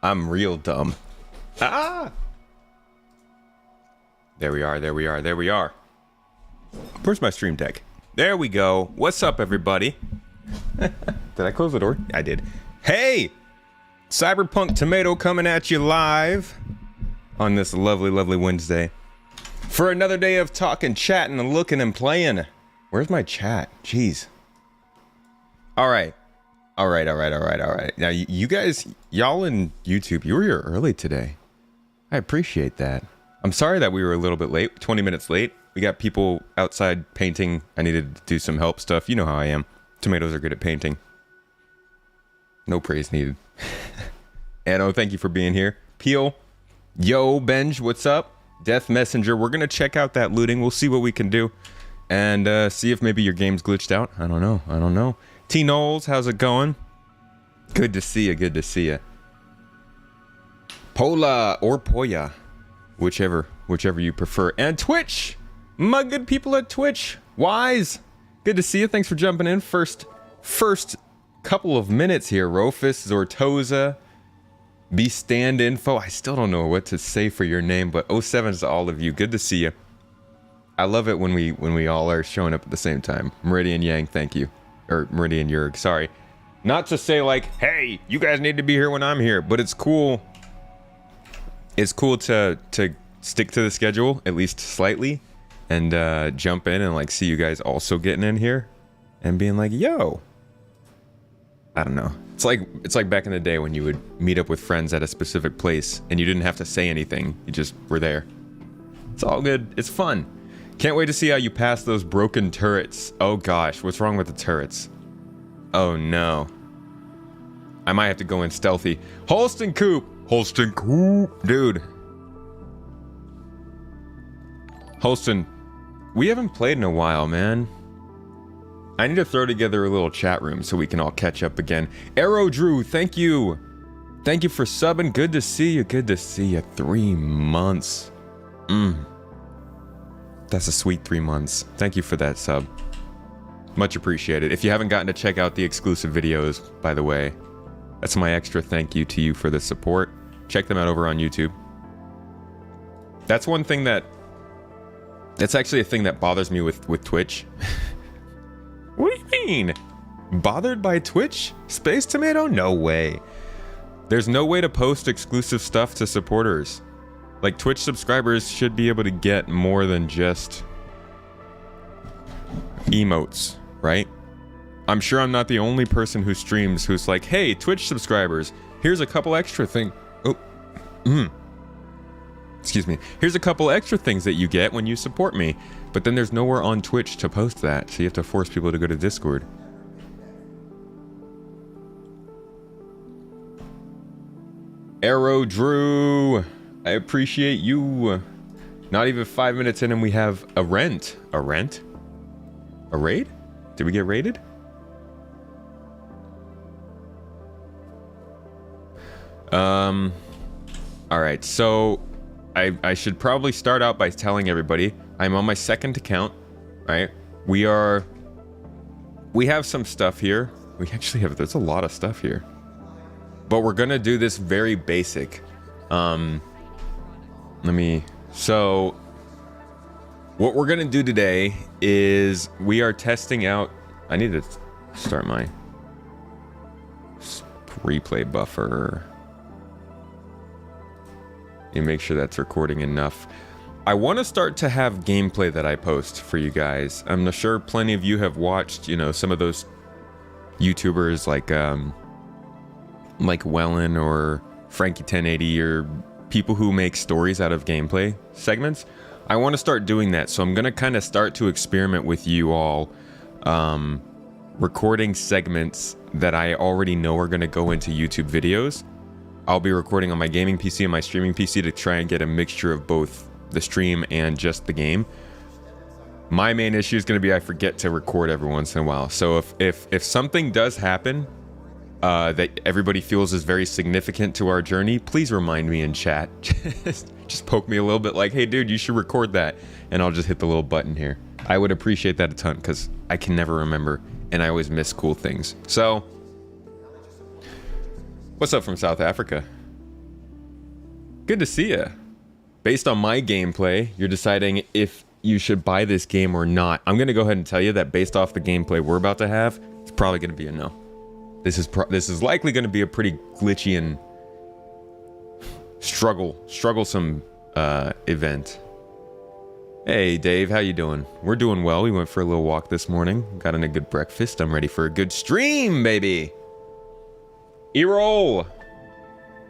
I'm real dumb. Ah! There we are, there we are, there we are. Where's my stream deck? There we go. What's up, everybody? Did I close the door? I did. Hey! Cyberpunk Tomato coming at you live on this lovely, lovely Wednesday. For another day of talking, chatting, and looking and playing. Where's my chat? Jeez. Alright. Alright. Now, you guys, y'all in YouTube, you were here early today. I appreciate that. I'm sorry that we were a little bit late, 20 minutes late. We got people outside painting. I needed to do some help stuff. You know how I am. Tomatoes are good at painting. No praise needed. Anno, thank you for being here. Peel. Yo, Benj, what's up? Death Messenger. We're going to check out that looting. We'll see what we can do. And see if maybe your game's glitched out. I don't know. T. Knowles, how's it going? Good to see you. Pola or Poya. Whichever you prefer. And Twitch. My good people at Twitch. Wise. Good to see you. Thanks for jumping in. First couple of minutes here. Rofus, Zortoza, Be Stand Info. I still don't know what to say for your name, but 07 to all of you. Good to see you. I love it when we all are showing up at the same time. Meridian Yang, thank you. Or Meridian Yerg, sorry. Not to say like, hey, you guys need to be here when I'm here, but it's cool. It's cool to stick to the schedule, at least slightly, and jump in and like see you guys also getting in here and being like, yo. I don't know. It's like back in the day when you would meet up with friends at a specific place and you didn't have to say anything. You just were there. It's all good. It's fun. Can't wait to see how you pass those broken turrets. Oh gosh, what's wrong with the turrets? Oh no. I might have to go in stealthy. Holston Coop, dude. Holston, we haven't played in a while, man. I need to throw together a little chat room so we can all catch up again. Arrow Drew, thank you. Thank you for subbing. Good to see you. 3 months. That's a sweet 3 months. Thank you for that sub. Much appreciated. If you haven't gotten to check out the exclusive videos, by the way, that's my extra thank you to you for the support. Check them out over on YouTube. That's one thing that's actually a thing that bothers me with Twitch. What do you mean? Bothered by Twitch? Space Tomato? No way. There's no way to post exclusive stuff to supporters. Like, Twitch subscribers should be able to get more than just emotes, right? I'm sure I'm not the only person who streams who's like, hey, Twitch subscribers, here's a couple extra excuse me. Here's a couple extra things that you get when you support me. But then there's nowhere on Twitch to post that, so you have to force people to go to Discord. Arrow Drew, I appreciate you. Not even 5 minutes in and we have a rent. A rent? A raid? Did we get raided? Alright, so I should probably start out by telling everybody I'm on my second account, right? We have some stuff here. We actually have, there's a lot of stuff here. But we're gonna do this very basic. So what we're gonna do today is we are testing out, I need to start my replay buffer. You make sure that's recording enough. I want to start to have gameplay that I post for you guys. I'm sure plenty of you have watched, some of those YouTubers like Wellen or Frankie 1080 or people who make stories out of gameplay segments. I want to start doing that, so I'm going to kind of start to experiment with you all, recording segments that I already know are going to go into YouTube videos. I'll be recording on my gaming PC and my streaming PC to try and get a mixture of both the stream and just the game. My main issue is going to be I forget to record every once in a while. So if something does happen that everybody feels is very significant to our journey, please remind me in chat. Just poke me a little bit like, hey dude, you should record that. And I'll just hit the little button here. I would appreciate that a ton because I can never remember and I always miss cool things. So, what's up from South Africa? Good to see you. Based on my gameplay, you're deciding if you should buy this game or not. I'm going to go ahead and tell you that based off the gameplay we're about to have, it's probably going to be a no. This is likely going to be a pretty glitchy and strugglesome event. Hey Dave, how you doing? We're doing well. We went for a little walk this morning. Got in a good breakfast. I'm ready for a good stream, baby. E-roll.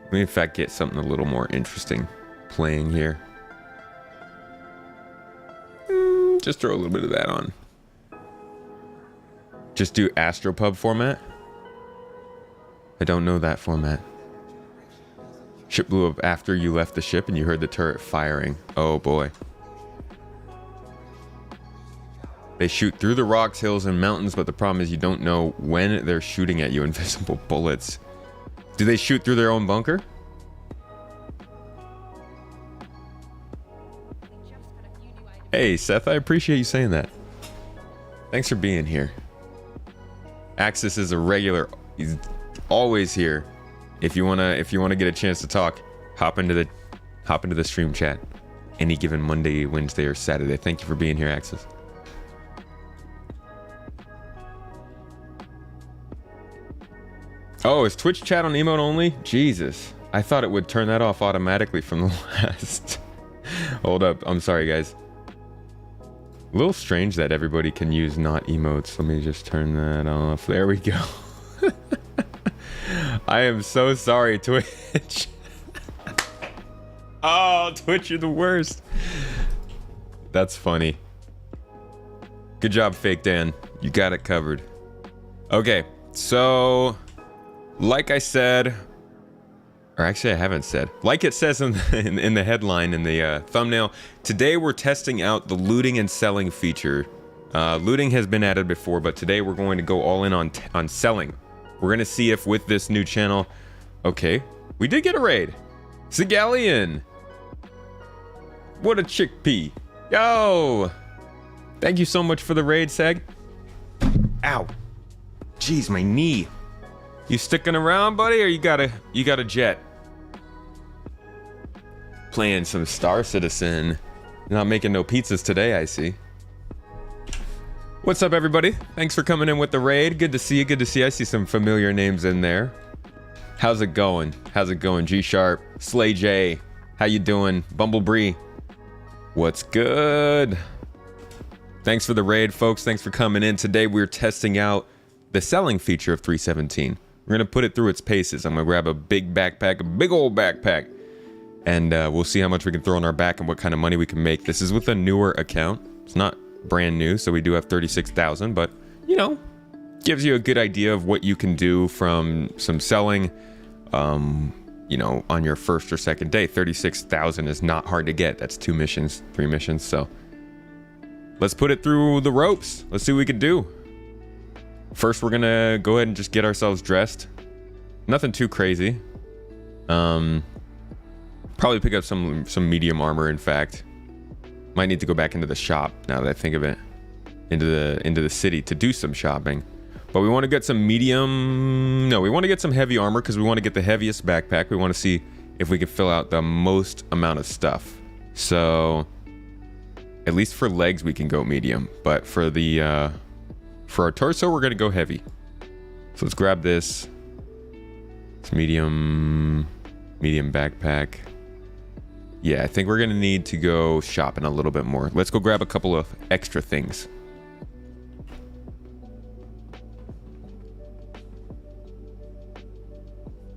Let me in fact get something a little more interesting playing here. Just throw a little bit of that on. Just do Astropub format. I don't know that format. Ship blew up after you left the ship and you heard the turret firing. Oh boy. They shoot through the rocks, hills, and mountains, but the problem is you don't know when they're shooting at you. Invisible bullets. Do they shoot through their own bunker? Hey Seth, I appreciate you saying that. Thanks for being here. Axis is a regular. He's always here. If you wanna get a chance to talk, hop into the stream chat. Any given Monday, Wednesday, or Saturday. Thank you for being here, Axis. Oh, is Twitch chat on emote only? Jesus. I thought it would turn that off automatically from the last. Hold up. I'm sorry, guys. A little strange that everybody can use not emotes. Let me just turn that off. There we go. I am so sorry, Twitch. Oh, Twitch, you're the worst. That's funny. Good job, Fake Dan. You got it covered. Okay, so like I said, or actually I haven't said, like it says in the headline, in the thumbnail, today we're testing out the looting and selling feature. Looting has been added before, but today we're going to go all in on selling. We're going to see if with this new channel, okay, we did get a raid. Sigalian. What a chickpea. Yo. Thank you so much for the raid, Seg. Ow. Jeez, my knee. You sticking around, buddy, or you got a jet? Playing some Star Citizen. Not making no pizzas today, I see. What's up, everybody? Thanks for coming in with the raid. Good to see you. Good to see you. I see some familiar names in there. How's it going? How's it going? G Sharp, Slay J. How you doing? Bumblebee. What's good? Thanks for the raid, folks. Thanks for coming in. Today we're testing out the selling feature of 317. We're gonna put it through its paces. I'm gonna grab a big backpack, a big old backpack, and we'll see how much we can throw on our back and what kind of money we can make. This is with a newer account. It's not brand new, so we do have 36,000, but you know, gives you a good idea of what you can do from some selling. You know, on your first or second day. 36,000 is not hard to get. That's 2 missions, 3 missions. So let's put it through the ropes. Let's see what we can do. First, we're gonna go ahead and just get ourselves dressed. Nothing too crazy. Probably pick up some medium armor. In fact, might need to go back into the shop now that I think of it. Into the city to do some shopping. But we want to get some medium. No, we want to get some heavy armor because we want to get the heaviest backpack. We want to see if we can fill out the most amount of stuff. So, at least for legs, we can go medium. But for the for our torso, we're gonna go heavy. So let's grab this. It's medium backpack. Yeah, I think we're gonna need to go shopping a little bit more. Let's go grab a couple of extra things.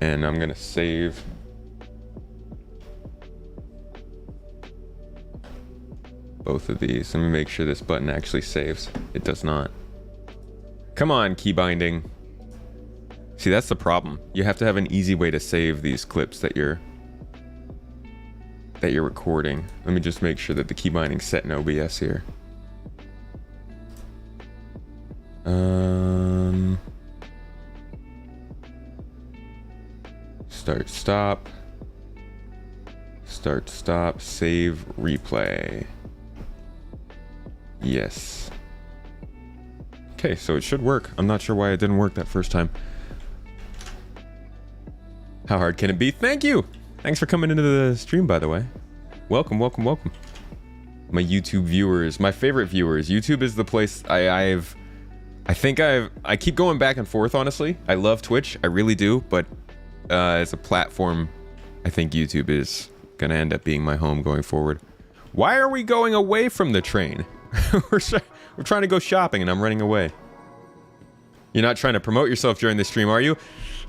And I'm gonna save. Both of these. Let me make sure this button actually saves. It does not. Come on, key binding. See, that's the problem. You have to have an easy way to save these clips that you're recording. Let me just make sure that the key binding's set in OBS here. Start, stop. Start, stop, save, replay. Yes. Okay, so it should work. I'm not sure why it didn't work that first time. How hard can it be? Thank you! Thanks for coming into the stream, by the way. Welcome, welcome, welcome. My YouTube viewers, my favorite viewers. YouTube is the place I keep going back and forth, honestly. I love Twitch, I really do, but as a platform, I think YouTube is gonna end up being my home going forward. Why are we going away from the train? We're trying to go shopping and I'm running away. You're not trying to promote yourself during the stream, are you?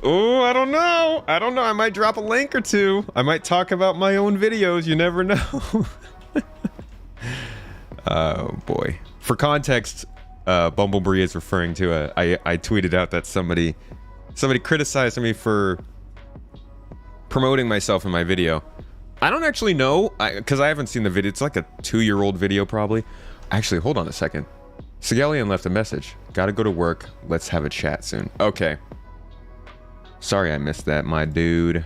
Oh, I don't know. I might drop a link or two. I might talk about my own videos. You never know. Oh, boy. For context, Bumblebee is referring to I tweeted out that somebody criticized me for promoting myself in my video. I don't actually know, because I haven't seen the video. It's like a 2-year-old video, probably. Actually, hold on a second. Sigelian left a message. Gotta go to work. Let's have a chat soon. Okay. Sorry I missed that, my dude.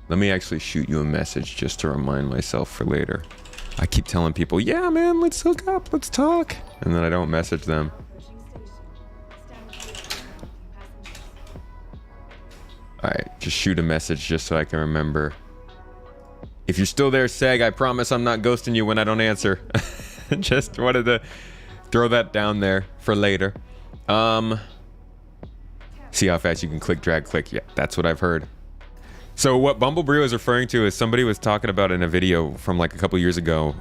Let me actually shoot you a message just to remind myself for later. I keep telling people, yeah, man, let's hook up, let's talk. And then I don't message them. Alright, just shoot a message just so I can remember. If you're still there, Seg, I promise I'm not ghosting you when I don't answer. Just wanted to throw that down there for later. See how fast you can click, drag, click. Yeah, that's what I've heard. So what Bumblebee was referring to is somebody was talking about in a video from like a couple years ago.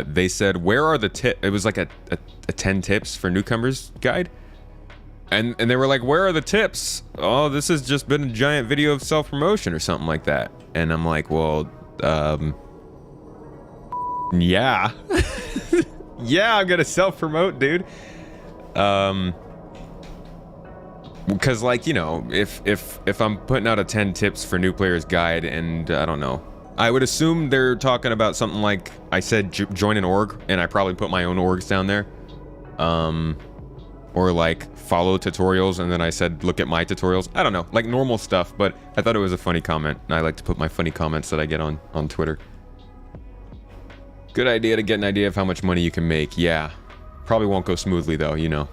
They said, where are the tips? It was like a 10 tips for newcomers guide. And they were like, where are the tips? Oh, this has just been a giant video of self-promotion or something like that. And I'm like, well, yeah. Yeah, I'm gonna self-promote, dude. Because, like, you know, if I'm putting out a 10 tips for new players guide, and I don't know, I would assume they're talking about something like I said join an org, and I probably put my own orgs down there, or like follow tutorials, and then I said look at my tutorials. I don't know, like normal stuff. But I thought it was a funny comment, and I like to put my funny comments that I get on Twitter. Good idea to get an idea of how much money you can make. Yeah, probably won't go smoothly though, you know.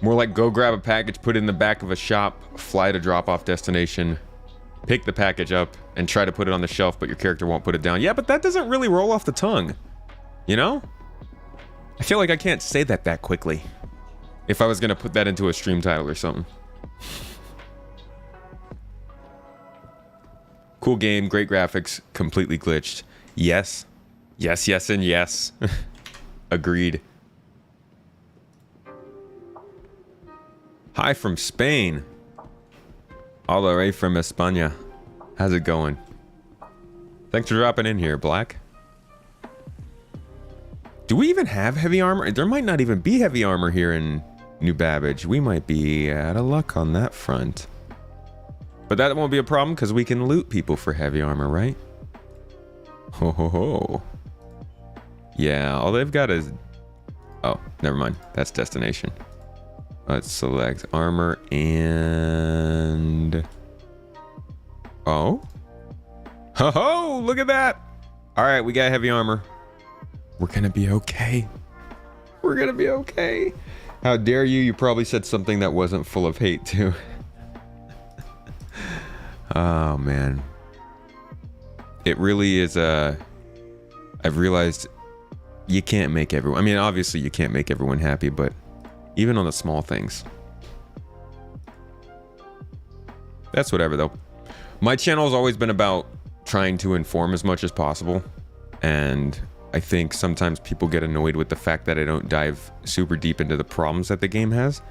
More like go grab a package, put it in the back of a shop, fly to drop-off destination, pick the package up, and try to put it on the shelf, but your character won't put it down. Yeah, but that doesn't really roll off the tongue, you know? I feel like I can't say that quickly if I was gonna put that into a stream title or something. Cool game, great graphics, completely glitched. Yes. Yes, yes, and yes. Agreed. Hi from Spain. All the way from España. How's it going? Thanks for dropping in here, Black. Do we even have heavy armor? There might not even be heavy armor here in New Babbage. We might be out of luck on that front. But that won't be a problem because we can loot people for heavy armor, right? Ho ho ho. Yeah, all they've got is... Oh, never mind. That's destination. Let's select armor and... Oh? Ho ho! Look at that! Alright, we got heavy armor. We're gonna be okay. We're gonna be okay. How dare you? You probably said something that wasn't full of hate, too. Oh, man. It really is I've realized you can't make everyone... I mean, obviously you can't make everyone happy, but even on the small things. That's whatever, though. My channel has always been about trying to inform as much as possible. And I think sometimes people get annoyed with the fact that I don't dive super deep into the problems that the game has.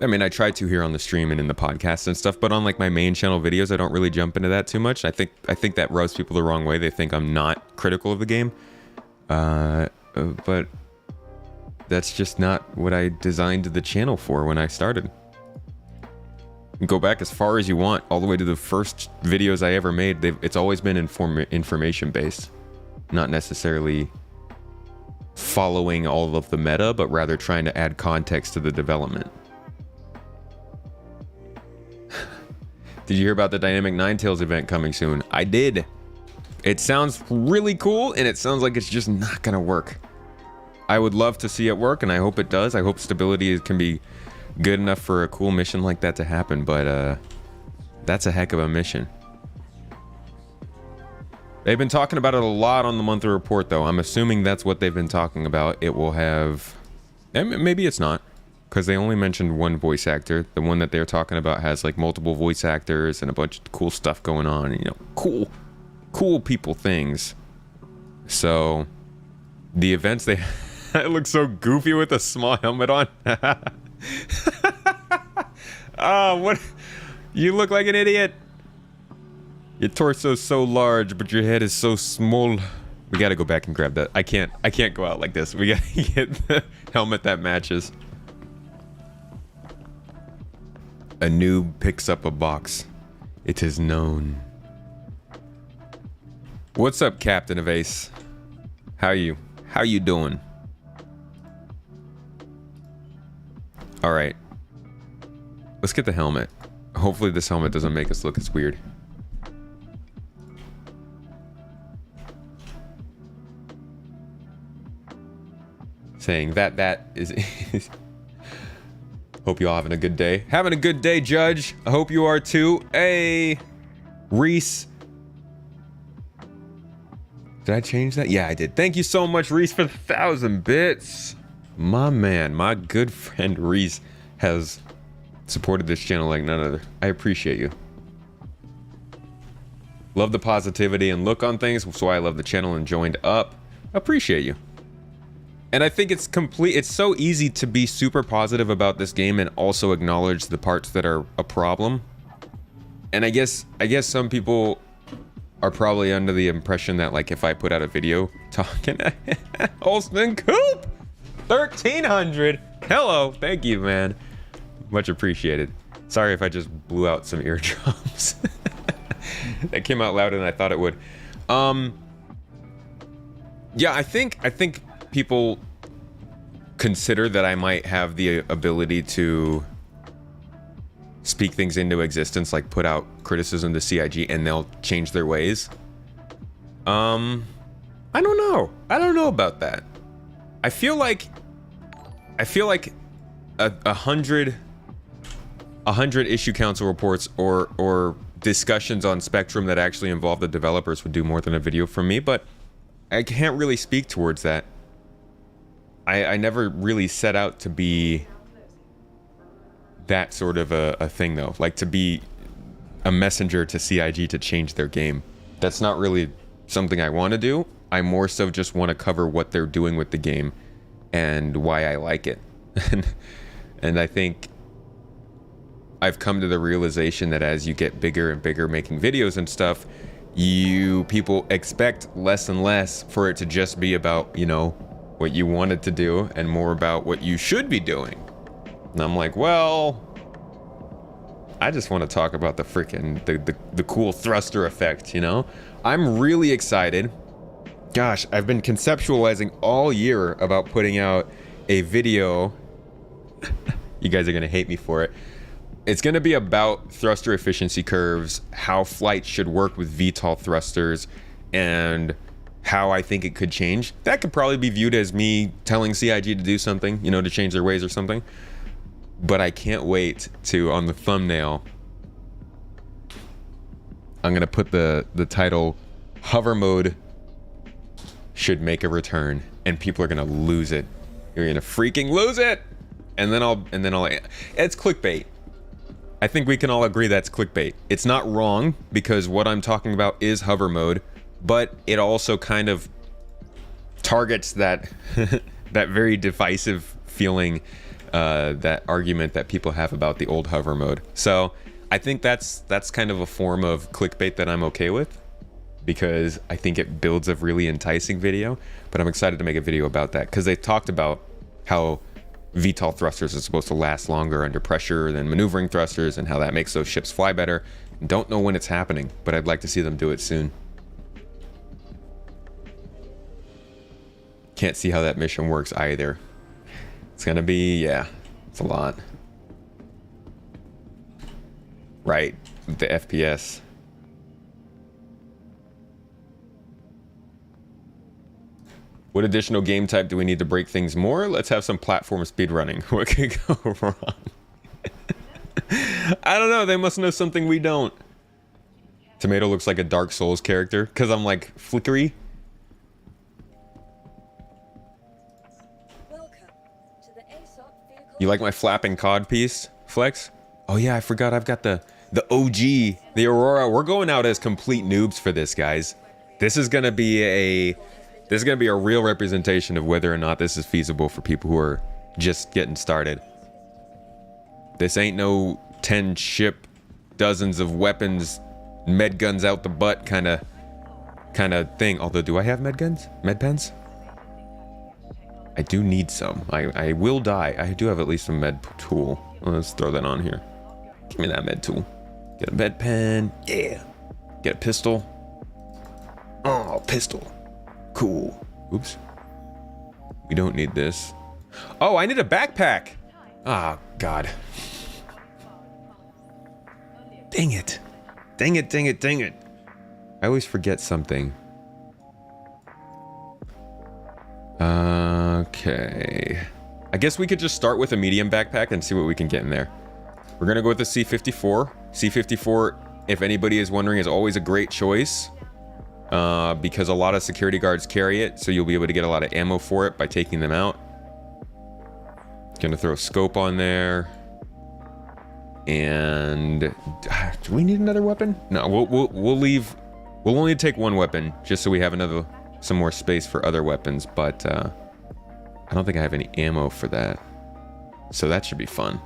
I mean, I try to here on the stream and in the podcast and stuff, but on like my main channel videos, I don't really jump into that too much. I think that rubs people the wrong way. They think I'm not critical of the game. But that's just not what I designed the channel for when I started. Go back as far as you want, all the way to the first videos I ever made. It's always been information based, not necessarily following all of the meta, but rather trying to add context to the development. Did you hear about the Dynamic Ninetales event coming soon? I did. It sounds really cool, and it sounds like it's just not gonna work. I would love to see it work, and I hope it does. I hope stability can be good enough for a cool mission like that to happen, but That's a heck of a mission. They've been talking about it a lot on the monthly report, though. I'm assuming that's what they've been talking about. It will have... Maybe it's not, because they only mentioned one voice actor. The one that they're talking about has, like, multiple voice actors and a bunch of cool stuff going on. You know, cool people things. So, the events, they... it looks so goofy with a small helmet on. Oh, what? You look like an idiot. Your torso's so large, but your head is so small. We gotta go back and grab that. I can't go out like this. We gotta get the helmet that matches. A noob picks up a box. It is known. What's up, Captain of Ace? How you doing? All right. Let's get the helmet. Hopefully this helmet doesn't make us look as weird. Saying that is... Hope you all having a good day. Having a good day, Judge. I hope you are too. Hey, Reese. Did I change that? Yeah, I did. Thank you so much, Reese, for the 1,000 bits. My man, my good friend Reese has supported this channel like none other. I appreciate you. Love the positivity and look on things. That's why I love the channel and joined up. Appreciate you. And I think it's so easy to be super positive about this game and also acknowledge the parts that are a problem. And I guess some people are probably under the impression that, like, if I put out a video talking Holzman Coop 1,300. Hello, thank you, man. Much appreciated. Sorry if I just blew out some eardrums. That came out louder than I thought it would. Yeah, I think people consider that I might have the ability to speak things into existence, like put out criticism to CIG and they'll change their ways. I don't know. I don't know about that. I feel like a 100 issue council reports or discussions on Spectrum that actually involve the developers would do more than a video from me, but I can't really speak towards that. I never really set out to be that sort of a thing, though. Like, to be a messenger to CIG to change their game. That's not really something I want to do. I more so just want to cover what they're doing with the game and why I like it. And I think I've come to the realization that as you get bigger and bigger making videos and stuff, people expect less and less for it to just be about, you know, what you wanted to do and more about what you should be doing. And I'm like, well, I just want to talk about the freaking the cool thruster effect, you know? I'm really excited. Gosh, I've been conceptualizing all year about putting out a video. You guys are gonna hate me for it. It's gonna be about thruster efficiency curves, how flight should work with VTOL thrusters, and how I think it could change. That could probably be viewed as me telling CIG to do something, you know, to change their ways or something. But I can't wait to, on the thumbnail, I'm gonna put the title, Hover Mode Should Make a Return, and people are gonna lose it. You're gonna freaking lose it! And then I'll, it's clickbait. I think we can all agree that's clickbait. It's not wrong, because what I'm talking about is hover mode, but it also kind of targets that that very divisive feeling, that argument that people have about the old hover mode. So I think that's kind of a form of clickbait that I'm okay with, because I think it builds a really enticing video. But I'm excited to make a video about that, because they talked about how VTOL thrusters are supposed to last longer under pressure than maneuvering thrusters, and how that makes those ships fly better. Don't know when it's happening, but I'd like to see them do it soon. Can't see how that mission works either. It's gonna be, yeah, it's a lot. Right, with the FPS. What additional game type do we need to break things more? Let's have some platform speedrunning. What could go wrong? I don't know. They must know something we don't. Tomato looks like a Dark Souls character because I'm like flickery. You like my flapping cod piece, Flex? Oh yeah, I forgot I've got the OG, the Aurora. We're going out as complete noobs for this, guys. This is gonna be a real representation of whether or not this is feasible for people who are just getting started. This ain't no 10 ship, dozens of weapons, med guns out the butt kind of thing. Although, do I have med guns? Med pens? I do need some. I will die. I do have at least a med tool. Let's throw that on here. Give me that med tool. Get a med pen. Yeah. Get a pistol. Oh, pistol. Cool. Oops. We don't need this. Oh, I need a backpack. Ah, God. Dang it. Dang it, dang it, dang it. I always forget something. Okay. I guess we could just start with a medium backpack and see what we can get in there. We're gonna go with the C54. C54, if anybody is wondering, is always a great choice. Because a lot of security guards carry it, so you'll be able to get a lot of ammo for it by taking them out. Gonna throw a scope on there. And do we need another weapon? No, we'll leave. We'll only take one weapon just so we have some more space for other weapons. But I don't think I have any ammo for that, so that should be fun.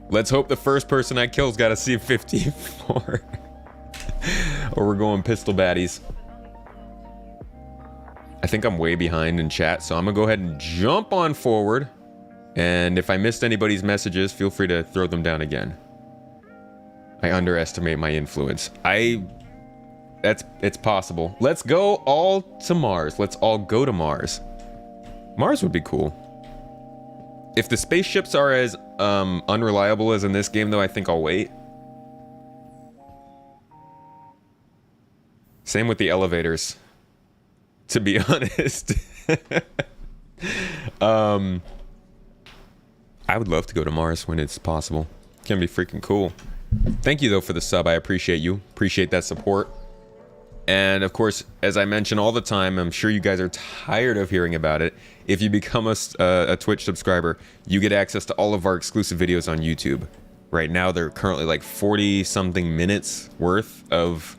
Let's hope the first person I kill's got a C54, or we're going pistol baddies. I think I'm way behind in chat, so I'm gonna go ahead and jump on forward. And if I missed anybody's messages, feel free to throw them down again. I underestimate my influence. It's possible. Let's go all to Mars. Let's all go to Mars. Mars would be cool. If the spaceships are as unreliable as in this game, though, I think I'll wait. Same with the elevators, to be honest. I would love to go to Mars when it's possible. It's gonna be freaking cool. Thank you, though, for the sub. I appreciate you. Appreciate that support. And, of course, as I mention all the time, I'm sure you guys are tired of hearing about it. If you become a Twitch subscriber, you get access to all of our exclusive videos on YouTube. Right now, they're currently like 40-something minutes worth of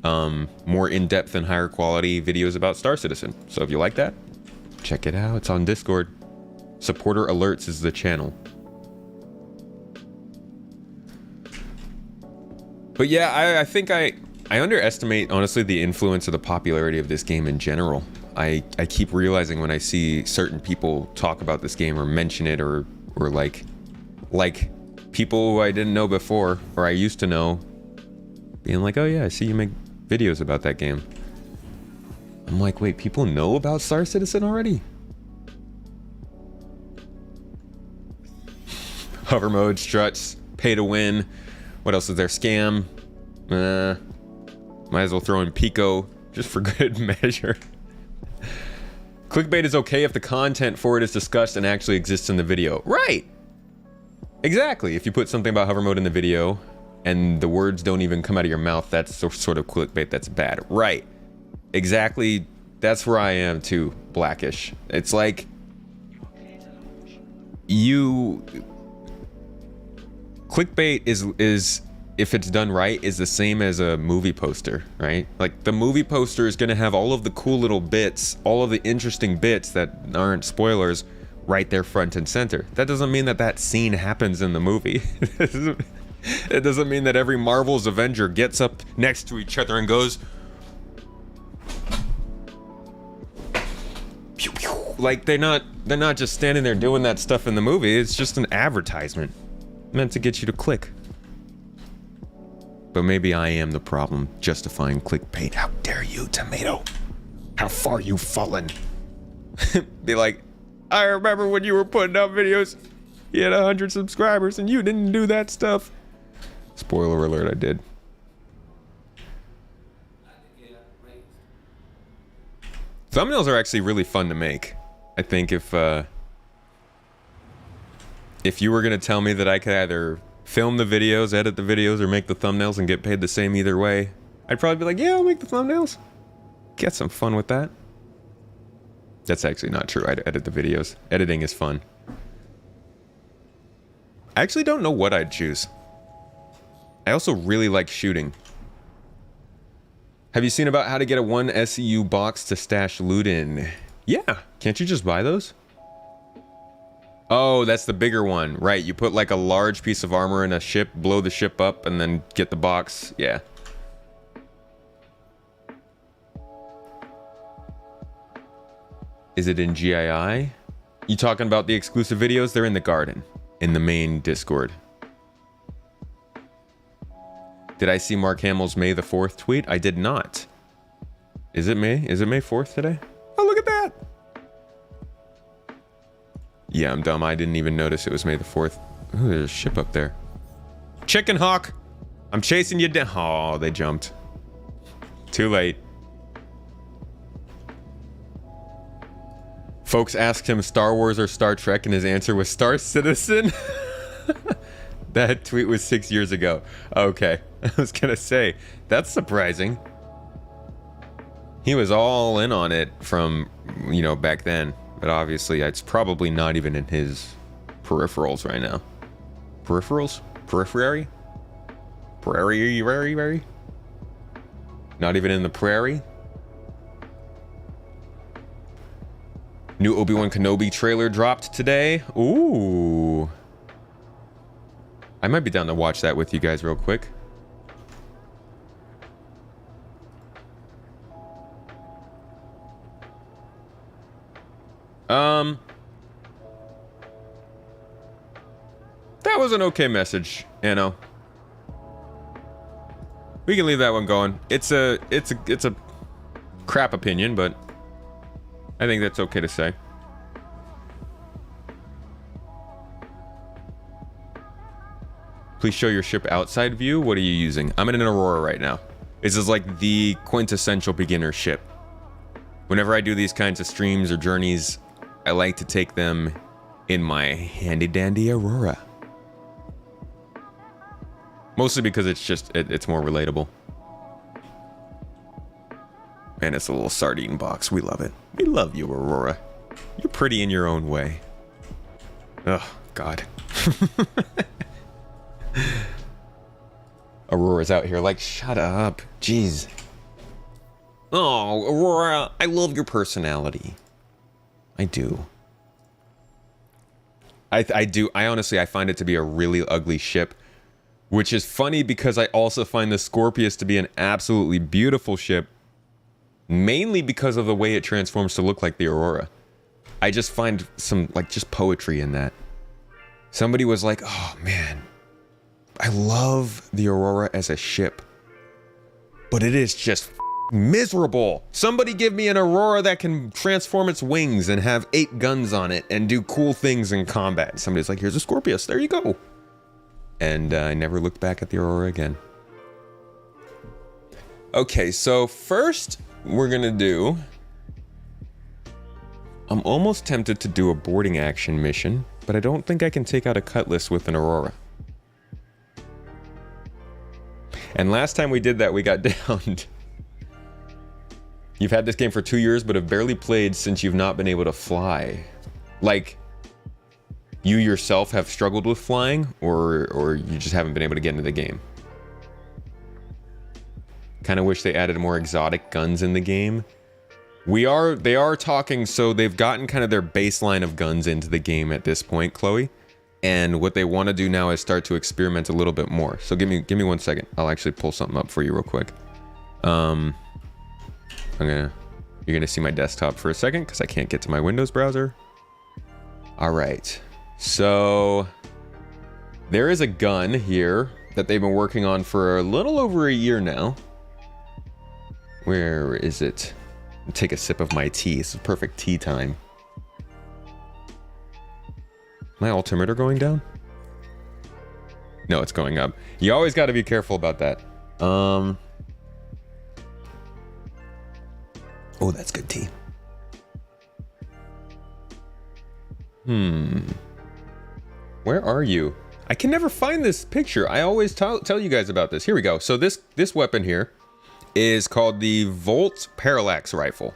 more in-depth and higher quality videos about Star Citizen. So if you like that, check it out. It's on Discord. Supporter Alerts is the channel. But yeah, I think I underestimate, honestly, the influence of the popularity of this game in general. I keep realizing when I see certain people talk about this game or mention it or like people who I didn't know before or I used to know being like, oh yeah, I see you make videos about that game. I'm like, wait, people know about Star Citizen already? Hover mode, struts, pay to win. What else is there? Scam. Might as well throw in Pico just for good measure. Clickbait is okay if the content for it is discussed and actually exists in the video. Right! Exactly. If you put something about hover mode in the video and the words don't even come out of your mouth, that's sort of clickbait that's bad. Right. Exactly. That's where I am too, Blackish. It's like clickbait is if it's done right, is the same as a movie poster, right? Like the movie poster is gonna have all of the cool little bits, all of the interesting bits that aren't spoilers right there front and center. That doesn't mean that scene happens in the movie. It doesn't mean that every Marvel's Avenger gets up next to each other and goes pew, pew. Like they're not just standing there doing that stuff in the movie. It's just an advertisement meant to get you to click. But maybe I am the problem justifying clickbait. How dare you, Tomato? How far you've fallen. Be like, I remember when you were putting out videos, you had 100 subscribers and you didn't do that stuff. Spoiler alert, I did. Thumbnails are actually really fun to make. I think if If you were going to tell me that I could either film the videos, edit the videos, or make the thumbnails and get paid the same either way, I'd probably be like, yeah, I'll make the thumbnails. Get some fun with that. That's actually not true. I'd edit the videos. Editing is fun. I actually don't know what I'd choose. I also really like shooting. Have you seen about how to get a 1 SEU box to stash loot in? Yeah. Can't you just buy those? Oh, that's the bigger one. Right, you put like a large piece of armor in a ship, blow the ship up, and then get the box. Yeah. Is it in GII? You talking about the exclusive videos? They're in the garden, in the main Discord. Did I see Mark Hamill's May the 4th tweet? I did not. Is it May? Is it May 4th today? Oh, look at that! Yeah, I'm dumb. I didn't even notice it was May the 4th. Ooh, there's a ship up there. Chicken Hawk! I'm chasing you down. Oh, they jumped. Too late. Folks asked him Star Wars or Star Trek, and his answer was Star Citizen. That tweet was 6 years ago. Okay. I was gonna say, that's surprising. He was all in on it from, you know, back then. But obviously, it's probably not even in his peripherals right now. Peripherals? Periphery? Prairie? Not even in the prairie? New Obi-Wan Kenobi trailer dropped today. Ooh. I might be down to watch that with you guys real quick. That was an okay message, Anno. We can leave that one going. It's a crap opinion, but I think that's okay to say. Please show your ship outside view. What are you using? I'm in an Aurora right now. This is like the quintessential beginner ship. Whenever I do these kinds of streams or journeys, I like to take them in my handy dandy Aurora. Mostly because it's just, it's more relatable. And it's a little sardine box. We love it. We love you, Aurora. You're pretty in your own way. Oh, God. Aurora's out here like, shut up. Jeez. Oh, Aurora, I love your personality. I do. I do. I honestly, I find it to be a really ugly ship. Which is funny because I also find the Scorpius to be an absolutely beautiful ship. Mainly because of the way it transforms to look like the Aurora. I just find some, like, just poetry in that. Somebody was like, oh man, I love the Aurora as a ship. But it is just miserable. Somebody give me an Aurora that can transform its wings and have 8 guns on it and do cool things in combat. Somebody's like, here's a Scorpius, there you go. And I never looked back at the Aurora again. Okay, so first we're gonna do... I'm almost tempted to do a boarding action mission, but I don't think I can take out a Cutlass with an Aurora. And last time we did that, we got downed. You've had this game for 2 years, but have barely played since you've not been able to fly. Like... you yourself have struggled with flying, or you just haven't been able to get into the game? Kind of wish they added more exotic guns in the game. They are talking, so they've gotten kind of their baseline of guns into the game at this point, Chloe. And what they want to do now is start to experiment a little bit more. So give me 1 second. I'll actually pull something up for you real quick. You're gonna see my desktop for a second because I can't get to my Windows browser. All right. So there is a gun here that they've been working on for a little over a year now. Where is it? I'll take a sip of my tea. It's perfect tea time. My altimeter going down? No, it's going up. You always got to be careful about that. Oh, that's good tea. Where are you? I can never find this picture. I always tell you guys about this. Here we go. So this weapon here is called the Volt Parallax Rifle.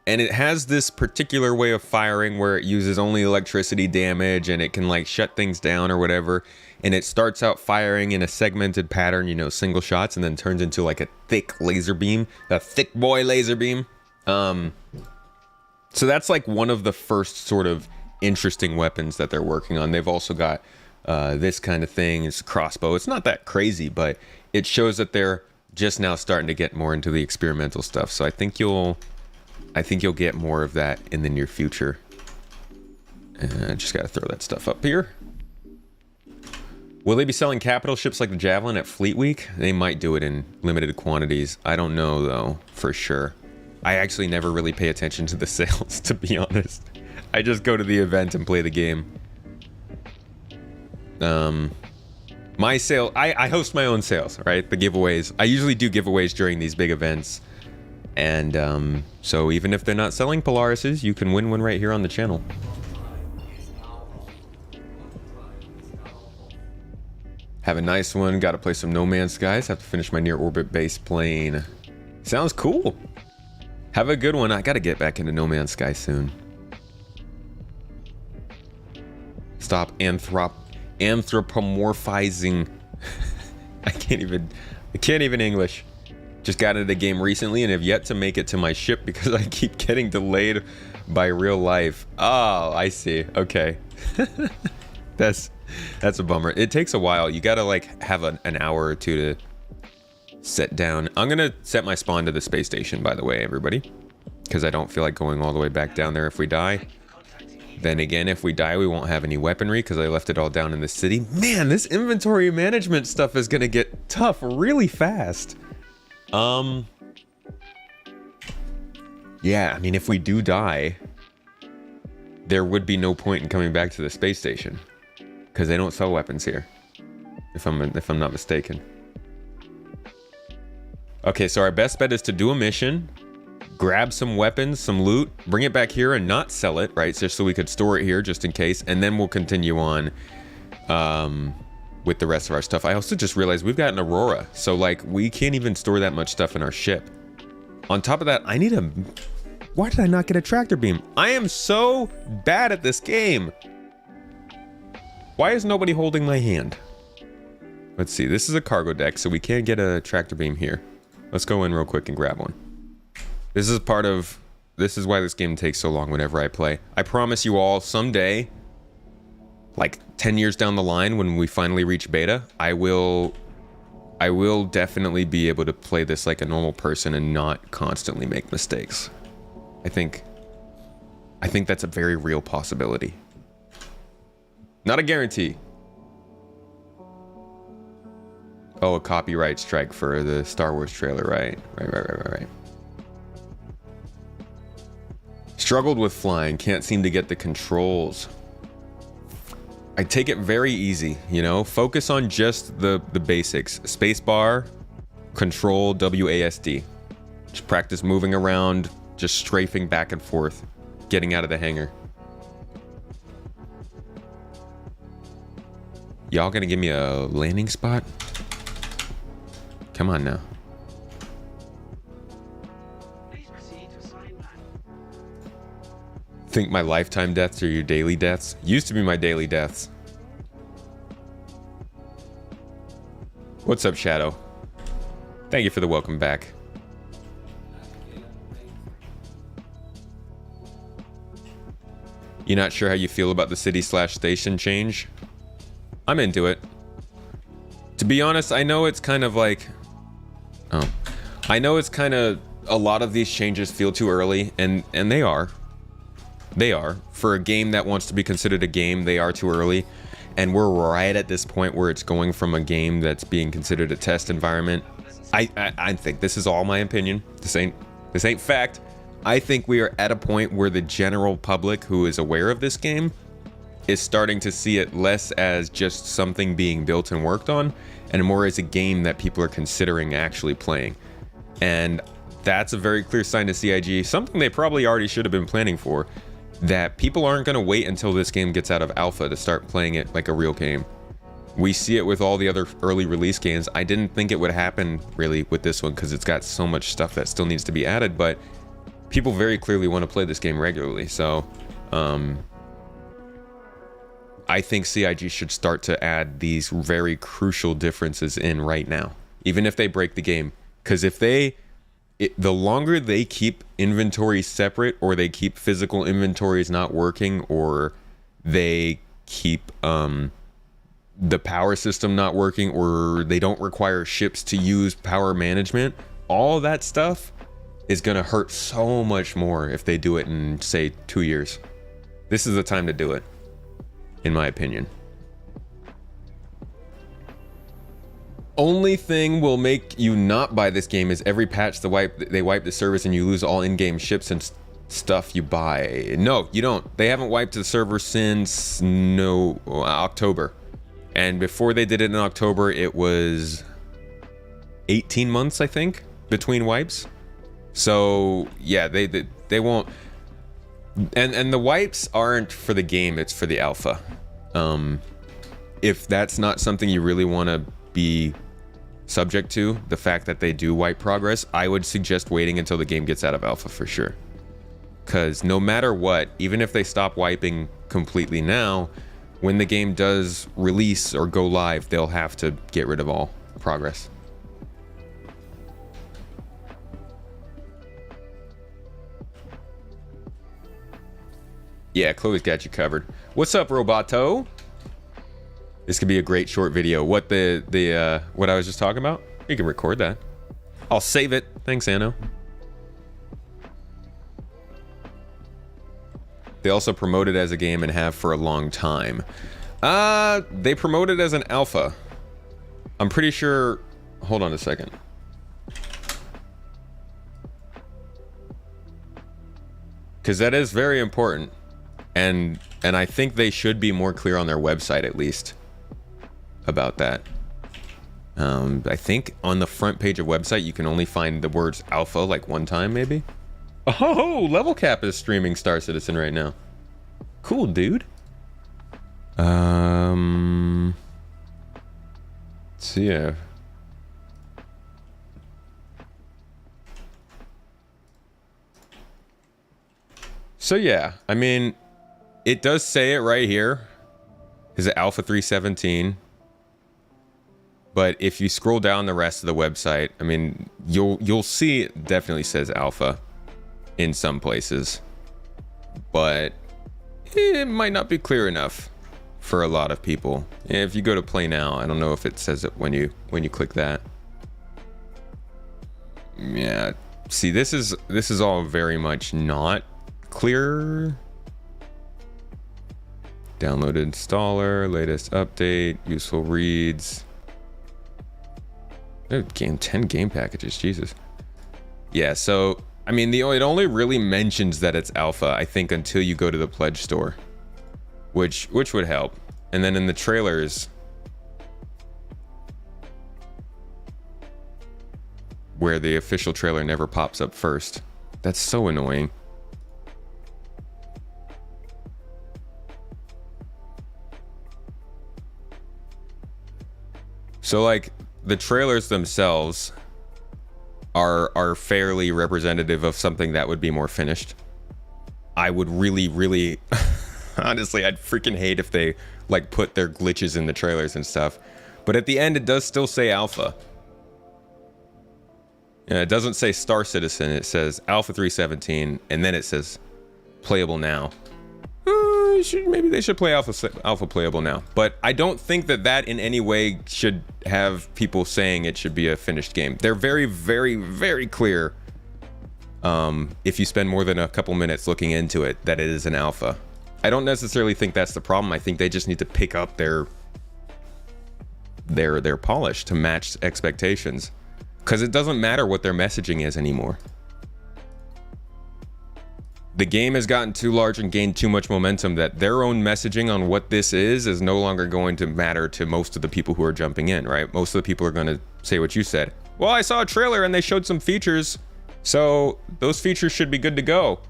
And it has this particular way of firing where it uses only electricity damage and it can like shut things down or whatever. And it starts out firing in a segmented pattern, you know, single shots, and then turns into like a thick laser beam, a thick boy laser beam. So that's like one of the first sort of interesting weapons that they're working on. They've also got this kind of thing. It's a crossbow. It's not that crazy, but it shows that they're just now starting to get more into the experimental stuff. So I think you'll get more of that in the near future. And I just gotta throw that stuff up here. Will they be selling capital ships like the Javelin at Fleet Week? They might do it in limited quantities. I don't know though, for sure. I actually never really pay attention to the sales, to be honest. I just go to the event and play the game. My sale, I host my own sales, right? The giveaways. I usually do giveaways during these big events. And so even if they're not selling Polarises, you can win one right here on the channel. Have a nice one. Got to play some No Man's Skies. Have to finish my near orbit base plane. Sounds cool. Have a good one. I got to get back into No Man's Sky soon. Stop anthropomorphizing. I can't even English. Just got into the game recently and have yet to make it to my ship because I keep getting delayed by real life. Oh, I see. Okay. That's a bummer. It takes a while. You gotta like have an hour or two to set down. I'm gonna set my spawn to the space station, by the way, everybody, because I don't feel like going all the way back down there if we die. Then again, if we die, we won't have any weaponry because I left it all down in the city. Man, this inventory management stuff is gonna get tough really fast. Yeah, I mean, if we do die, there would be no point in coming back to the space station because they don't sell weapons here, if I'm not mistaken. Okay, so our best bet is to do a mission, grab some weapons, some loot, bring it back here and not sell it, right? Just so we could store it here just in case, and then we'll continue on with the rest of our stuff. I also just realized we've got an Aurora, so like we can't even store that much stuff in our ship. On top of that, I need a... Why did I not get a tractor beam? I am so bad at this game. Why is nobody holding my hand? Let's see, this is a cargo deck, so we can't get a tractor beam here. Let's go in real quick and grab one. This is why this game takes so long whenever I play. I promise you all, someday, like 10 years down the line when we finally reach beta, I will definitely be able to play this like a normal person and not constantly make mistakes. I think that's a very real possibility. Not a guarantee. Oh, a copyright strike for the Star Wars trailer, right? Right. Struggled with flying, can't seem to get the controls. I take it very easy, you know? Focus on just the basics. Spacebar, control, WASD. Just practice moving around, just strafing back and forth, getting out of the hangar. Y'all gonna give me a landing spot? Come on now. Think my lifetime deaths are your daily deaths? Used to be my daily deaths. What's up, Shadow? Thank you for the welcome back. You're not sure how you feel about the city/station change? I'm into it. To be honest, I know it's kind of like... Oh. I know it's kind of... A lot of these changes feel too early, and they are. They are. For a game that wants to be considered a game, they are too early. And we're right at this point where it's going from a game that's being considered a test environment. I think this is all my opinion. This ain't fact. I think we are at a point where the general public who is aware of this game is starting to see it less as just something being built and worked on, and more as a game that people are considering actually playing. And that's a very clear sign to CIG, something they probably already should have been planning for, that people aren't going to wait until this game gets out of alpha to start playing it like a real game. We see it with all the other early release games. I didn't think it would happen really with this one because it's got so much stuff that still needs to be added, but people very clearly want to play this game regularly. So I think CIG should start to add these very crucial differences in right now, even if they break the game. Because if the longer they keep inventory separate, or they keep physical inventories not working, or they keep the power system not working, or they don't require ships to use power management, all that stuff is going to hurt so much more if they do it in, say, 2 years. This is the time to do it, in my opinion. Only thing will make you not buy this game is every patch they wipe the service and you lose all in-game ships and stuff you buy. No, you don't. They haven't wiped the server since October. And before they did it in October, it was 18 months, I think, between wipes. So yeah, they won't. And the wipes aren't for the game, it's for the alpha. If that's not something you really want to be subject to, the fact that they do wipe progress, I would suggest waiting until the game gets out of alpha for sure. Because no matter what, even if they stop wiping completely now, when the game does release or go live, they'll have to get rid of all progress. Yeah, Chloe's got you covered. What's up, Roboto? This could be a great short video. What what I was just talking about? You can record that. I'll save it. Thanks, Anno. They also promote it as a game and have for a long time. They promote it as an alpha. I'm pretty sure. Hold on a second. Because that is very important. And I think they should be more clear on their website at least about that. I think on the front page of website you can only find the words alpha like one time maybe. Oh, Level Cap is streaming Star Citizen right now. Cool, dude. So yeah. So yeah, I mean, it does say it right here. Is it Alpha 317? But if you scroll down the rest of the website, I mean, you'll see it definitely says alpha in some places, but it might not be clear enough for a lot of people. If you go to play now, I don't know if it says it when you click that. Yeah, see, this is all very much not clear. Downloaded installer, latest update, useful reads. Game 10 game packages, Jesus. Yeah, so I mean, it only really mentions that it's alpha, I think, until you go to the pledge store, which would help. And then in the trailers, where the official trailer never pops up first. That's so annoying. So like the trailers themselves are fairly representative of something that would be more finished. I would really honestly, I'd freaking hate if they like put their glitches in the trailers and stuff. But at the end, it does still say alpha. Yeah, it doesn't say Star Citizen, it says Alpha 317, and then it says playable now. Maybe they should play alpha playable now. But I don't think that in any way should have people saying it should be a finished game. They're very clear, if you spend more than a couple minutes looking into it, that it is an alpha. I don't necessarily think that's the problem. I think they just need to pick up their polish to match expectations, because it doesn't matter what their messaging is anymore. The game has gotten too large and gained too much momentum that their own messaging on what this is no longer going to matter to most of the people who are jumping in, right? Most of the people are going to say what you said. Well, I saw a trailer and they showed some features, so those features should be good to go.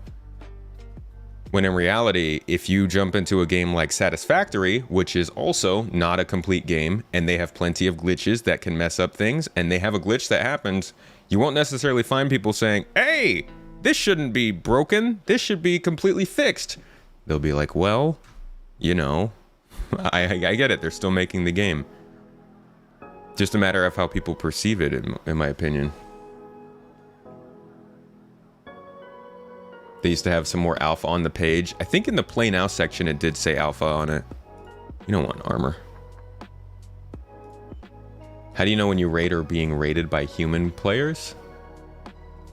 When in reality, if you jump into a game like Satisfactory, which is also not a complete game, and they have plenty of glitches that can mess up things, and they have a glitch that happens, you won't necessarily find people saying, hey, this shouldn't be broken, this should be completely fixed. They'll be like, well, you know, I get it, they're still making the game. Just a matter of how people perceive it, in my opinion. They used to have some more alpha on the page. I think in the play now section it did say alpha on it. You don't want armor. How do you know when you raid are being raided by human players?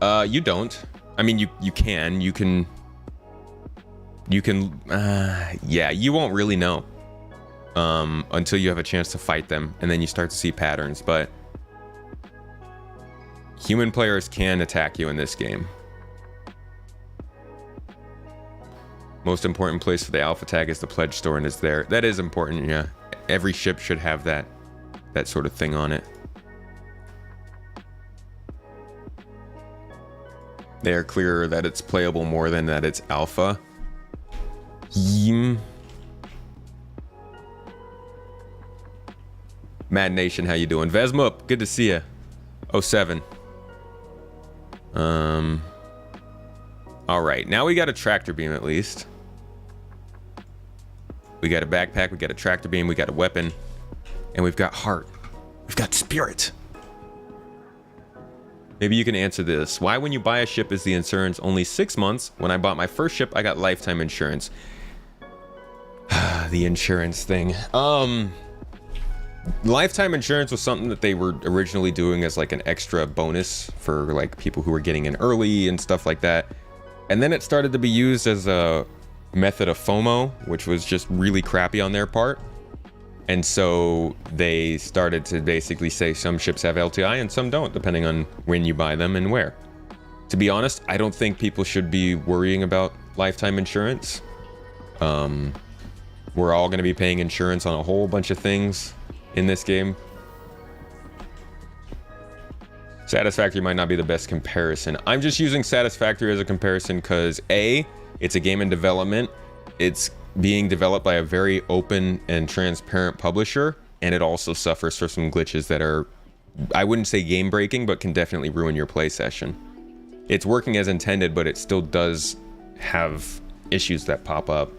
You don't. I mean, you can. Yeah, you won't really know. Until you have a chance to fight them, and then you start to see patterns, but human players can attack you in this game. Most important place for the alpha tag is the pledge store, and it's there. That is important, yeah. Every ship should have that sort of thing on it. They are clearer that it's playable more than that it's alpha. Mad Nation, how you doing? Vesmup, good to see you. 07. All right, now we got a tractor beam at least. We got a backpack, we got a tractor beam, we got a weapon, and we've got heart. We've got spirit. Maybe you can answer this. Why when you buy a ship is the insurance only 6 months? When I bought my first ship, I got lifetime insurance. The insurance thing. Lifetime insurance was something that they were originally doing as like an extra bonus for like people who were getting in early and stuff like that. And then it started to be used as a method of FOMO, which was just really crappy on their part. And so they started to basically say some ships have LTI and some don't, depending on when you buy them and where. To be honest, I don't think people should be worrying about lifetime insurance. We're all going to be paying insurance on a whole bunch of things in this game. Satisfactory might not be the best comparison. I'm just using Satisfactory as a comparison because A, it's a game in development. It's being developed by a very open and transparent publisher, and it also suffers from some glitches that are, I wouldn't say game breaking, but can definitely ruin your play session. It's working as intended, but it still does have issues that pop up.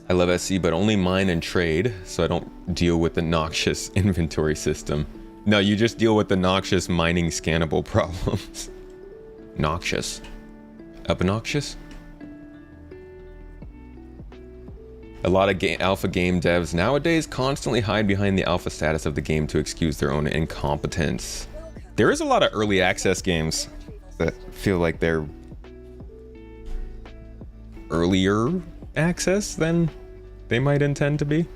I love SC, but only mine and trade, so I don't deal with the noxious inventory system. No, you just deal with the noxious mining scannable problems. Noxious. Obnoxious? A lot of alpha game devs nowadays constantly hide behind the alpha status of the game to excuse their own incompetence. There is a lot of early access games that feel like they're earlier access than they might intend to be.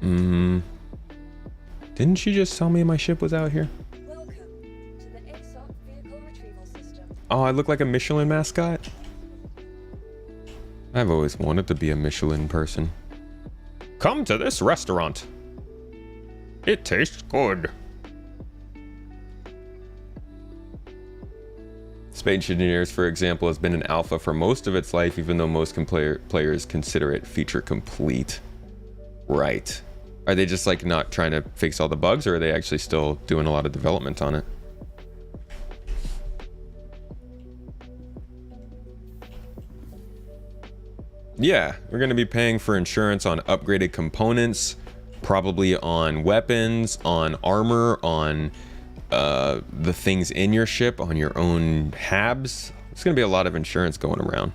Didn't she just tell me my ship was out here? Welcome to the ASOP vehicle retrieval system. Oh, I look like a Michelin mascot? I've always wanted to be a Michelin person. Come to this restaurant. It tastes good. Space Engineers, for example, has been an alpha for most of its life, even though most players consider it feature complete. Right. Are they just like not trying to fix all the bugs, or are they actually still doing a lot of development on it? Yeah, we're going to be paying for insurance on upgraded components, probably on weapons, on armor, on the things in your ship, on your own habs. There's going to be a lot of insurance going around.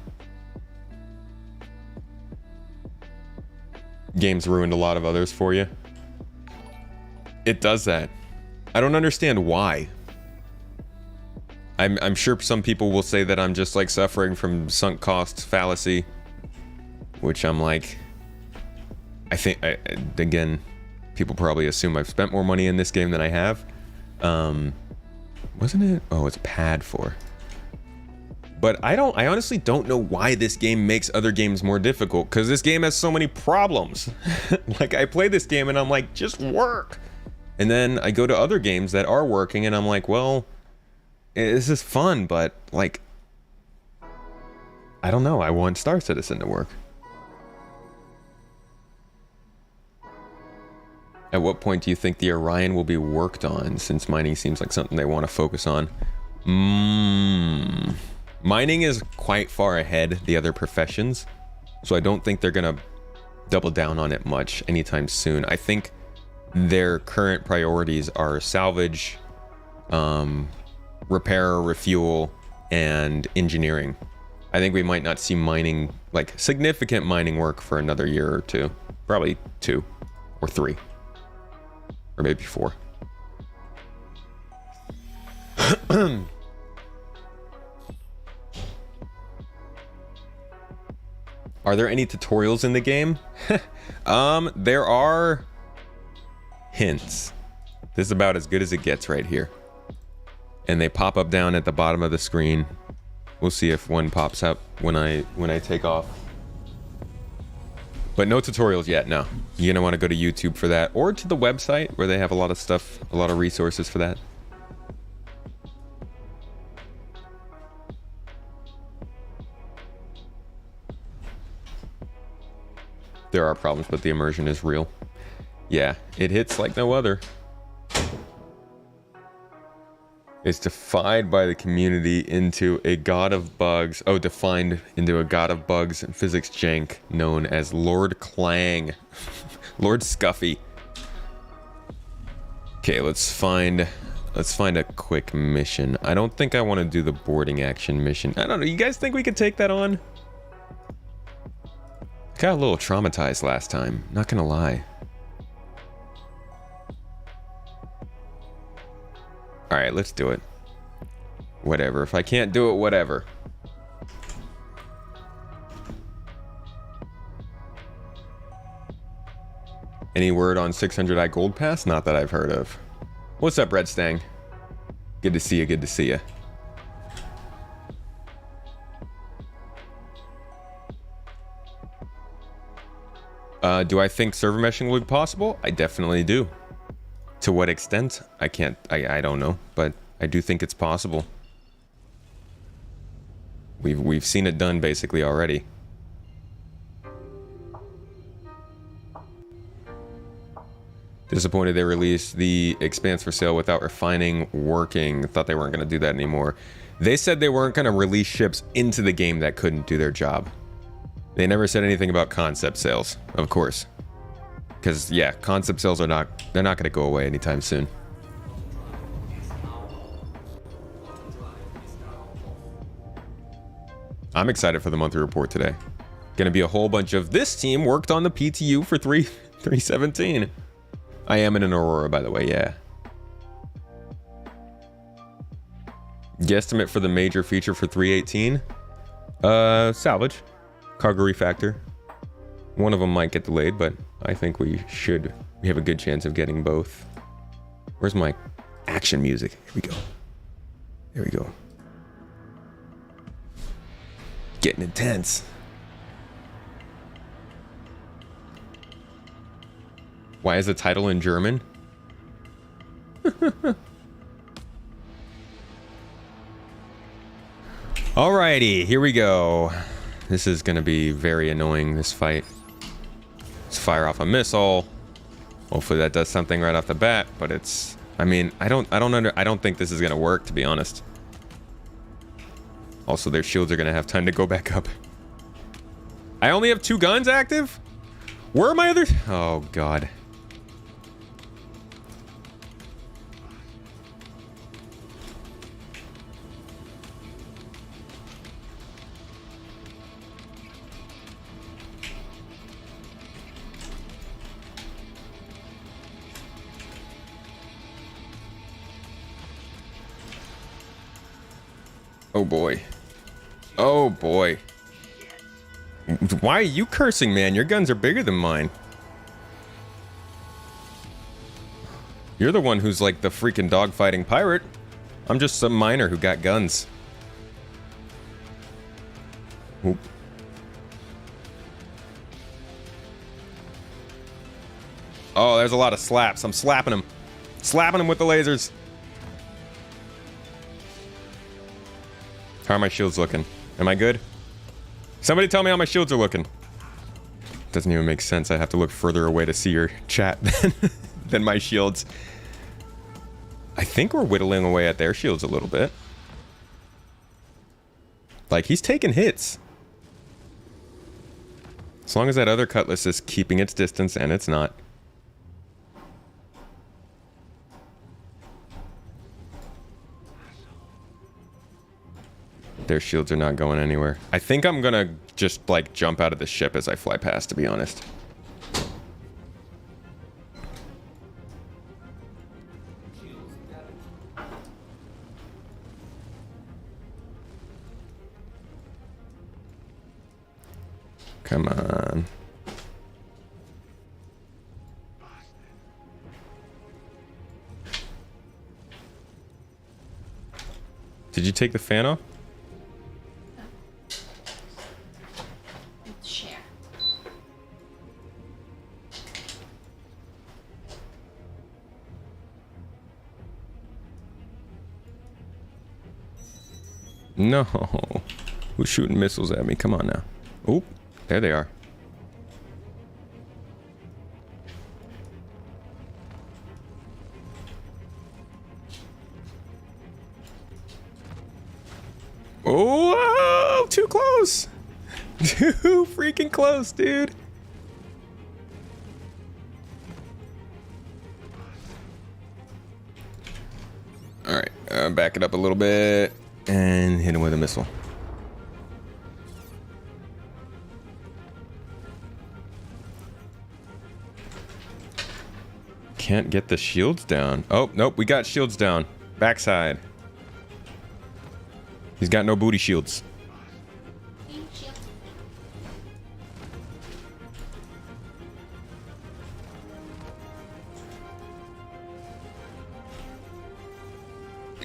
Game's ruined a lot of others for you. It does that. I don't understand why. I'm sure some people will say that I'm just like suffering from sunk cost fallacy, which I'm like, I think, again, people probably assume I've spent more money in this game than I have. Wasn't it? Oh, it's pad 4. But I honestly don't know why this game makes other games more difficult, because this game has so many problems. Like, I play this game and I'm like, just work. And then I go to other games that are working and I'm like, well, This is fun, but like, I don't know. I want Star Citizen to work. At what point do you think the Orion will be worked on, since mining seems like something they want to focus on? Mining is quite far ahead the other professions, so I don't think they're gonna double down on it much anytime soon. I think their current priorities are salvage, repair, refuel, and engineering. I think we might not see mining, like significant mining work, for another year or two. Probably 2 or 3. Or maybe 4. Are there any tutorials in the game? There are hints. This is about as good as it gets right here. And they pop up down at the bottom of the screen. We'll see if one pops up when I take off. But no tutorials yet, no. You're gonna want to go to YouTube for that, or to the website where they have a lot of stuff, a lot of resources for that. There are problems, but the immersion is real. Yeah, it hits like no other. It's defined by the community into a god of bugs. Oh, defined into a god of bugs and physics jank known as Lord Clang. Lord Scuffy. Okay, let's find a quick mission. I don't think I want to do the boarding action mission. I don't know. You guys think we could take that on? Got a little traumatized last time, not gonna lie. Alright, let's do it. Whatever. If I can't do it, whatever. Any word on 600i Gold Pass? Not that I've heard of. What's up, Red Stang? Good to see you, good to see you. Do I think server meshing will be possible? I definitely do. To what extent? I don't know, but I do think it's possible. We've seen it done basically already. Disappointed they released the Expanse for sale without refining working. Thought they weren't going to do that anymore. They said they weren't going to release ships into the game that couldn't do their job. They never said anything about concept sales, of course. Because, yeah, concept sales are not going to go away anytime soon. I'm excited for the monthly report today. Gonna be a whole bunch of this team worked on the PTU for 317. I am in an Aurora, by the way, yeah. Guesstimate for the major feature for 318? Salvage. Cargo refactor. One of them might get delayed, but I think we have a good chance of getting both. Where's my action music? Here we go. There we go. Getting intense. Why is the title in German? Alrighty, here we go. This is gonna be very annoying, this fight. Let's fire off a missile. Hopefully that does something right off the bat, but it's... I mean, I don't think this is gonna work, to be honest. Also, their shields are gonna have time to go back up. I only have 2 guns active? Where are my other... Oh, God. Oh boy. Oh boy. Why are you cursing, man? Your guns are bigger than mine. You're the one who's like the freaking dogfighting pirate. I'm just some miner who got guns. Oop. Oh, there's a lot of slaps. I'm slapping him. Slapping him with the lasers. How are my shields looking? Am I good? Somebody tell me how my shields are looking. Doesn't even make sense. I have to look further away to see your chat than my shields. I think we're whittling away at their shields a little bit. Like, he's taking hits. As long as that other cutlass is keeping its distance, and it's not. Their shields are not going anywhere. I think I'm gonna just, like, jump out of the ship as I fly past, to be honest. Come on. Did you take the fan off? Share. No. Who's shooting missiles at me? Come on now. Oop. There they are. Oh, too close. Too freaking close, dude. All right, back it up a little bit and hit him with a missile. Can't get the shields down. Oh, nope, we got shields down. Backside. He's got no booty shields.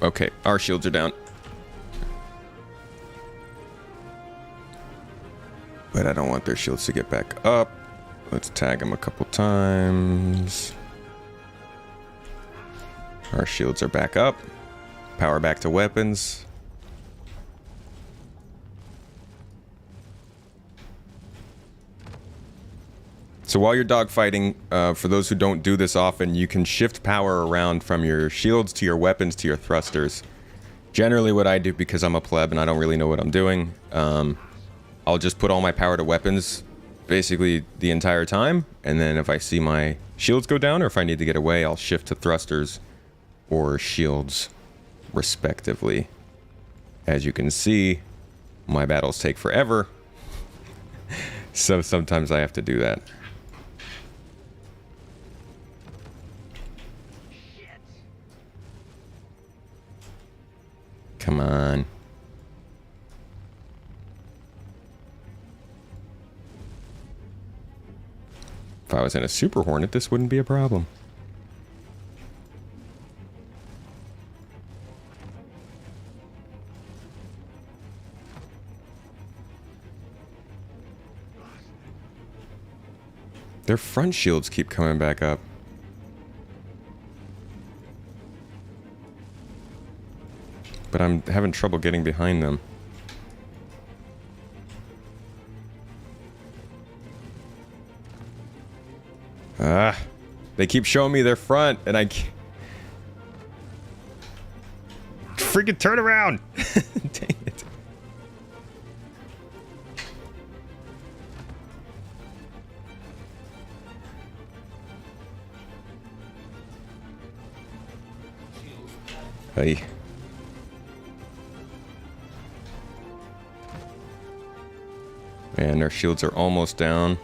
Okay, our shields are down. But I don't want their shields to get back up. Let's tag them a couple times. Our shields are back up. Power back to weapons. So while you're dogfighting, for those who don't do this often, you can shift power around from your shields to your weapons to your thrusters. Generally what I do, because I'm a pleb and I don't really know what I'm doing, I'll just put all my power to weapons basically the entire time, and then if I see my shields go down or if I need to get away, I'll shift to thrusters or shields respectively. As you can see, my battles take forever, so sometimes I have to do that. Come on. If I was in a Super Hornet, this wouldn't be a problem. Their front shields keep coming back up. But I'm having trouble getting behind them. Ah, they keep showing me their front, and I can't... Freaking turn around! Dang it. Hey. Man, their shields are almost down.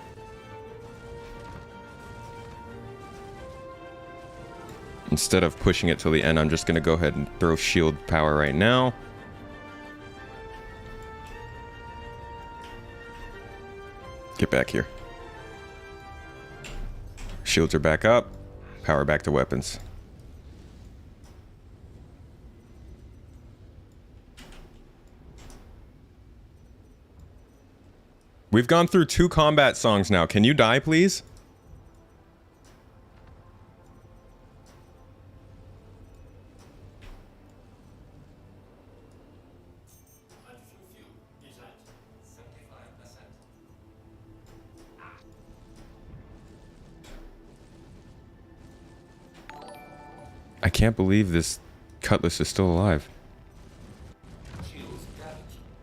Instead of pushing it till the end, I'm just going to go ahead and throw shield power right now. Get back here. Shields are back up. Power back to weapons. We've gone through 2 combat songs now. Can you die, please? I can't believe this cutlass is still alive.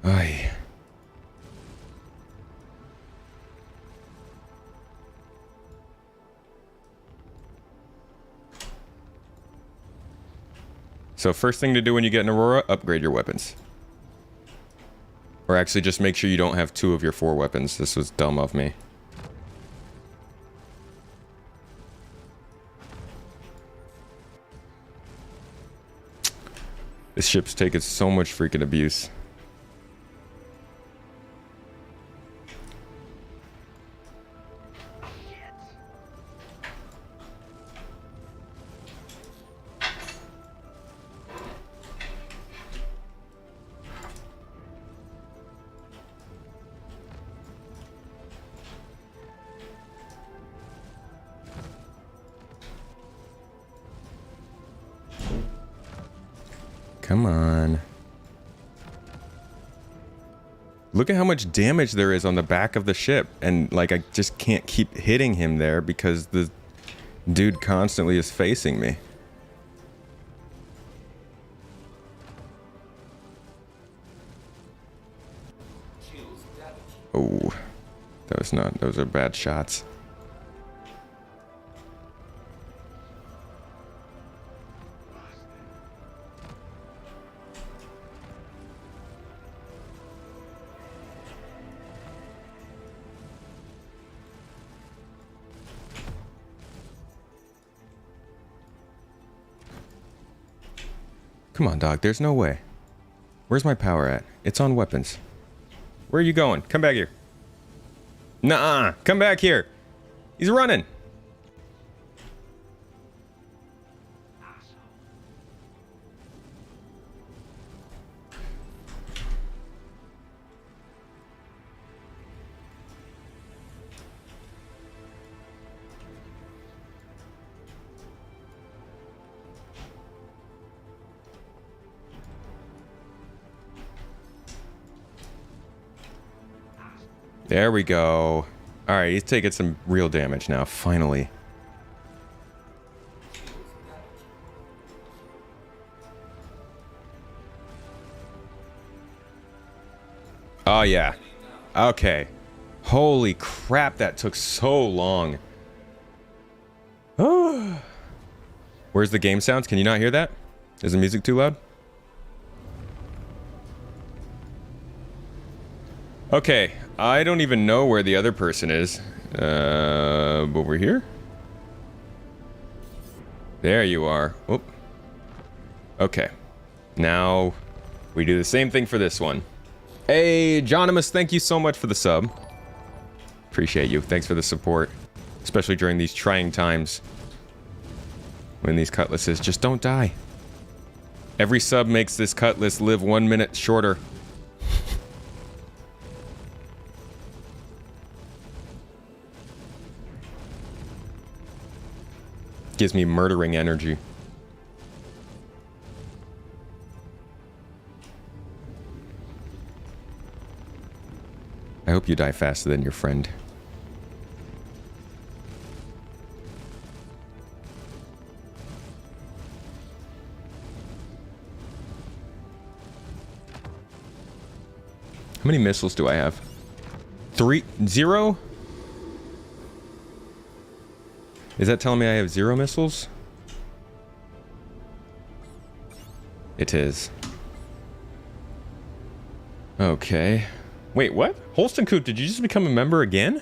Ay. So first thing to do when you get an Aurora, upgrade your weapons. Or actually just make sure you don't have 2 of your 4 weapons. This was dumb of me. This ship's taking so much freaking abuse. Come on. Look at how much damage there is on the back of the ship. And, like, I just can't keep hitting him there because the dude constantly is facing me. Oh, those are bad shots. Come on, dog. There's no way. Where's my power at? It's on weapons. Where are you going? Come back here. Nuh-uh. Come back here. He's running. There we go. Alright, he's taking some real damage now, finally. Oh, yeah. Okay. Holy crap, that took so long. Oh. Where's the game sounds? Can you not hear that? Is the music too loud? Okay, I don't even know where the other person is. Over here? There you are. Oop. Okay. Now, we do the same thing for this one. Hey, Jonimus, thank you so much for the sub. Appreciate you. Thanks for the support. Especially during these trying times. When these cutlasses just don't die. Every sub makes this cutlass live 1 minute shorter. Gives me murdering energy. I hope you die faster than your friend. How many missiles do I have? 0? Is that telling me I have 0 missiles? It is. Okay. Wait, what? Holston Coop, did you just become a member again?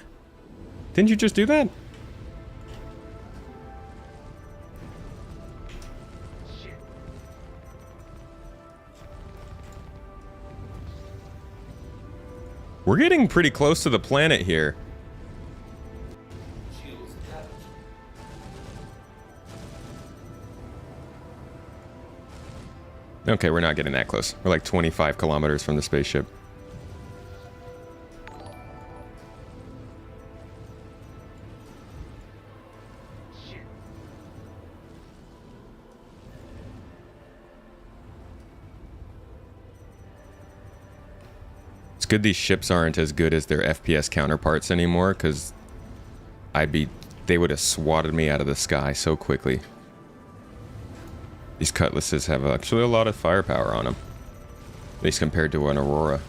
Didn't you just do that? We're getting pretty close to the planet here. Okay, we're not getting that close. We're like 25 kilometers from the spaceship. It's good these ships aren't as good as their FPS counterparts anymore, because they would have swatted me out of the sky so quickly. These cutlasses have actually a lot of firepower on them. At least compared to an Aurora.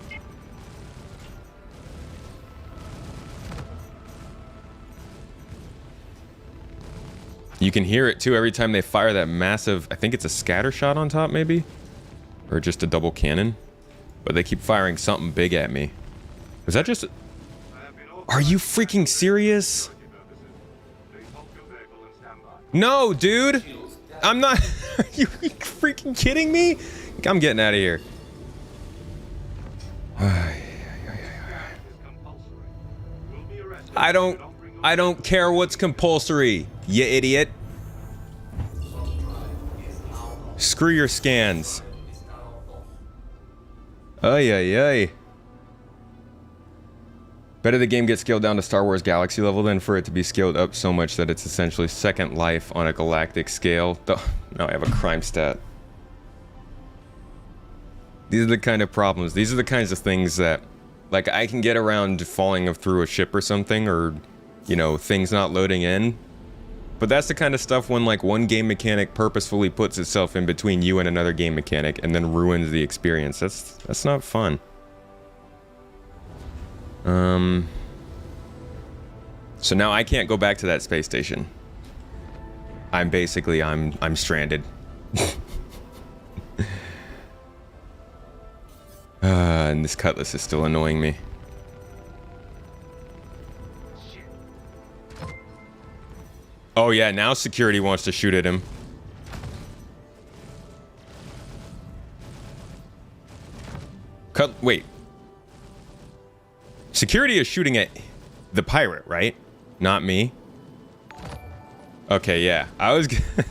You can hear it too every time they fire that massive, I think it's a scatter shot on top maybe? Or just a double cannon. But they keep firing something big at me. Was that just... Are you freaking serious? No, dude! I'm not... Are you freaking kidding me? I'm getting out of here. I don't care what's compulsory, you idiot. Screw your scans. Ay, ay, ay. Better the game gets scaled down to Star Wars Galaxy level than for it to be scaled up so much that it's essentially Second Life on a galactic scale. Now I have a crime stat. These are the kind of problems. These are the kinds of things that, like, I can get around falling through a ship or something, or, you know, things not loading in. But that's the kind of stuff when, like, one game mechanic purposefully puts itself in between you and another game mechanic and then ruins the experience. That's not fun. So now I can't go back to that space station. I'm stranded. And this cutlass is still annoying me. Oh yeah, now security wants to shoot at him. Wait. Security is shooting at the pirate, right? Not me. Okay, yeah. I was gonna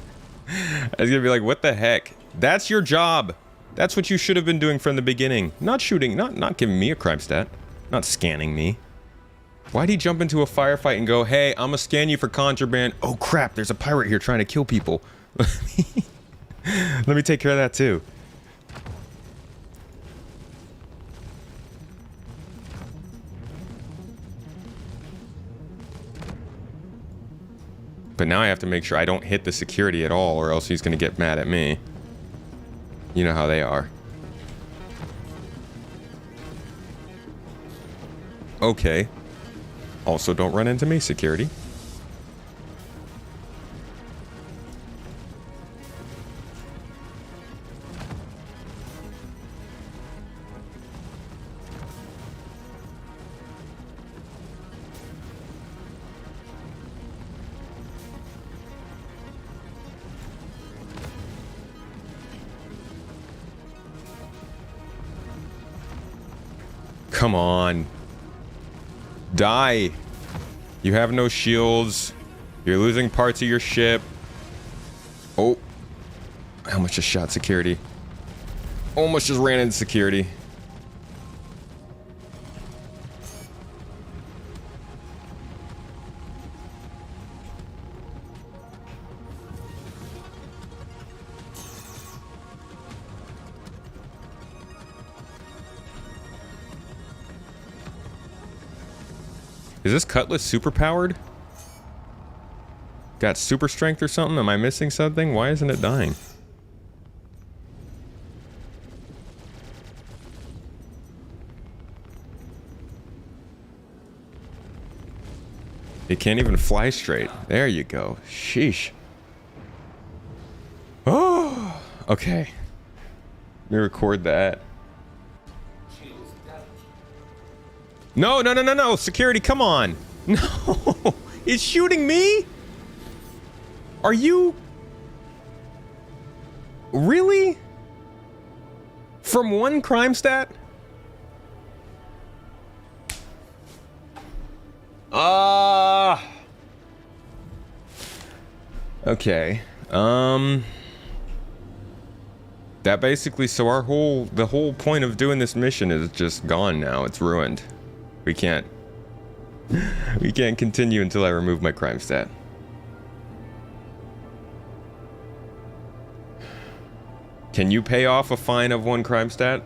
be like, what the heck? That's your job. That's what you should have been doing from the beginning. Not shooting, not giving me a crime stat. Not scanning me. Why'd he jump into a firefight and go, hey, I'm gonna scan you for contraband. Oh crap, there's a pirate here trying to kill people. Let me take care of that too. But now I have to make sure I don't hit the security at all, or else he's gonna get mad at me. You know how they are. Okay. Also, don't run into me, security. Come on. Die. You have no shields. You're losing parts of your ship. Oh. I almost just shot security. Almost just ran into security. Is this cutlass super powered? Got super strength or something? Am I missing something? Why isn't it dying? It can't even fly straight. There you go. Sheesh. Oh, okay. Let me record that. No, no, no, no, no. Security, come on. No. It's shooting me? Are you... Really? From one crime stat? Okay. That basically, so the whole point of doing this mission is just gone now. It's ruined. We can't continue until I remove my crime stat. Can you pay off a fine of 1 crime stat?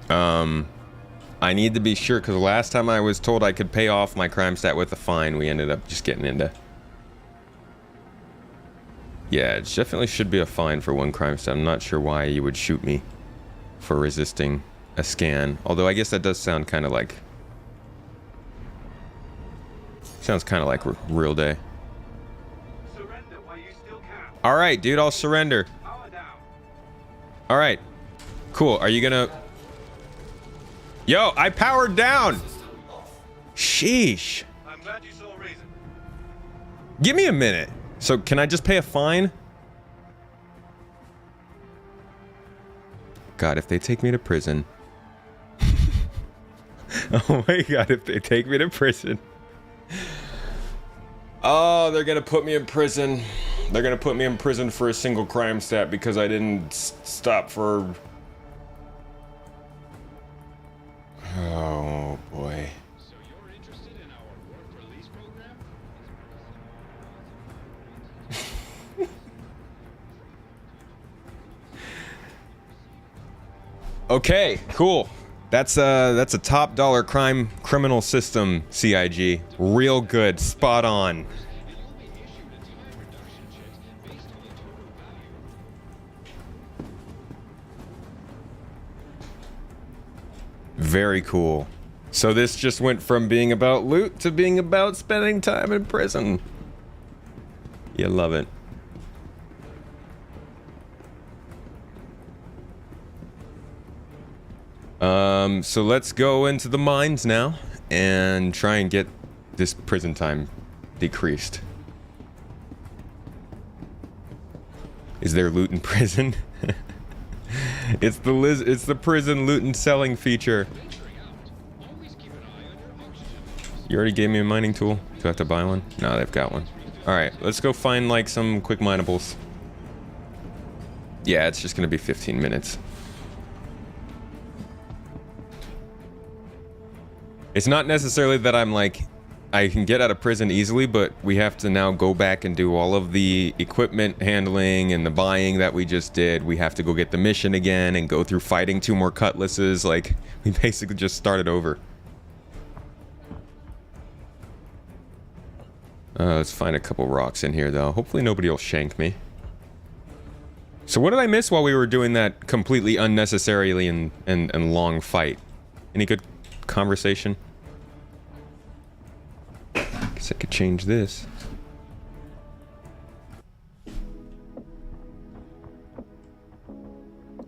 I need to be sure, because last time I was told I could pay off my crime stat with a fine, we ended up just getting into Yeah, it definitely should be a fine for one crime stat. I'm not sure why you would shoot me for resisting a scan. Although I guess that does sound kind of like... Sounds kind of like real day. Surrender while you still can. Alright, dude, I'll surrender. Power down. Alright. Cool, are you gonna... Yo, I powered down! Sheesh. I'm glad you saw reason. Give me a minute. So, can I just pay a fine? God, if they take me to prison... Oh my god, if they take me to prison... Oh, they're gonna put me in prison. They're gonna put me in prison for a single crime stat because I didn't stop for... Oh boy. So you're interested in our work release program? Okay, cool. That's a top dollar criminal system, CIG. Real good, spot on. Very cool. So this just went from being about loot to being about spending time in prison. You love it. So let's go into the mines now and try and get this prison time decreased. Is there loot in prison? It's the prison loot and selling feature. You already gave me a mining tool. Do I have to buy one? No, they've got one. Alright, let's go find like some quick minables. Yeah, it's just gonna be 15 minutes. It's not necessarily that I'm like, I can get out of prison easily, but we have to now go back and do all of the equipment handling and the buying that we just did. We have to go get the mission again and go through fighting 2 more cutlasses. Like, we basically just started over. Let's find a couple rocks in here, though. Hopefully nobody will shank me. So what did I miss while we were doing that completely unnecessarily and long fight? Any good conversation? Guess I could change this.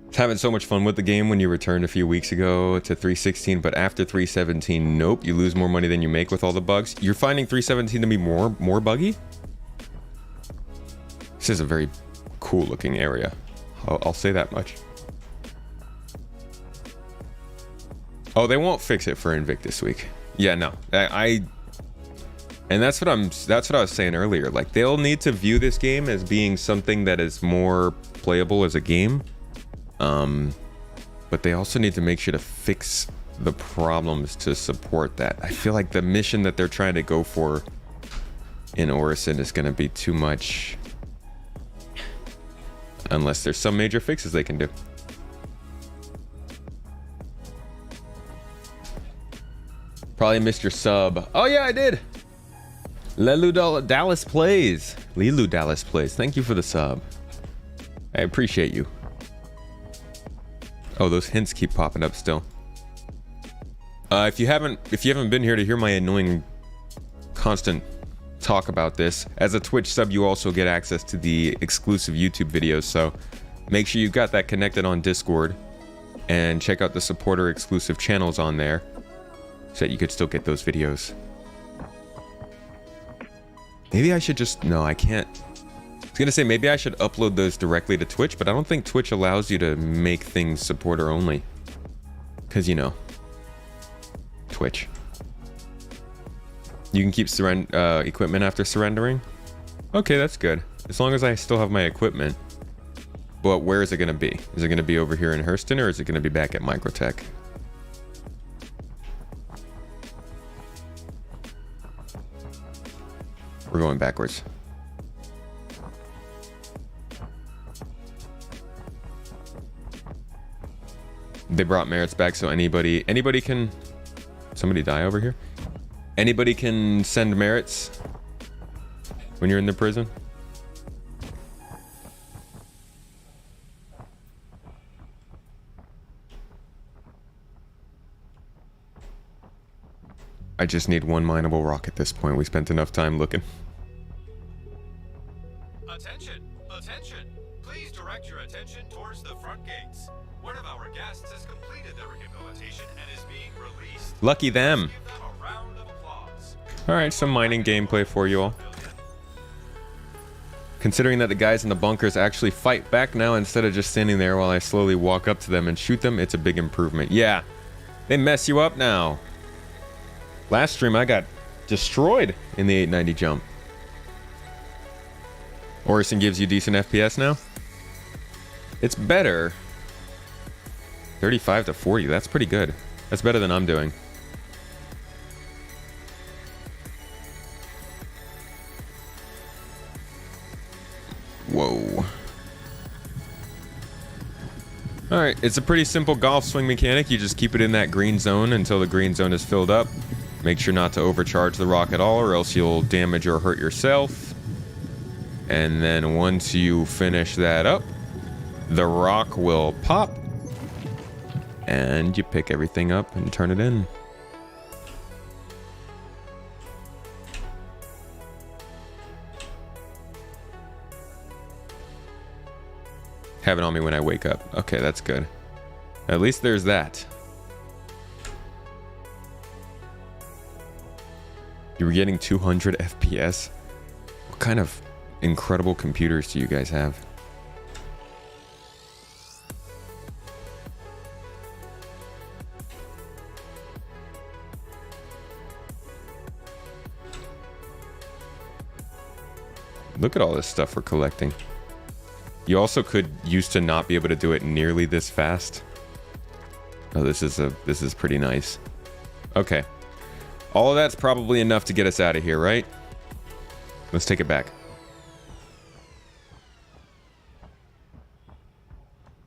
Was having so much fun with the game when you returned a few weeks ago to 316, but after 317, nope, you lose more money than you make with all the bugs. You're finding 317 to be more buggy? This is a very cool looking area. I'll say that much. Oh, they won't fix it for Invictus Week. Yeah, no. And that's what I was saying earlier. Like, they'll need to view this game as being something that is more playable as a game. But they also need to make sure to fix the problems to support that. I feel like the mission that they're trying to go for in Orison is going to be too much. Unless there's some major fixes they can do. Probably missed your sub. Oh yeah, I did. Lelu Dallas Plays. Lilu Dallas Plays. Thank you for the sub. I appreciate you. Oh, those hints keep popping up still. If you haven't been here to hear my annoying constant talk about this, as a Twitch sub you also get access to the exclusive YouTube videos, so make sure you've got that connected on Discord and check out the supporter exclusive channels on there so that you could still get those videos. Maybe I should just... No, I can't. I was gonna say maybe I should upload those directly to Twitch, but I don't think Twitch allows you to make things supporter only. Because, you know, Twitch. You can keep equipment after surrendering? Okay, that's good. As long as I still have my equipment. But where is it gonna be? Is it gonna be over here in Hurston, or is it gonna be back at Microtech? We're going backwards. They brought merits back, so anybody can... Somebody die over here? Anybody can send merits when you're in the prison? I just need one mineable rock at this point. We spent enough time looking. Attention! Attention! Please direct your attention towards the front gates. One of our guests has completed their rehabilitation and is being released. Lucky them. Give them a round of applause. Alright, some mining gameplay for you all. Considering that the guys in the bunkers actually fight back now instead of just standing there while I slowly walk up to them and shoot them, it's a big improvement. Yeah, they mess you up now. Last stream I got destroyed in the 890 jump. Orison gives you decent FPS now? It's better. 35 to 40, that's pretty good. That's better than I'm doing. Whoa. Alright, it's a pretty simple golf swing mechanic. You just keep it in that green zone until the green zone is filled up. Make sure not to overcharge the rock at all or else you'll damage or hurt yourself. And then once you finish that up, the rock will pop. And you pick everything up and turn it in. Have it on me when I wake up. Okay, that's good. At least there's that. You were getting 200 FPS? What kind of incredible computers do you guys have? Look at all this stuff we're collecting. You also could used to not be able to do it nearly this fast. Oh, this is pretty nice. Okay. All of that's probably enough to get us out of here, right? Let's take it back.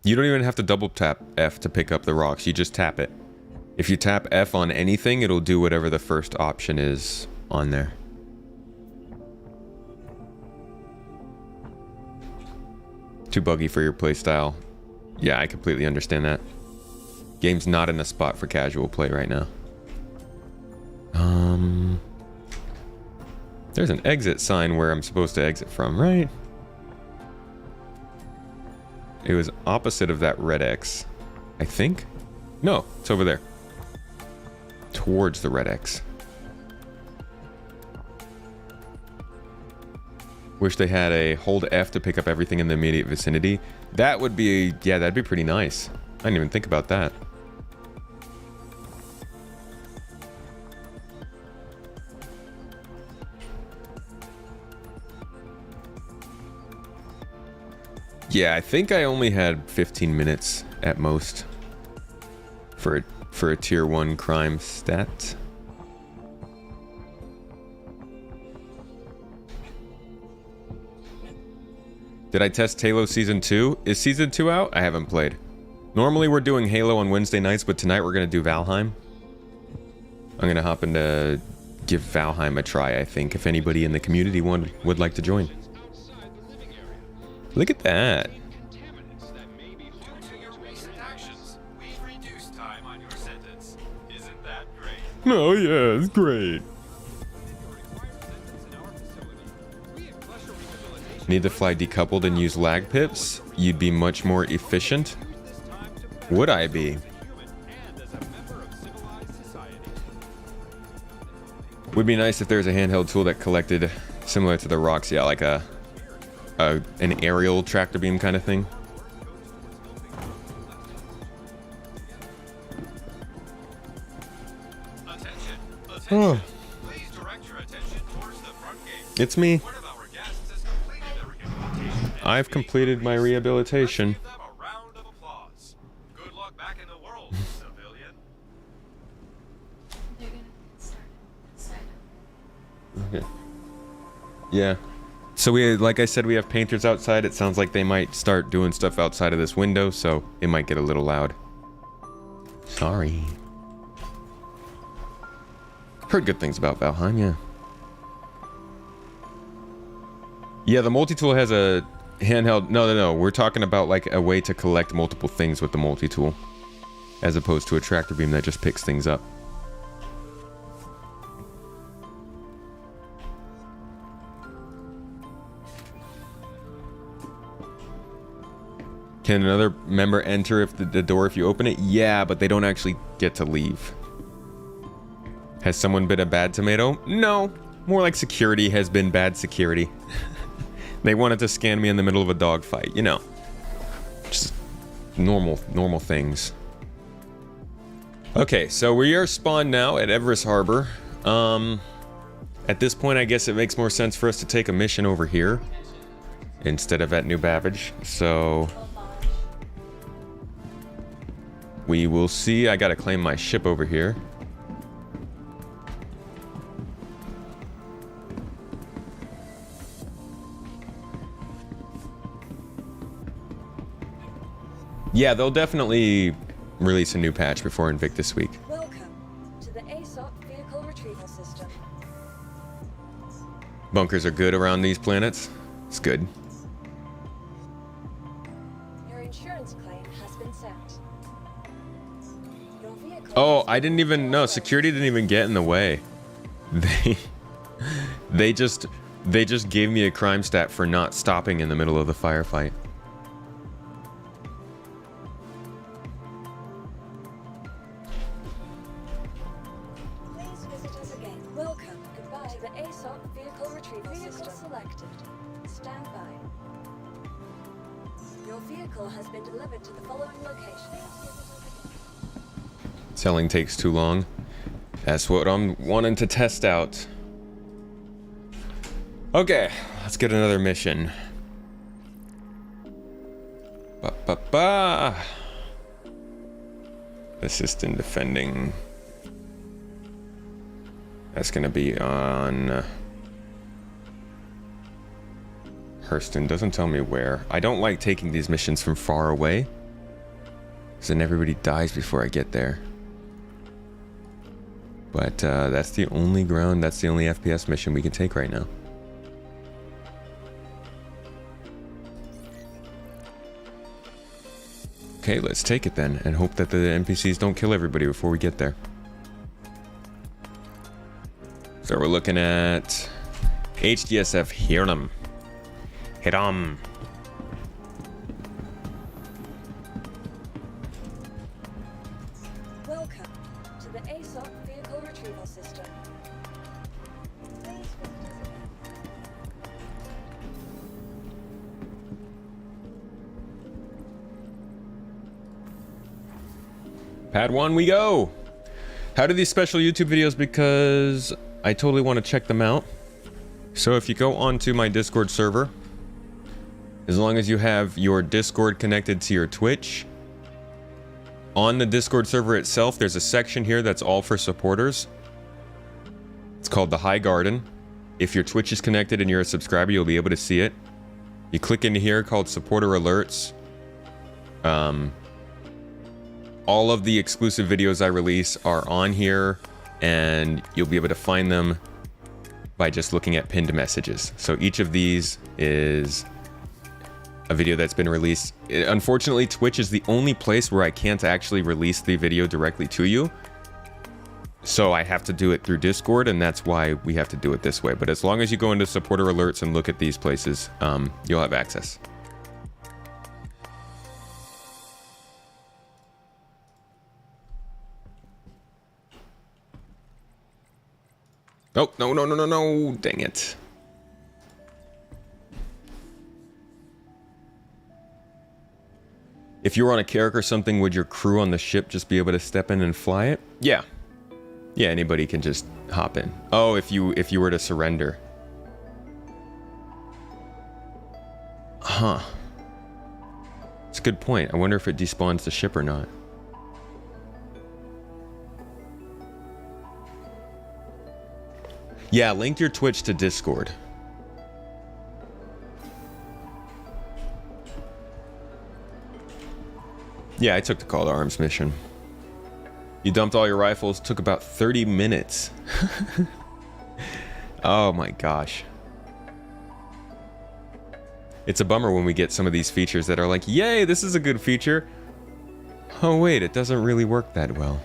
You don't even have to double tap F to pick up the rocks. You just tap it. If you tap F on anything, it'll do whatever the first option is on there. Too buggy for your playstyle. Yeah, I completely understand that. Game's not in a spot for casual play right now. There's an exit sign where I'm supposed to exit from, right? It was opposite of that red X, I think. No, it's over there. Towards the red X. Wish they had a hold F to pick up everything in the immediate vicinity. That would be, yeah, that'd be pretty nice. I didn't even think about that. Yeah, I think I only had 15 minutes at most for a tier 1 crime stat. Did I test Halo Season 2? Is Season 2 out? I haven't played. Normally we're doing Halo on Wednesday nights, but tonight we're going to do Valheim. I'm going to hop into give Valheim a try, I think, if anybody in the community would like to join. Look at that. Due to your recent actions, we've reduced time on your sentence. Isn't that great? Oh yeah, it's great. Need to fly decoupled and use lag pips? You'd be much more efficient? Would I be? Would be nice if there's a handheld tool that collected similar to the rocks, yeah, like an aerial tractor beam kind of thing. Attention. Please direct your attention towards the front gate. It's me. One of our guests has completed their rehabilitation. I've completed my rehabilitation. Give them a round of applause. Good luck back in the world, civilian. They're gonna start inside. Okay. Yeah. So like I said, we have painters outside. It sounds like they might start doing stuff outside of this window, so it might get a little loud. Sorry. Heard good things about Valheim, yeah. Yeah, the multi-tool has a handheld... No. We're talking about like a way to collect multiple things with the multi-tool, as opposed to a tractor beam that just picks things up. Can another member enter if the door if you open it? Yeah, but they don't actually get to leave. Has someone been a bad tomato? No. More like security has been bad security. They wanted to scan me in the middle of a dogfight, you know. Just normal things. Okay, so we are spawned now at Everest Harbor. At this point, I guess it makes more sense for us to take a mission over here instead of at New Babbage. So we will see. I gotta claim my ship over here. Yeah, they'll definitely release a new patch before Invictus Week. Welcome to the ASOC vehicle retrieval system. Bunkers are good around these planets. It's good. Your insurance claim has been sent. Your vehicle Oh, I didn't even know. Security didn't even get in the way. They just gave me a crime stat for not stopping in the middle of the firefight. Please visit us again. Welcome. Goodbye to the ASOC vehicle retrieval system. Selected. Stand by. Your vehicle has been delivered to the following location. Selling takes too long. That's what I'm wanting to test out. Okay, let's get another mission. Ba. Assist in defending. That's gonna be on Hurston. Doesn't tell me where. I don't like taking these missions from far away, because then everybody dies before I get there. But that's the only ground, that's the only FPS mission we can take right now. Okay, let's take it then, and hope that the NPCs don't kill everybody before we get there. So we're looking at HDSF Hiram. Hiram. Welcome to the ASOC vehicle retrieval system. Please visit us again. Pad 1, we go! How do these special YouTube videos? Because I totally want to check them out. So if you go onto my Discord server, as long as you have your Discord connected to your Twitch, on the Discord server itself, there's a section here that's all for supporters. It's called the High Garden. If your Twitch is connected and you're a subscriber, you'll be able to see it. You click into here called Supporter Alerts. All of the exclusive videos I release are on here, and you'll be able to find them by just looking at pinned messages. So each of these is a video that's been released. Unfortunately, Twitch is the only place where I can't actually release the video directly to you. So I have to do it through Discord, and that's why we have to do it this way. But as long as you go into supporter alerts and look at these places, you'll have access. Oh, no, dang it. If you were on a Carrack or something, would your crew on the ship just be able to step in and fly it? Yeah. Yeah, anybody can just hop in. Oh, if you were to surrender. Huh. It's a good point. I wonder if it despawns the ship or not. Yeah, link your Twitch to Discord. Yeah, I took the Call to Arms mission. You dumped all your rifles, took about 30 minutes. Oh my gosh. It's a bummer when we get some of these features that are like, yay, this is a good feature. Oh wait, it doesn't really work that well.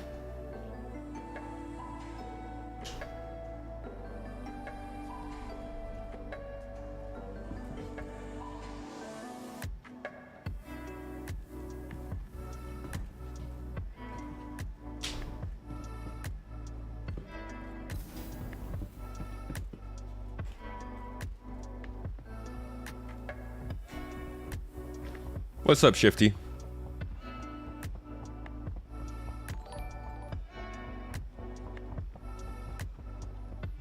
What's up, Shifty?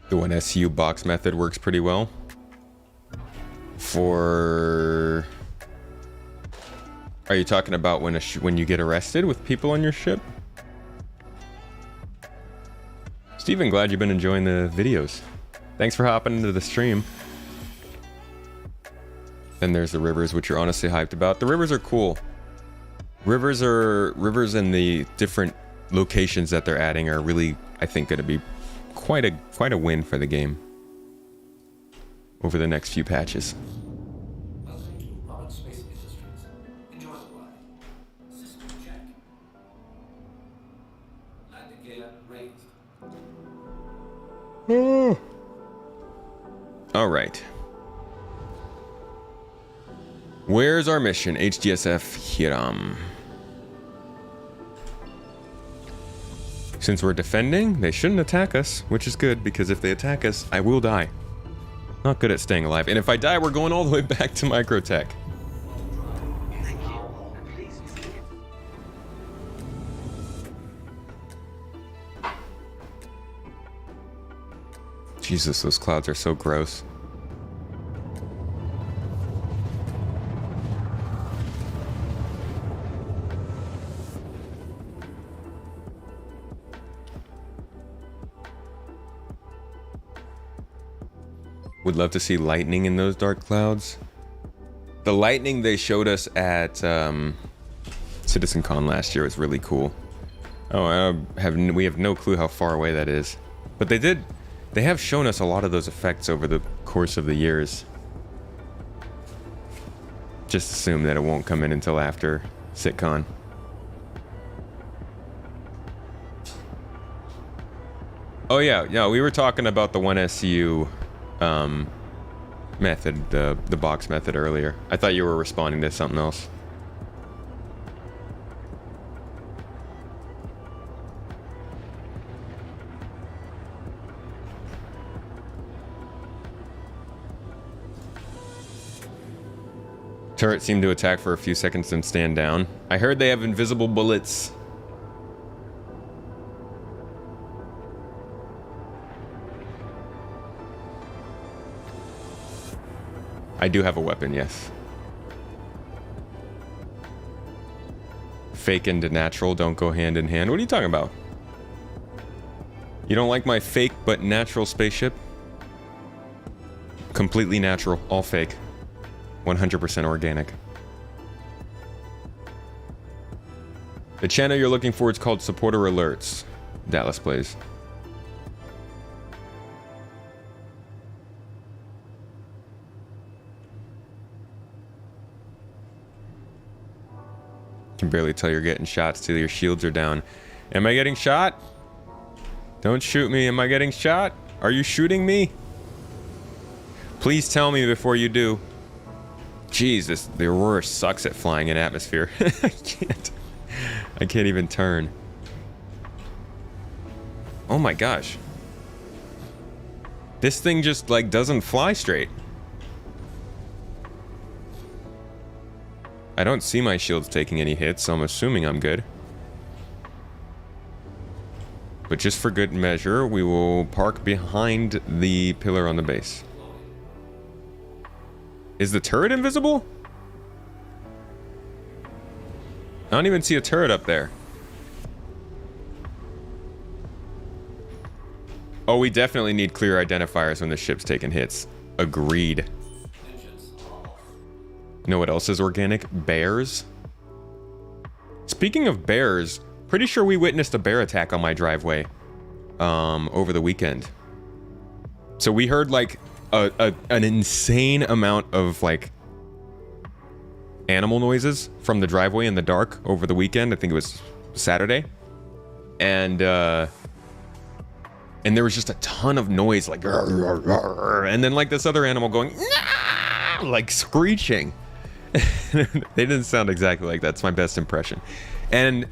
The 1SU box method works pretty well. For... Are you talking about when you get arrested with people on your ship? Steven, glad you've been enjoying the videos. Thanks for hopping into the stream. Then there's the rivers, which you're honestly hyped about. The rivers are cool. Rivers and the different locations that they're adding are really, I think, going to be quite a win for the game over the next few patches. All right. Where's our mission? HDSF Hiram. Since we're defending, they shouldn't attack us, which is good, because if they attack us, I will die. Not good at staying alive. And if I die, we're going all the way back to Microtech. Jesus, those clouds are so gross. Would love to see lightning in those dark clouds. The lightning they showed us at CitizenCon last year was really cool. Oh, we have no clue how far away that is. But they have shown us a lot of those effects over the course of the years. Just assume that it won't come in until after CitCon. Oh yeah, we were talking about the 1SU method, the box method earlier. I thought you were responding to something else. Turret seemed to attack for a few seconds and stand down. I heard they have invisible bullets. I do have a weapon, yes. Fake and natural don't go hand in hand. What are you talking about? You don't like my fake but natural spaceship? Completely natural, all fake. 100% organic. The channel you're looking for is called Supporter Alerts. Dallas plays. Can barely tell you're getting shots till your shields are down. Am I getting shot? Don't shoot me. Am I getting shot? Are you shooting me? Please tell me before you do. Jesus, the Aurora sucks at flying in atmosphere. I can't even turn. Oh my gosh. This thing just like doesn't fly straight. I don't see my shields taking any hits, so I'm assuming I'm good. But just for good measure, we will park behind the pillar on the base. Is the turret invisible? I don't even see a turret up there. Oh, we definitely need clear identifiers when the ship's taking hits. Agreed. You know what else is organic? Bears. Speaking of bears, pretty sure we witnessed a bear attack on my driveway over the weekend. So we heard like an insane amount of like animal noises from the driveway in the dark over the weekend. I think it was Saturday. And there was just a ton of noise, like, and then like this other animal going, like screeching. They didn't sound exactly like that. That's my best impression. And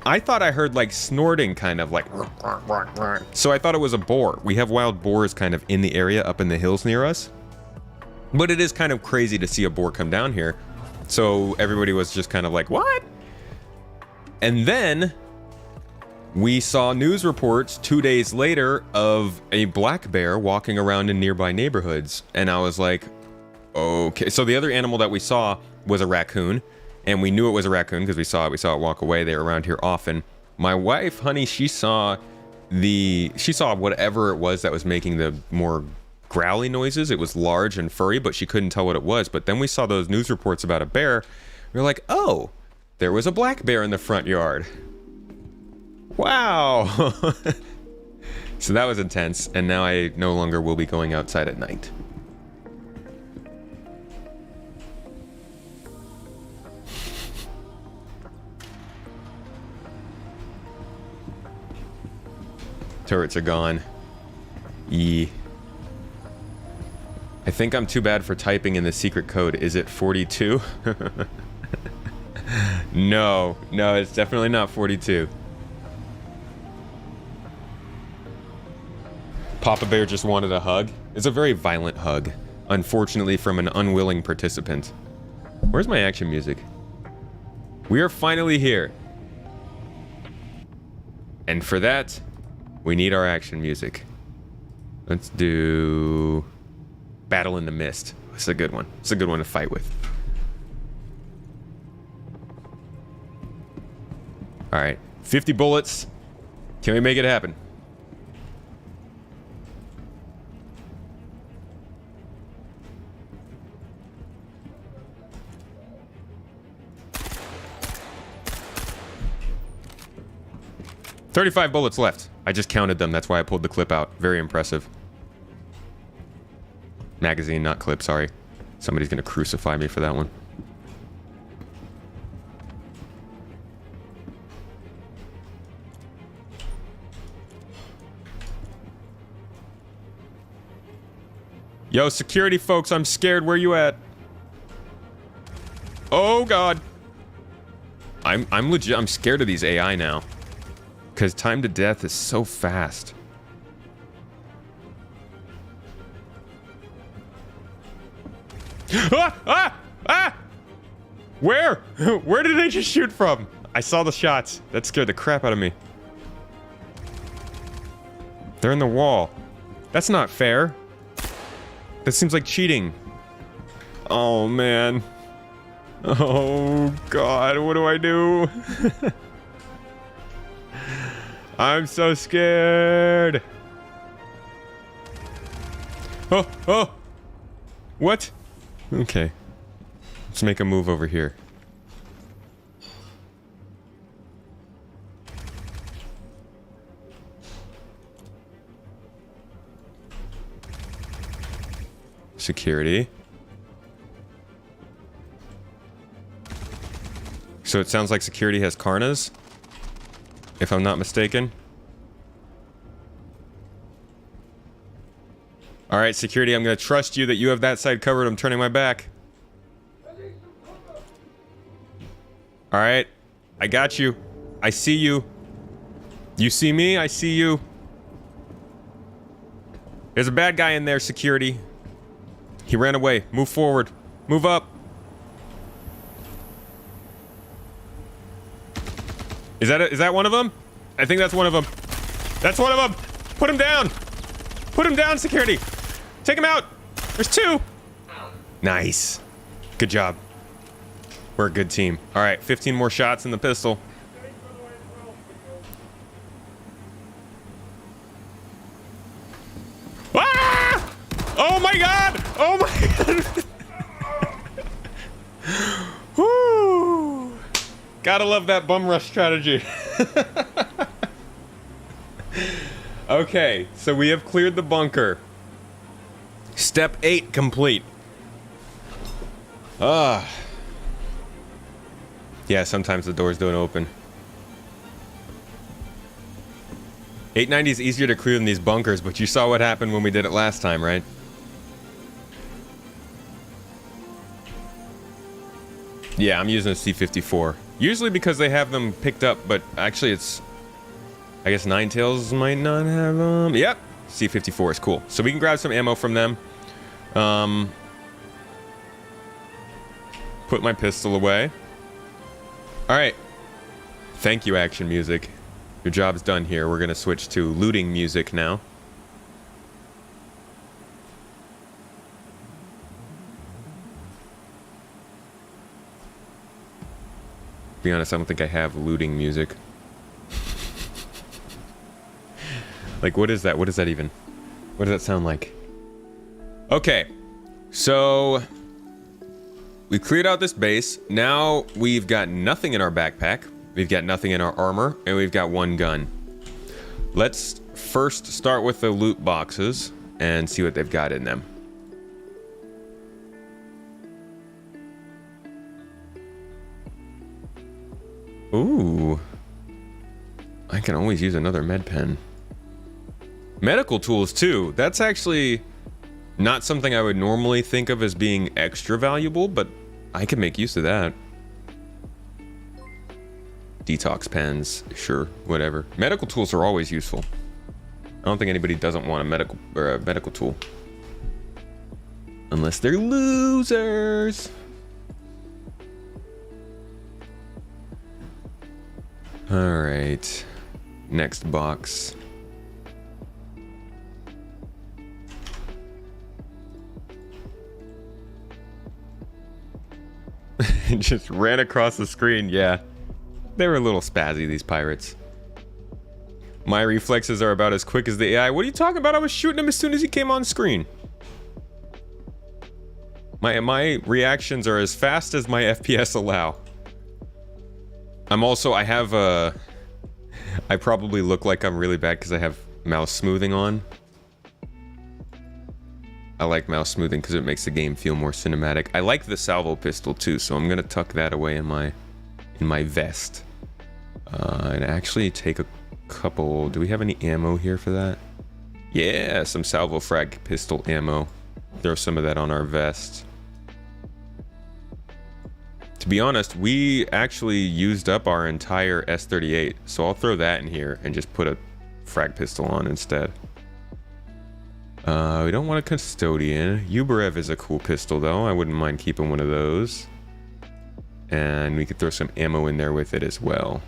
I thought I heard like snorting, kind of like, so I thought it was a boar. We have wild boars kind of in the area up in the hills near us. But it is kind of crazy to see a boar come down here. So everybody was just kind of like, what? And then we saw news reports 2 days later of a black bear walking around in nearby neighborhoods. And I was like, okay. So the other animal that we saw was a raccoon. And we knew it was a raccoon because we saw it walk away. They were around here often. My wife, honey, she saw whatever it was that was making the more growly noises. It was large and furry, but she couldn't tell what it was. But then we saw those news reports about a bear. We were like, oh, there was a black bear in the front yard. Wow. So that was intense. And now I no longer will be going outside at night. Turrets are gone. Yee. I think I'm too bad for typing in the secret code. Is it 42? No, it's definitely not 42. Papa Bear just wanted a hug. It's a very violent hug. Unfortunately, from an unwilling participant. Where's my action music? We are finally here. And for that, we need our action music. Let's do Battle in the Mist. It's a good one. It's a good one to fight with. All right, 50 bullets. Can we make it happen? $35 bullets left. I just counted them. That's why I pulled the clip out. Very impressive. Magazine, not clip, sorry. Somebody's gonna crucify me for that one. Yo, security folks, I'm scared. Where you at? Oh god. I'm legit. I'm scared of these AI now. Because time to death is so fast. Where? Where did they just shoot from? I saw the shots. That scared the crap out of me. They're in the wall. That's not fair. That seems like cheating. Oh, man. Oh, God. What do I do? I'm so scared. Oh. What? Okay. Let's make a move over here. Security. So it sounds like security has Karnas, if I'm not mistaken. All right, security, I'm going to trust you that you have that side covered. I'm turning my back. All right, I got you. I see you. You see me? I see you. There's a bad guy in there, security. He ran away. Move forward. Move up. Is that one of them? I think that's one of them. That's one of them. Put him down. Put him down, security. Take him out. There's two. Nice. Good job. We're a good team. All right, 15 more shots in the pistol. Ah! Oh my god! Oh my god! Woo! Gotta love that bum rush strategy. Okay, so we have cleared the bunker. Step 8 complete. Yeah, sometimes the doors don't open. 890 is easier to clear than these bunkers, but you saw what happened when we did it last time, right? Yeah, I'm using a C-54. Usually because they have them picked up, but actually it's... I guess Ninetales might not have them. Yep, C-54 is cool. So we can grab some ammo from them. Put my pistol away. All right. Thank you, action music. Your job's done here. We're going to switch to looting music now. To be honest, I don't think I have looting music. Like, what is that? What does that even... What does that sound like? Okay. So... we cleared out this base. Now we've got nothing in our backpack. We've got nothing in our armor. And we've got one gun. Let's first start with the loot boxes and see what they've got in them. Ooh. I can always use another med pen. Medical tools too. That's actually not something I would normally think of as being extra valuable, but I can make use of that. Detox pens, sure, whatever. Medical tools are always useful. I don't think anybody doesn't want a medical tool. Unless they're losers. All right. Next box. It just ran across the screen, yeah. They were a little spazzy, these pirates. My reflexes are about as quick as the AI. What are you talking about? I was shooting him as soon as he came on screen. My reactions are as fast as my FPS allow. I probably look like I'm really bad because I have mouse smoothing on. I like mouse smoothing because it makes the game feel more cinematic. I like the salvo pistol too, so I'm gonna tuck that away in my vest. And actually take a couple. Do we have any ammo here for that? Yeah, some salvo frag pistol ammo. Throw some of that on our vest. To be honest, we actually used up our entire S38, so I'll throw that in here and just put a frag pistol on instead. We don't want a custodian. Uberev is a cool pistol though. I wouldn't mind keeping one of those. And we could throw some ammo in there with it as well.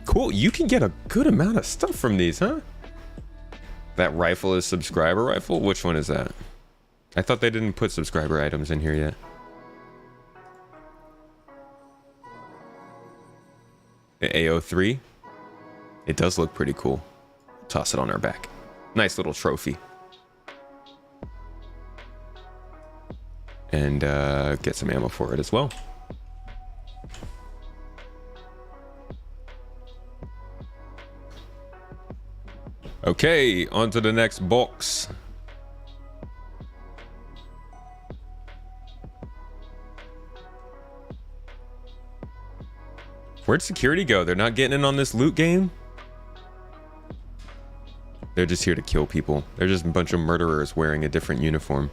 Cool, you can get a good amount of stuff from these, huh? That rifle is subscriber rifle? Which one is that? I thought they didn't put subscriber items in here yet. The AO3. It does look pretty cool. Toss it on our back. Nice little trophy. And get some ammo for it as well. Okay, on to the next box. Where'd security go? They're not getting in on this loot game? They're just here to kill people. They're just a bunch of murderers wearing a different uniform.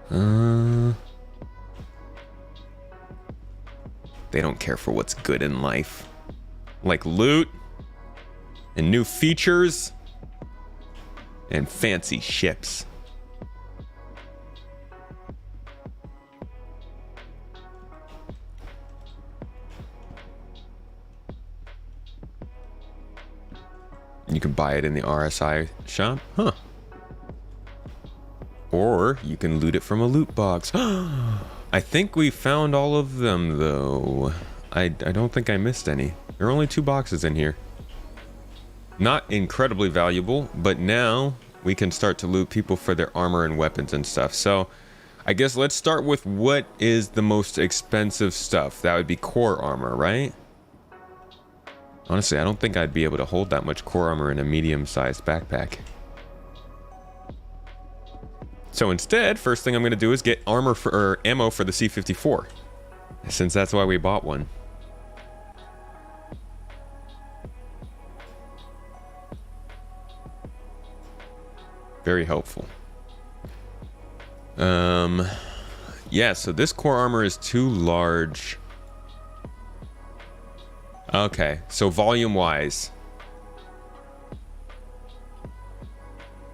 They don't care for what's good in life. Like loot and new features and fancy ships. You can buy it in the RSI shop, huh? Or you can loot it from a loot box. I think we found all of them though. I don't think I missed any. There are only 2 boxes in here. Not incredibly valuable, but now we can start to loot people for their armor and weapons and stuff. So I guess let's start with what is the most expensive stuff. That would be core armor, right? Honestly, I don't think I'd be able to hold that much core armor in a medium-sized backpack. So instead, first thing I'm going to do is get ammo for the C-54, since that's why we bought one. Very helpful. Yeah, so this core armor is too large. Okay, so volume-wise.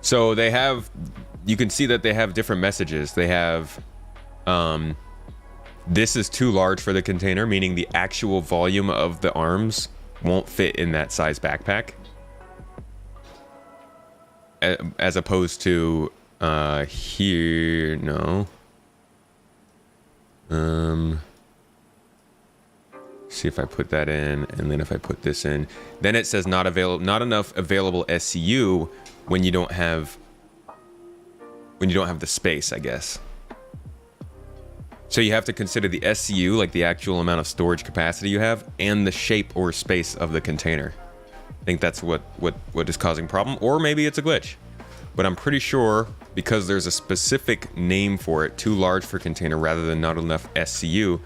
So they have, you can see that they have different messages. They have This is too large for the container, meaning the actual volume of the arms won't fit in that size backpack. As opposed to here, no. See if I put that in, and then if I put this in, then it says not enough available SCU when you don't have the space, I guess. So you have to consider the SCU, like the actual amount of storage capacity you have, and the shape or space of the container. I think that's what is causing problem, or maybe it's a glitch. But I'm pretty sure, because there's a specific name for it, too large for container rather than not enough SCU,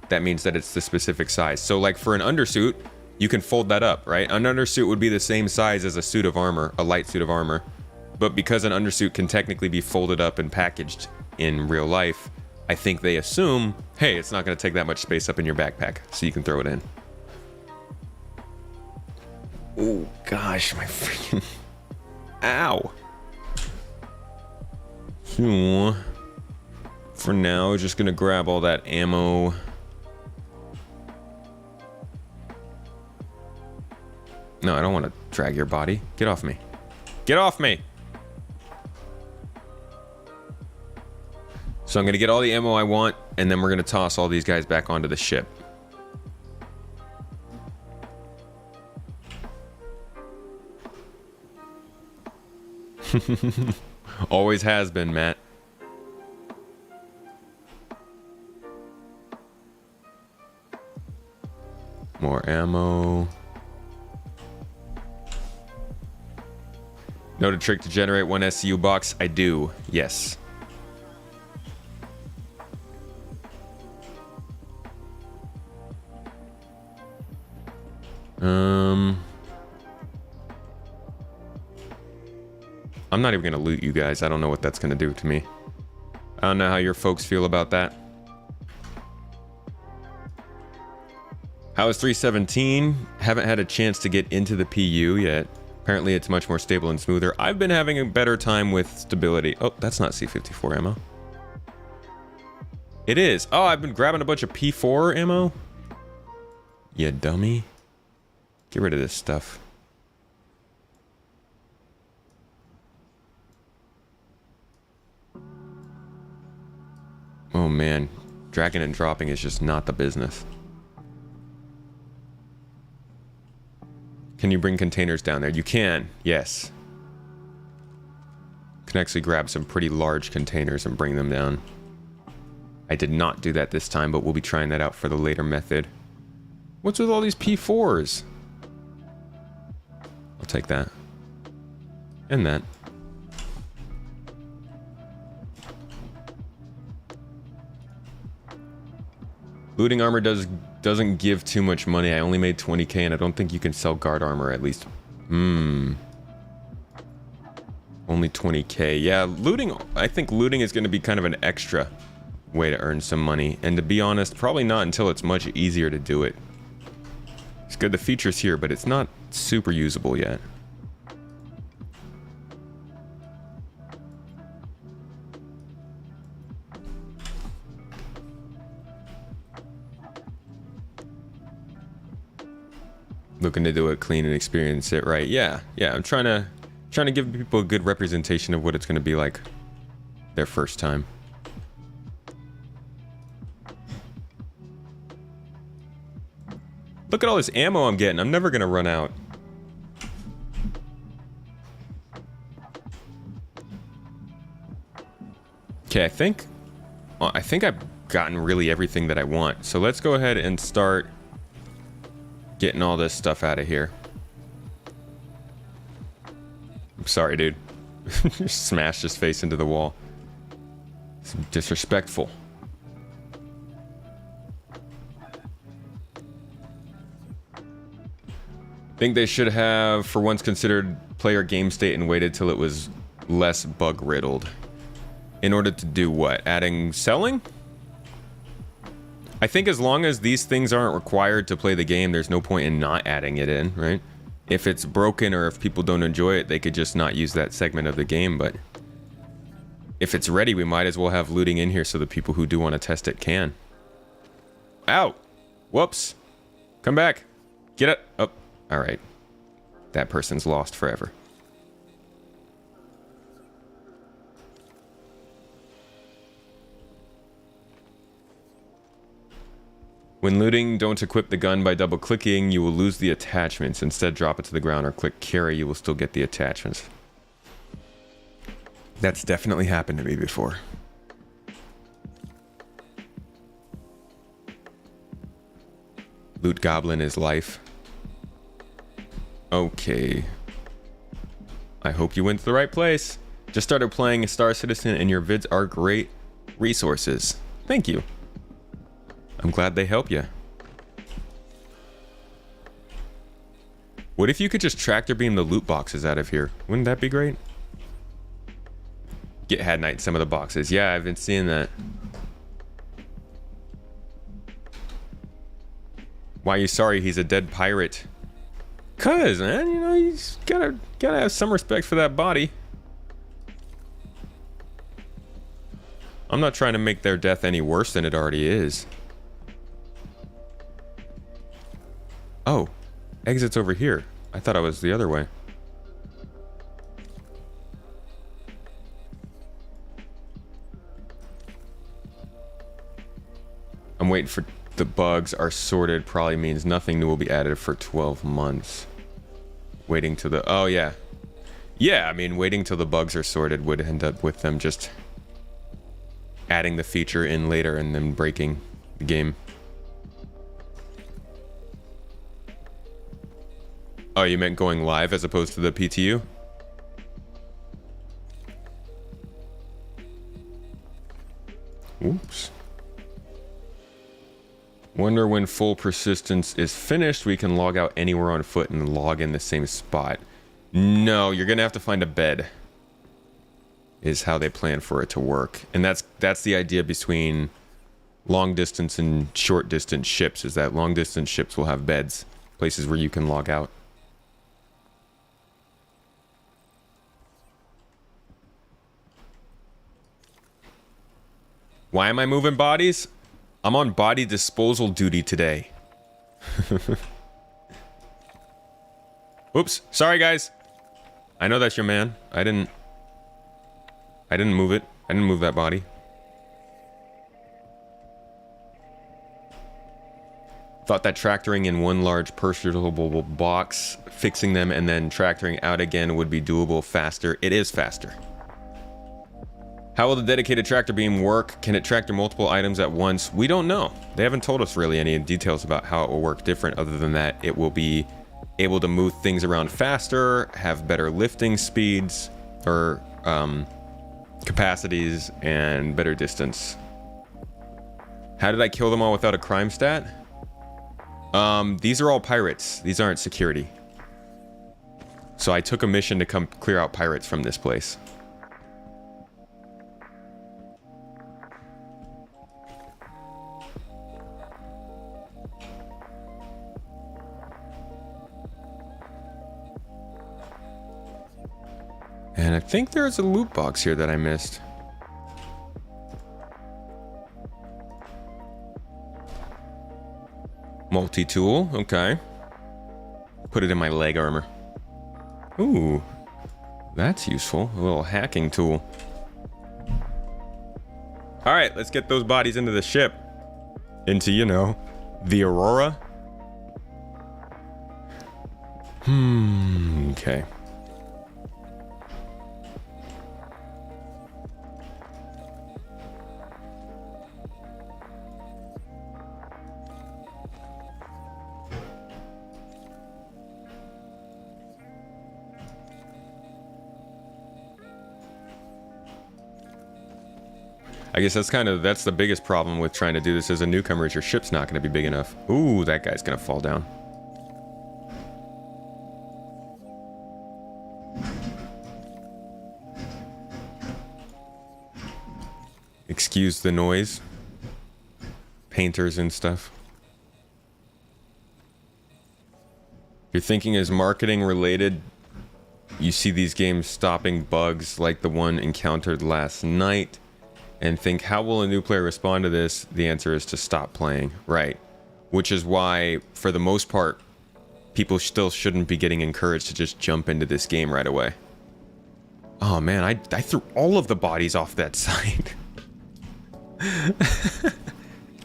that means that it's the specific size. So like for an undersuit, you can fold that up, right? An undersuit would be the same size as a suit of armor, a light suit of armor. But because an undersuit can technically be folded up and packaged in real life, I think they assume, hey, it's not going to take that much space up in your backpack, so you can throw it in. Oh, gosh, my freaking... Ow! So, for now, just going to grab all that ammo. No, I don't want to drag your body. Get off me. Get off me! So I'm going to get all the ammo I want, and then we're going to toss all these guys back onto the ship. Always has been, Matt. More ammo. Know the trick to generate one SCU box? I do, yes. I'm not even gonna loot you guys. I don't know what that's gonna do to me. I don't know how your folks feel about that. How is 317? Haven't had a chance to get into the PU yet. Apparently it's much more stable and smoother. I've been having a better time with stability. Oh, that's not C54 ammo. It is. Oh, I've been grabbing a bunch of P4 ammo. You dummy. Get rid of this stuff. Oh man, dragging and dropping is just not the business. Can you bring containers down there? You can, yes. You can actually grab some pretty large containers and bring them down. I did not do that this time, but we'll be trying that out for the later method. What's with all these P4s? I'll take that. And that. Looting armor doesn't give too much money. I only made 20k, and I don't think you can sell guard armor at least. Only 20k. Yeah, looting. I think looting is going to be kind of an extra way to earn some money. And to be honest, probably not until it's much easier to do it. It's good the feature's here, but it's not super usable yet. Looking to do it clean and experience it right. Yeah, I'm trying to give people a good representation of what it's going to be like their first time. Look at all this ammo I'm getting. I'm never going to run out. Okay, I think I've gotten really everything that I want. So let's go ahead and start getting all this stuff out of here. I'm sorry, dude. Smashed his face into the wall. It's disrespectful. Think they should have, for once, considered player game state and waited till it was less bug riddled. In order to do what? Adding selling? I think as long as these things aren't required to play the game, there's no point in not adding it in, right? If it's broken or if people don't enjoy it, they could just not use that segment of the game, but if it's ready, we might as well have looting in here so the people who do want to test it can. Ow! Whoops. Come back. Get it. Oh, all right. That person's lost forever. When looting, don't equip the gun by double-clicking. You will lose the attachments. Instead, drop it to the ground or click carry. You will still get the attachments. That's definitely happened to me before. Loot Goblin is life. Okay. I hope you went to the right place. Just started playing Star Citizen and your vids are great resources. Thank you. I'm glad they help you. What if you could just tractor beam the loot boxes out of here? Wouldn't that be great? Get Had Night some of the boxes. Yeah, I've been seeing that. Why are you sorry he's a dead pirate? Cause, man, you know, you just gotta have some respect for that body. I'm not trying to make their death any worse than it already is. Oh, exit's over here. I thought I was the other way. I'm waiting for the bugs are sorted. Probably means nothing new will be added for 12 months. Waiting till the... Oh, yeah. Yeah, I mean, waiting till the bugs are sorted would end up with them just adding the feature in later and then breaking the game. Oh, you meant going live as opposed to the PTU? Oops. Wonder when full persistence is finished, we can log out anywhere on foot and log in the same spot. No, you're gonna have to find a bed. Is how they plan for it to work. And that's the idea between long distance and short distance ships, is that long distance ships will have beds, places where you can log out. Why am I moving bodies? I'm on body disposal duty today. Oops, sorry guys. I know that's your man. I didn't move it. I didn't move that body. Thought that tractoring in one large purchasable box, fixing them and then tractoring out again would be doable faster. It is faster. How will the dedicated tractor beam work? Can it tractor multiple items at once? We don't know. They haven't told us really any details about how it will work different, other than that it will be able to move things around faster, have better lifting speeds or capacities, and better distance. How did I kill them all without a crime stat? These are all pirates. These aren't security. So I took a mission to come clear out pirates from this place. And I think there's a loot box here that I missed. Multi-tool, okay. Put it in my leg armor. Ooh, that's useful. A little hacking tool. All right, let's get those bodies into the ship. Into, you know, the Aurora. Okay. I guess that's the biggest problem with trying to do this as a newcomer, is your ship's not going to be big enough. Ooh, that guy's going to fall down. Excuse the noise. Painters and stuff. You're thinking is marketing related? You see these games stopping bugs like the one encountered last night. and think, how will a new player respond to this? The answer is to stop playing, right? Which is why, for the most part, people still shouldn't be getting encouraged to just jump into this game right away. Oh man, I threw all of the bodies off that side.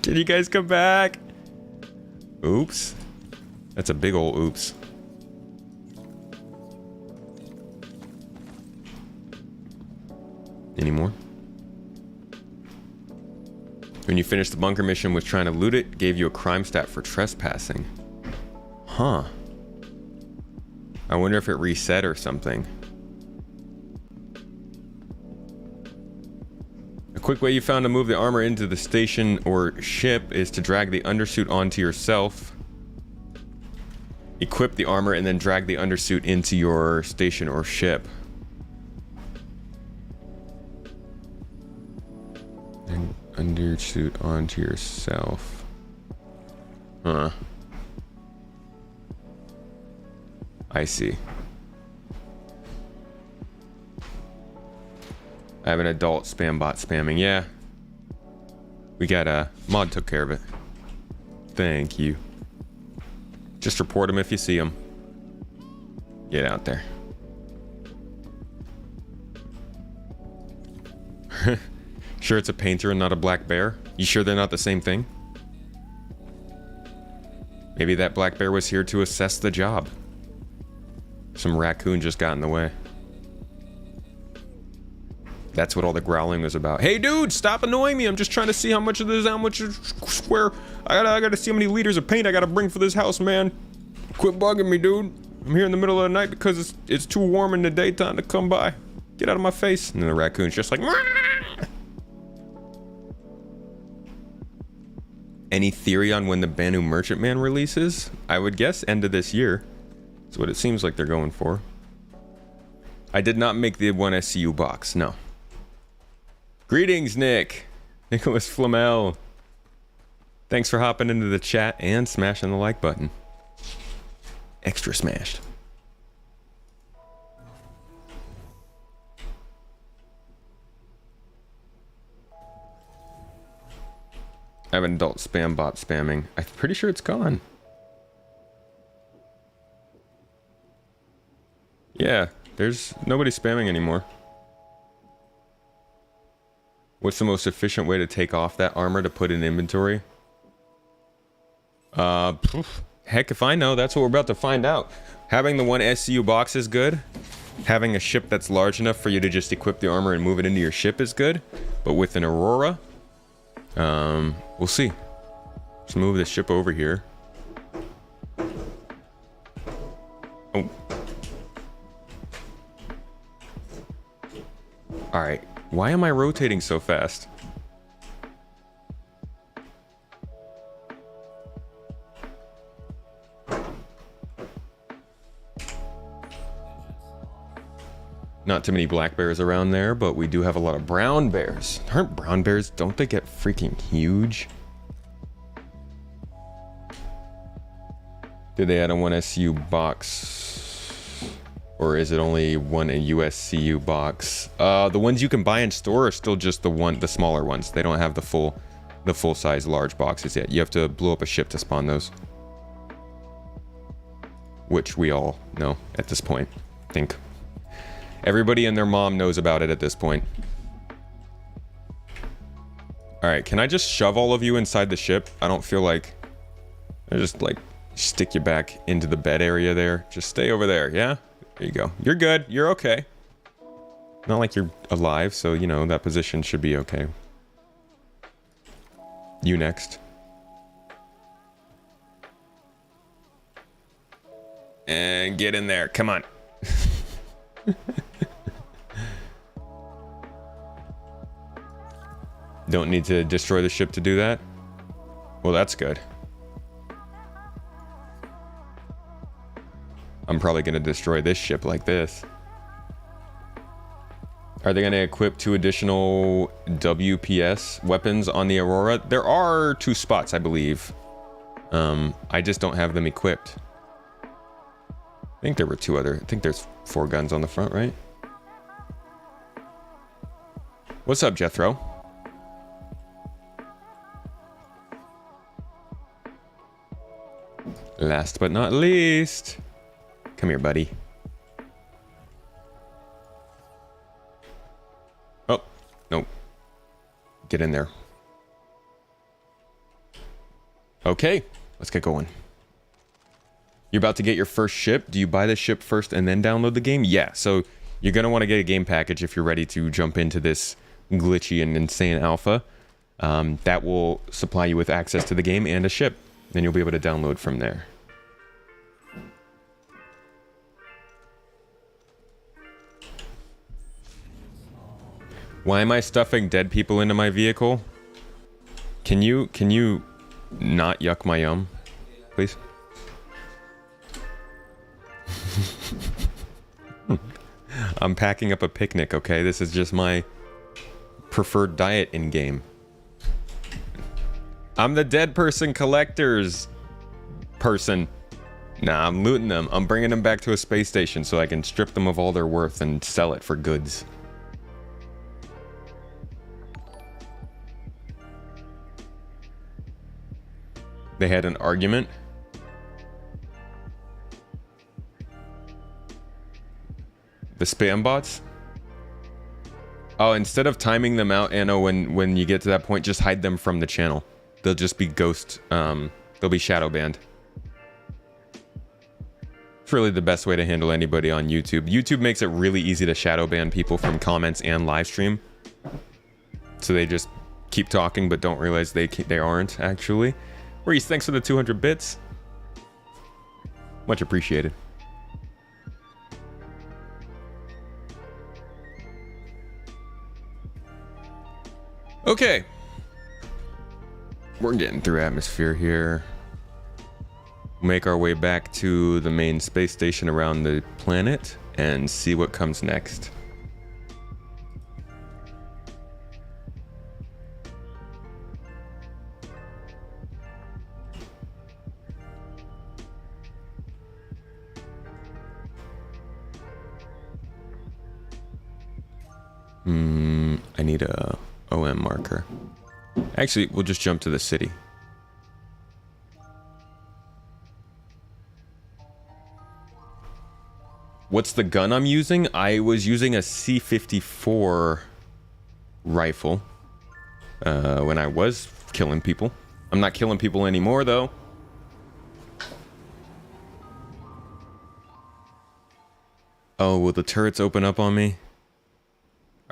Can you guys come back? Oops. That's a big old oops. Any more? When you finished the bunker mission with trying to loot it, gave you a crime stat for trespassing. Huh. I wonder if it reset or something. A quick way you found to move the armor into the station or ship is to drag the undersuit onto yourself. Equip the armor and then drag the undersuit into your station or ship. And undersuit onto yourself. Huh. I see. I have an adult spam bot spamming. Yeah. We got a mod took care of it. Thank you. Just report him if you see him. Get out there. Sure it's a painter and not a black bear? You sure they're not the same thing? Maybe that black bear was here to assess the job. Some raccoon just got in the way. That's what all the growling was about. Hey dude, stop annoying me. I'm just trying to see how much of this, how much square. I gotta see how many liters of paint I gotta bring for this house, man. Quit bugging me, dude. I'm here in the middle of the night because it's too warm in the daytime to come by. Get out of my face. And then the raccoon's just like, Wah! Any theory on when the Banu Merchantman releases? I would guess end of this year. That's what it seems like they're going for. I did not make the 1SCU box, no. Greetings, Nick. Nicholas Flamel. Thanks for hopping into the chat and smashing the like button. Extra smashed. I have an adult spam bot spamming. I'm pretty sure it's gone. Yeah, there's nobody spamming anymore. What's the most efficient way to take off that armor to put in inventory? Heck if I know. That's what we're about to find out. Having the 1SCU box is good. Having a ship that's large enough for you to just equip the armor and move it into your ship is good. But with an Aurora, we'll see. Let's move this ship over here. Oh. Alright. Why am I rotating so fast? Not too many black bears around there, but we do have a lot of brown bears. Aren't brown bears, don't they get freaking huge? Did they add a 1SCU box? Or is it only one a USCU box? The ones you can buy in store are still just the smaller ones. They don't have the full size large boxes yet. You have to blow up a ship to spawn those. Which we all know at this point, I think. Everybody and their mom knows about it at this point. Alright, can I just shove all of you inside the ship? I don't feel like... I just, like, stick you back into the bed area there. Just stay over there, yeah? There you go. You're good. You're okay. Not like you're alive, so, you know, that position should be okay. You next. And get in there. Come on. Don't need to destroy the ship to do that? Well, that's good. I'm probably going to destroy this ship like this. Are they going to equip 2 additional WPS weapons on the Aurora? There are 2 spots, I believe. I just don't have them equipped. I think there were 2 other... I think there's 4 guns on the front, right? What's up, Jethro? Last but not least, come here, buddy. Oh, nope. Get in there. Okay, let's get going. You're about to get your first ship. Do you buy the ship first and then download the game? Yeah, so you're going to want to get a game package if you're ready to jump into this glitchy and insane alpha. That will supply you with access to the game and a ship. Then you'll be able to download from there. Why am I stuffing dead people into my vehicle? Can you not yuck my yum, please? I'm packing up a picnic, okay? This is just my preferred diet in game. I'm the dead person collectors person. Nah, I'm looting them. I'm bringing them back to a space station so I can strip them of all their worth and sell it for goods. They had an argument. The spam bots? Oh, instead of timing them out, Anna, when you get to that point, just hide them from the channel. They'll just be ghost, they'll be shadow banned. It's really the best way to handle anybody on YouTube. YouTube makes it really easy to shadow ban people from comments and live stream. So they just keep talking but don't realize they aren't actually. Reese, thanks for the 200 bits. Much appreciated. Okay. We're getting through atmosphere here. Make our way back to the main space station around the planet and see what comes next. I need a OM marker. Actually, we'll just jump to the city. What's the gun I'm using? I was using a C-54 rifle when I was killing people. I'm not killing people anymore, though. Oh, will the turrets open up on me?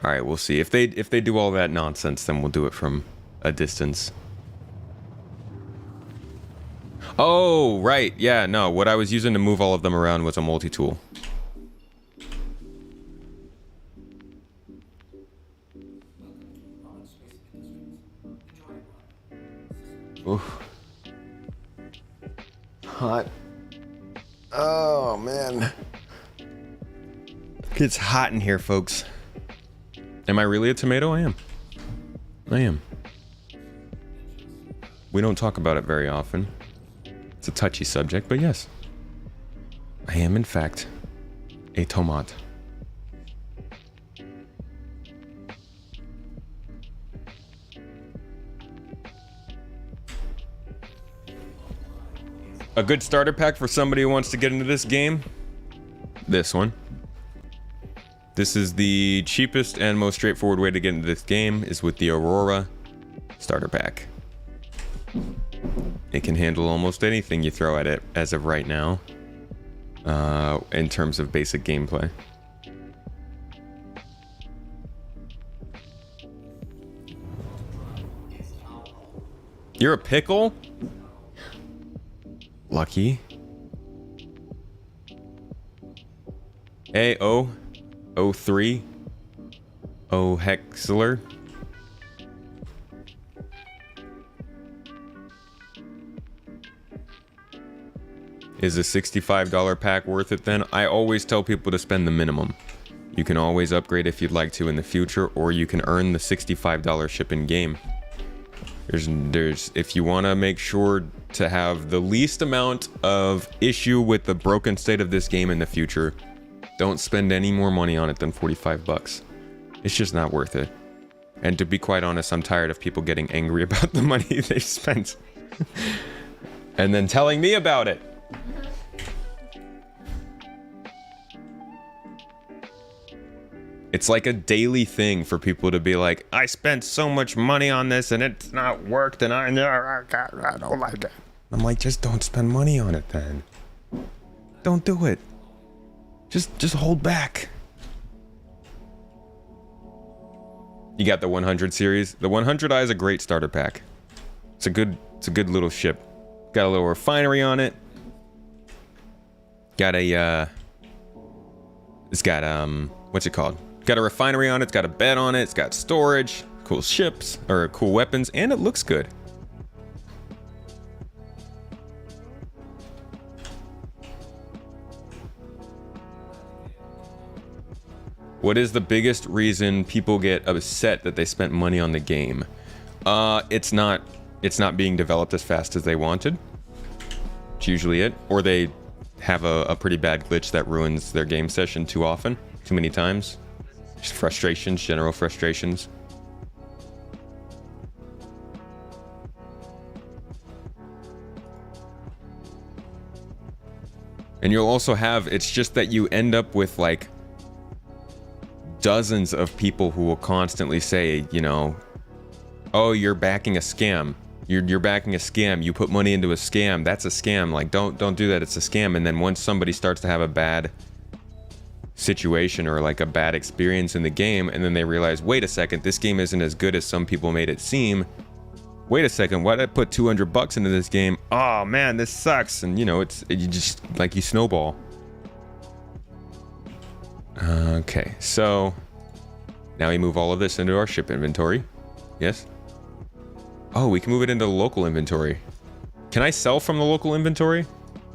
All right, we'll see. If they do all that nonsense, then we'll do it from a distance. Oh, right. Yeah, no. What I was using to move all of them around was a multi-tool. Oof. Hot. Oh, man. It's hot in here, folks. Am I really a tomato? I am. I am. We don't talk about it very often. It's a touchy subject, but yes. I am, in fact, a tomat. A good starter pack for somebody who wants to get into this game? This one. This is the cheapest and most straightforward way to get into this game is with the Aurora starter pack. It can handle almost anything you throw at it as of right now, in terms of basic gameplay. You're a pickle? Lucky. A-O. 03. Oh, Hexler. Is a $65 pack worth it then? I always tell people to spend the minimum. You can always upgrade if you'd like to in the future, or you can earn the $65 ship in game. There's if you want to make sure to have the least amount of issue with the broken state of this game in the future, don't spend any more money on it than 45 bucks. It's just not worth it. And to be quite honest, I'm tired of people getting angry about the money they spent and then telling me about it. It's like a daily thing for people to be like, I spent so much money on this and it's not worked and I don't like it. I'm like, just don't spend money on it then. Don't do it. Just hold back. You got the 100 series. The 100i is a great starter pack. It's a good little ship. Got a little refinery on it. Got a it's got what's it called? Got a refinery on it, it's got a bed on it, it's got storage, cool ships, or cool weapons, and it looks good. What is the biggest reason people get upset that they spent money on the game? It's not being developed as fast as they wanted. It's usually it. Or they have a pretty bad glitch that ruins their game session too often, too many times. Just frustrations, general frustrations. And you'll also have, it's just that you end up with like dozens of people who will constantly say, you know, oh, you're backing a scam. You're backing a scam. You put money into a scam. That's a scam. Like, don't do that. It's a scam. And then once somebody starts to have a bad situation or like a bad experience in the game, and then they realize, wait a second, this game isn't as good as some people made it seem. Wait a second, why did I put $200 into this game? Oh man, this sucks. And you know, you just like, you snowball. Okay, so now we move all of this into our ship inventory. Yes. Oh, we can move it into the local inventory. Can I sell from the local inventory?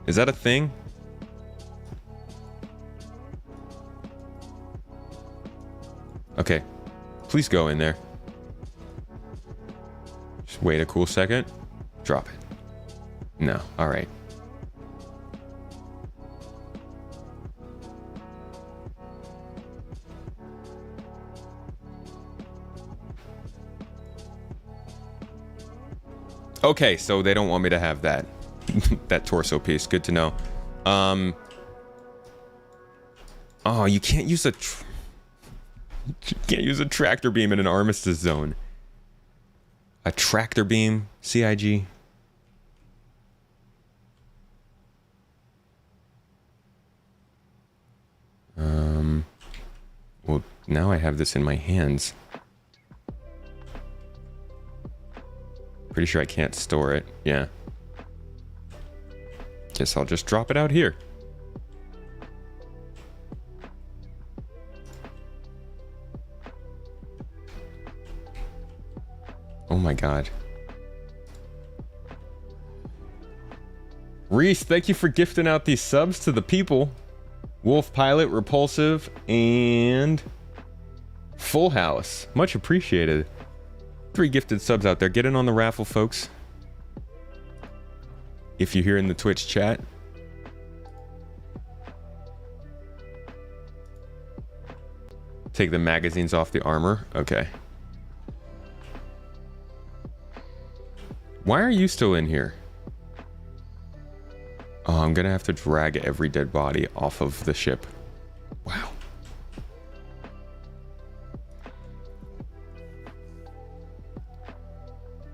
Is that a thing? Okay, please go in there. Just wait a cool second. Drop it. No, all right. Okay, so they don't want me to have that. That torso piece. Good to know. Oh, you can't use you can't use a tractor beam in an armistice zone. A tractor beam? CIG? Well, now I have this in my hands. Pretty sure I can't store it. Yeah. Guess I'll just drop it out here. Oh my god. Reese, thank you for gifting out these subs to the people. Wolf Pilot, Repulsive, and Full House. Much appreciated. 3 gifted subs out there. Get in on the raffle, folks. If you're here in the Twitch chat. Take the magazines off the armor. Okay. Why are you still in here? Oh, I'm gonna have to drag every dead body off of the ship. Wow.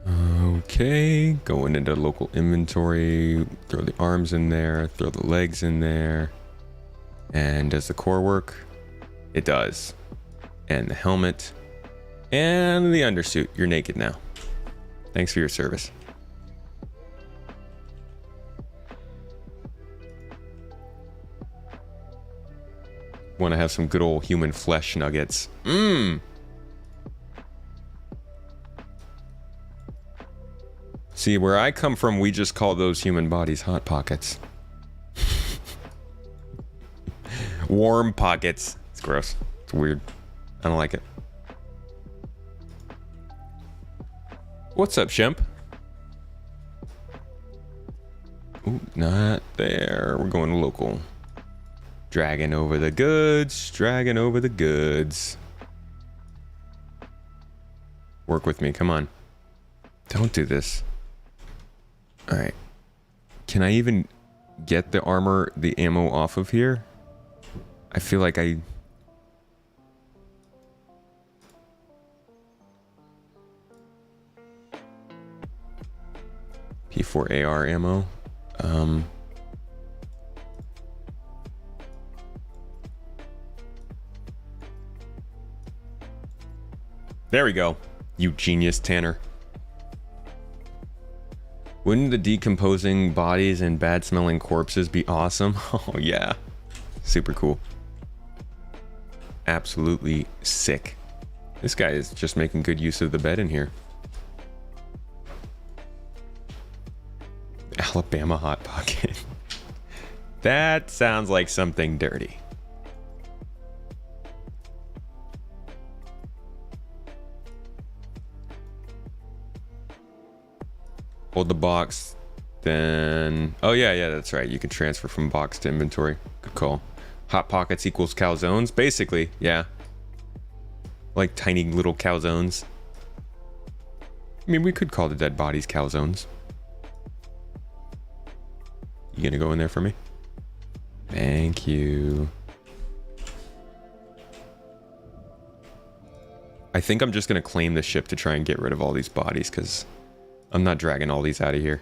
Okay, going into local inventory, throw the arms in there, throw the legs in there. And does the core work? It does. And the helmet. And the undersuit. You're naked now. Thanks for your service. Want to have some good old human flesh nuggets. Mmm. See, where I come from, we just call those human bodies hot pockets. Warm pockets. It's gross. It's weird. I don't like it. What's up, Shemp? Ooh, not there. We're going local. Dragging over the goods. Dragging over the goods. Work with me. Come on. Don't do this. Alright. Can I even... get the armor, the ammo off of here. I feel like I... P4 AR ammo. There we go. You genius, Tanner. Wouldn't the decomposing bodies and bad smelling corpses be awesome? Oh yeah. Super cool. Absolutely sick. This guy is just making good use of the bed in here. Alabama Hot Pocket. That sounds like something dirty. Hold the box, then... Oh yeah, that's right. You can transfer from box to inventory. Good call. Hot Pockets equals calzones? Basically, yeah. Like tiny little calzones. I mean, we could call the dead bodies calzones. You gonna go in there for me? Thank you. I think I'm just gonna claim the ship to try and get rid of all these bodies, because I'm not dragging all these out of here.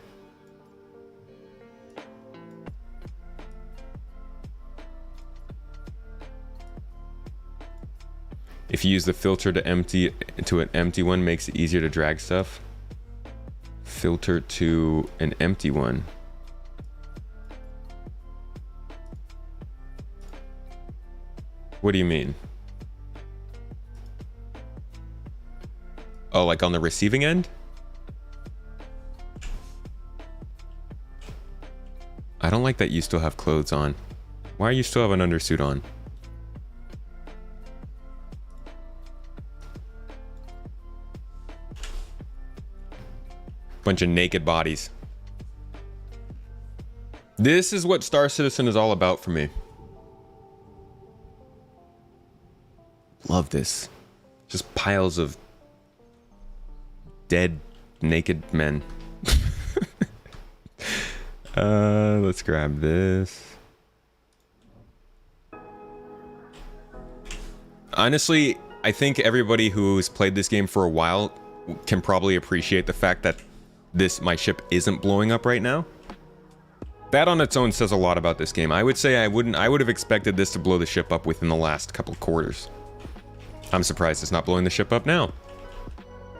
If you use the filter to empty to an empty one, makes it easier to drag stuff. Filter to an empty one. What do you mean? Oh, like on the receiving end? I don't like that you still have clothes on. Why do you still have an undersuit on? Bunch of naked bodies. This is what Star Citizen is all about for me. Love this. Just piles of dead, naked men. Let's grab this. Honestly, I think everybody who's played this game for a while can probably appreciate the fact that my ship isn't blowing up right now. That on its own says a lot about this game. I would say I would have expected this to blow the ship up within the last couple of quarters. I'm surprised it's not blowing the ship up now.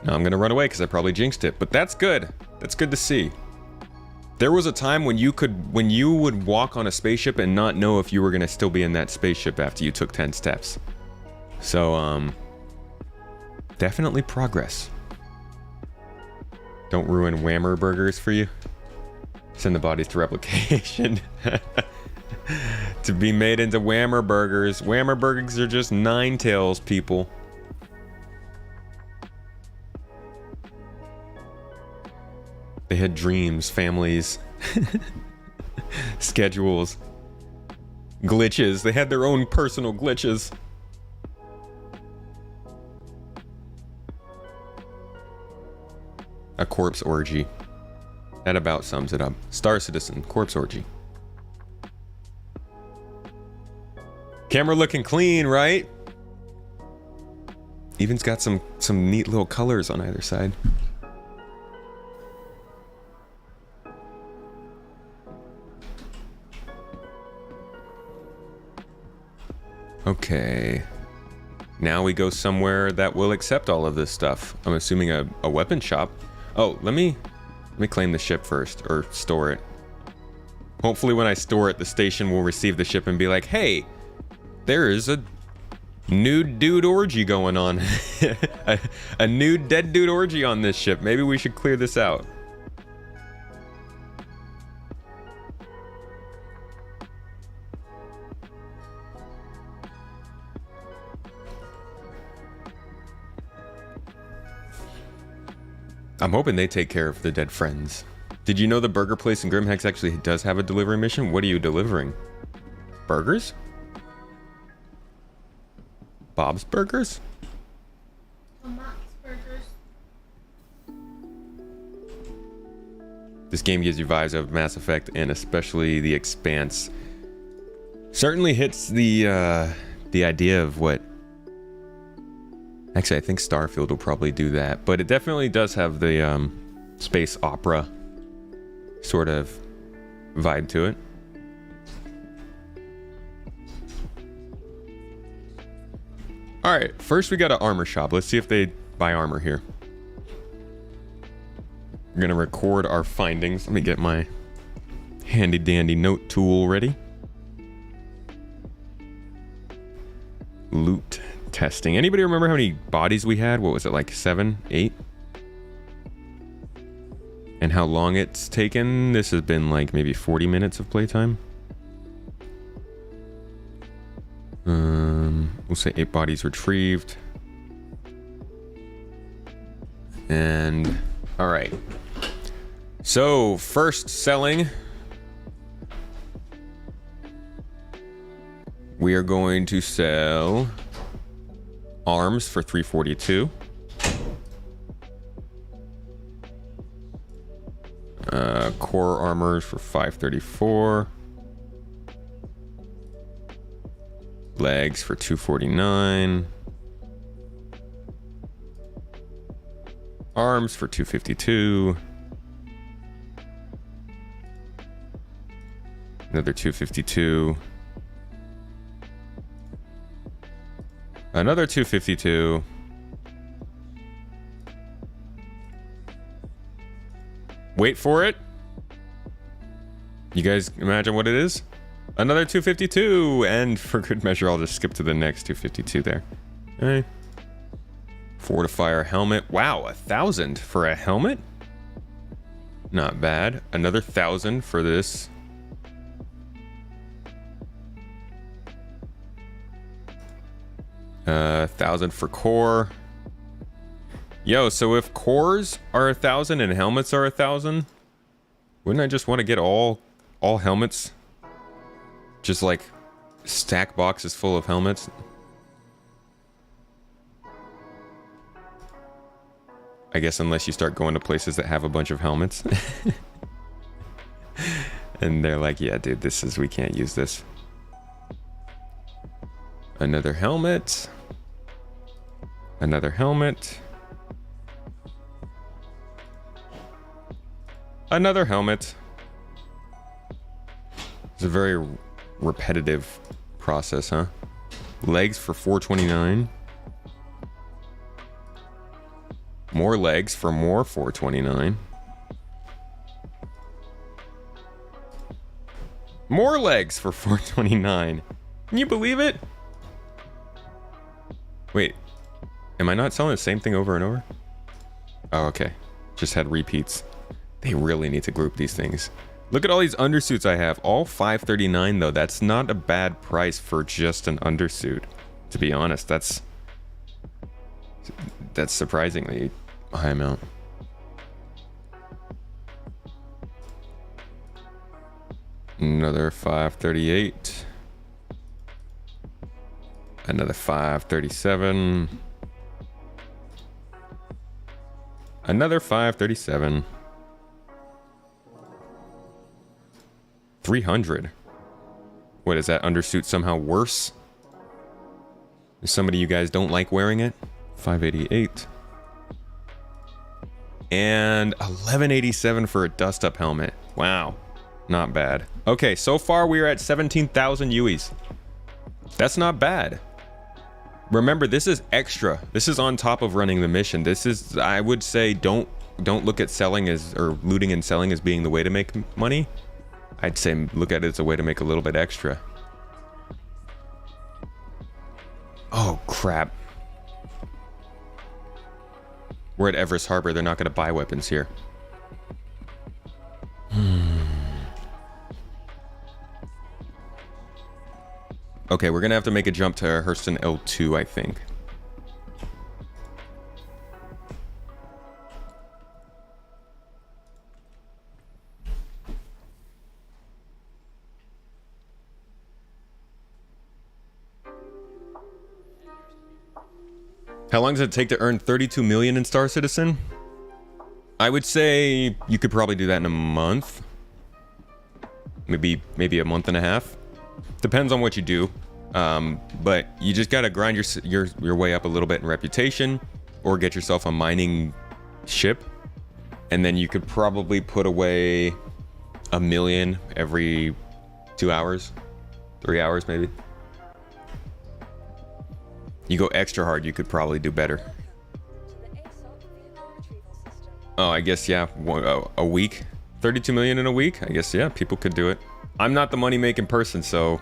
Now I'm gonna run away because I probably jinxed it, but that's good. That's good to see. There was a time when you would walk on a spaceship and not know if you were gonna still be in that spaceship after you took 10 steps. So, definitely progress. Don't ruin Whammer burgers for you. Send the bodies to replication. To be made into Whammer burgers. Whammer burgers are just 9 tails, people. They had dreams, families, schedules, glitches. They had their own personal glitches. A corpse orgy. That about sums it up. Star Citizen, corpse orgy. Camera looking clean, right? Even's got some neat little colors on either side. Okay. Now we go somewhere that will accept all of this stuff. I'm assuming a weapon shop. Oh, let me claim the ship first, or store it. Hopefully when I store it, the station will receive the ship and be like, hey, there is a nude dude orgy going on. a nude dead dude orgy on this ship. Maybe we should clear this out. I'm hoping they take care of the dead friends. Did you know the burger place in Grimhex actually does have a delivery mission? What are you delivering? Burgers? Bob's Burgers? Max Burgers. This game gives you vibes of Mass Effect, and especially the Expanse. Certainly hits the idea of what... Actually, I think Starfield will probably do that, but it definitely does have the space opera sort of vibe to it. All right, first we got an armor shop. Let's see if they buy armor here. We're gonna record our findings. Let me get my handy dandy note tool ready. Loot testing. Anybody remember how many bodies we had? What was it, like 7, 8? And how long it's taken? This has been like maybe 40 minutes of playtime. We'll say 8 bodies retrieved. And all right. So first selling, we are going to sell arms for 342. Core armors for 534. Legs for 249. Arms for 252. Another 252. Another 252. Wait for it. You guys imagine what it is? Another 252. And for good measure, I'll just skip to the next 252 there. Okay. Fortifier helmet. Wow, 1,000 for a helmet? Not bad. Another 1,000 for this. $1,000 for core. Yo, so if cores are 1,000 and helmets are 1,000, wouldn't I just want to get all helmets? Just like stack boxes full of helmets. I guess unless you start going to places that have a bunch of helmets. And they're like, yeah, dude, we can't use this. Another helmet. Another helmet. Another helmet. It's a very repetitive process, huh? Legs for 429. More legs for more 429. More legs for 429. Can you believe it? Wait, am I not selling the same thing over and over? Oh, okay. Just had repeats. They really need to group these things. Look at all these undersuits I have. All 539 though. That's not a bad price for just an undersuit. To be honest, that's surprisingly a high amount. Another 538. Another 537. Another 537. 300. What is that undersuit somehow worse? If somebody you guys don't like wearing it? 588. And 1187 for a dust up helmet. Wow. Not bad. Okay, so far we are at 17,000 UEs. That's not bad. Remember, this is extra. This is on top of running the mission. This is, I would say, don't look at selling as, or looting and selling as being the way to make money. I'd say look at it as a way to make a little bit extra. Oh, crap. We're at Everest Harbor. They're not going to buy weapons here. Okay, we're going to have to make a jump to Hurston L2, I think. How long does it take to earn 32 million in Star Citizen? I would say you could probably do that in a month. Maybe a month and a half. Depends on what you do. But you just gotta grind your way up a little bit in reputation, or get yourself a mining ship, and then you could probably put away $1 million every 2 hours, 3 hours maybe. You go extra hard, you could probably do better. To the ASOP vehicle retrieval system. Oh, I guess, yeah, a week. 32 million in a week? I guess, yeah, people could do it. I'm not the money-making person, so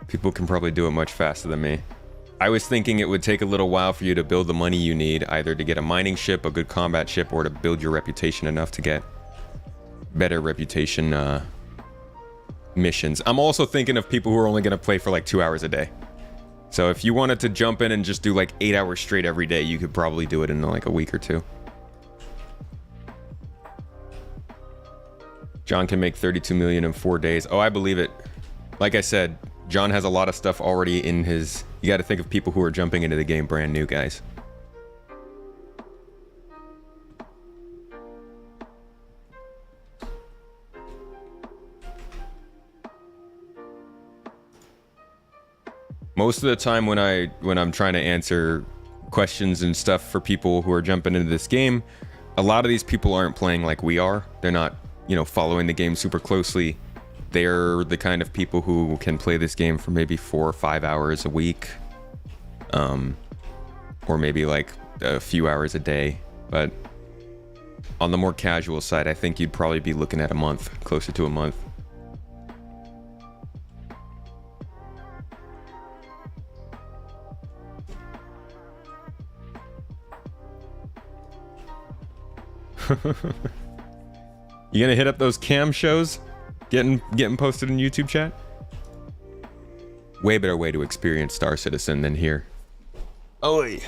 people can probably do it much faster than me. I was thinking it would take a little while for you to build the money you need, either to get a mining ship, a good combat ship, or to build your reputation enough to get better reputation missions. I'm also thinking of people who are only going to play for like 2 hours a day. So if you wanted to jump in and just do like 8 hours straight every day, you could probably do it in like a week or two. John can make 32 million in 4 days. Oh, I believe it. Like I said, John has a lot of stuff already in his... You got to think of people who are jumping into the game brand new, guys. Most of the time when I'm trying to answer questions and stuff for people who are jumping into this game, a lot of these people aren't playing like we are. They're not, you know, following the game super closely. They're the kind of people who can play this game for maybe 4 or 5 hours a week, or maybe like a few hours a day. But on the more casual side, I think you'd probably be looking at a month, closer to a month. You gonna hit up those cam shows? Getting posted in YouTube chat? Way better way to experience Star Citizen than here. Oi!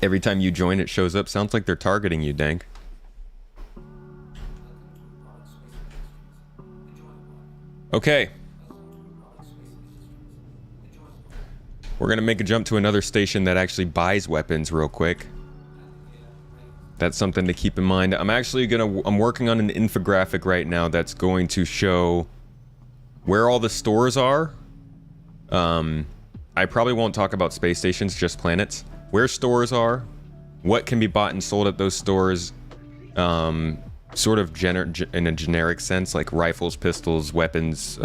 Every time you join, it shows up. Sounds like they're targeting you, Dank. Okay. We're gonna make a jump to another station that actually buys weapons real quick. That's something to keep in mind. I'm working on an infographic right now that's going to show where all the stores are. I probably won't talk about space stations, just planets. Where stores are, what can be bought and sold at those stores, sort of in a generic sense, like rifles, pistols, weapons,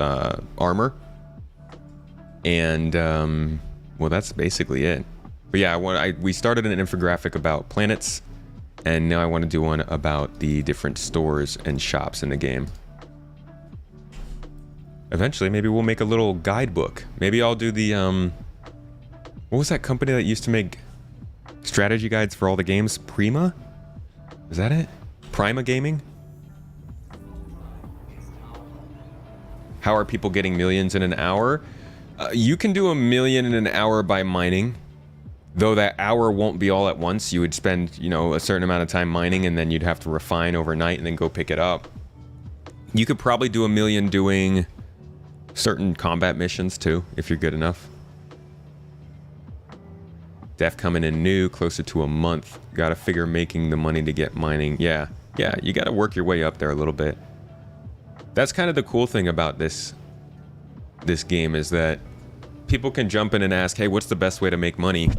armor. And, well, that's basically it. But yeah, we started an infographic about planets, and now I want to do one about the different stores and shops in the game. Eventually, maybe we'll make a little guidebook. Maybe I'll do the, what was that company that used to make strategy guides for all the games? Prima? Is that it? Prima Gaming? How are people getting millions in an hour? You can do 1 million in an hour by mining. Though that hour won't be all at once. You would spend, you know, a certain amount of time mining, and then you'd have to refine overnight and then go pick it up. You could probably do 1 million doing certain combat missions too, if you're good enough. Def coming in new, closer to a month. Gotta figure making the money to get mining. Yeah, you gotta work your way up there a little bit. That's kind of the cool thing about this game, is that people can jump in and ask, hey, what's the best way to make money?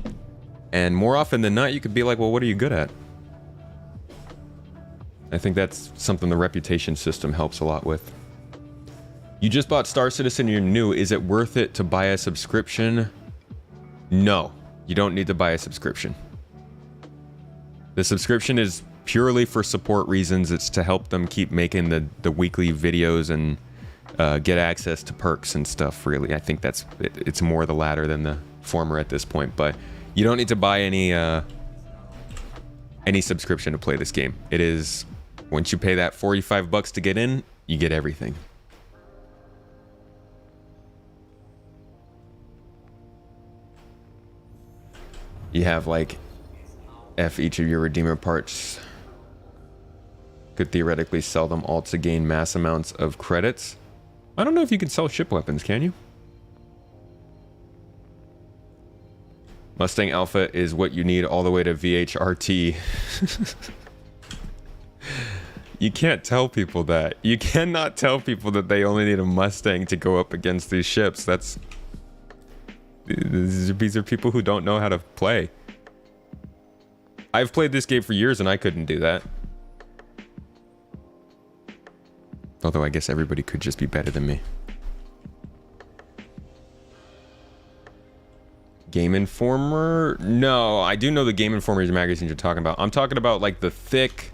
And more often than not, you could be like, well, what are you good at? I think that's something the reputation system helps a lot with. You just bought Star Citizen, you're new. Is it worth it to buy a subscription? No, you don't need to buy a subscription. The subscription is purely for support reasons. It's to help them keep making the weekly videos and get access to perks and stuff, really. I think it's more the latter than the former at this point, but you don't need to buy any subscription to play this game. It is, once you pay that $45 to get in, you get everything. You have like each of your redeemer parts. Could theoretically sell them all to gain mass amounts of credits. I don't know if you can sell ship weapons, can you? Mustang Alpha is what you need all the way to VHRT. You can't tell people that. You cannot tell people that they only need a Mustang to go up against these ships. These are people who don't know how to play. I've played this game for years and I couldn't do that. Although I guess everybody could just be better than me. Game Informer? No, I do know the Game Informer magazines you're talking about. I'm talking about like the thick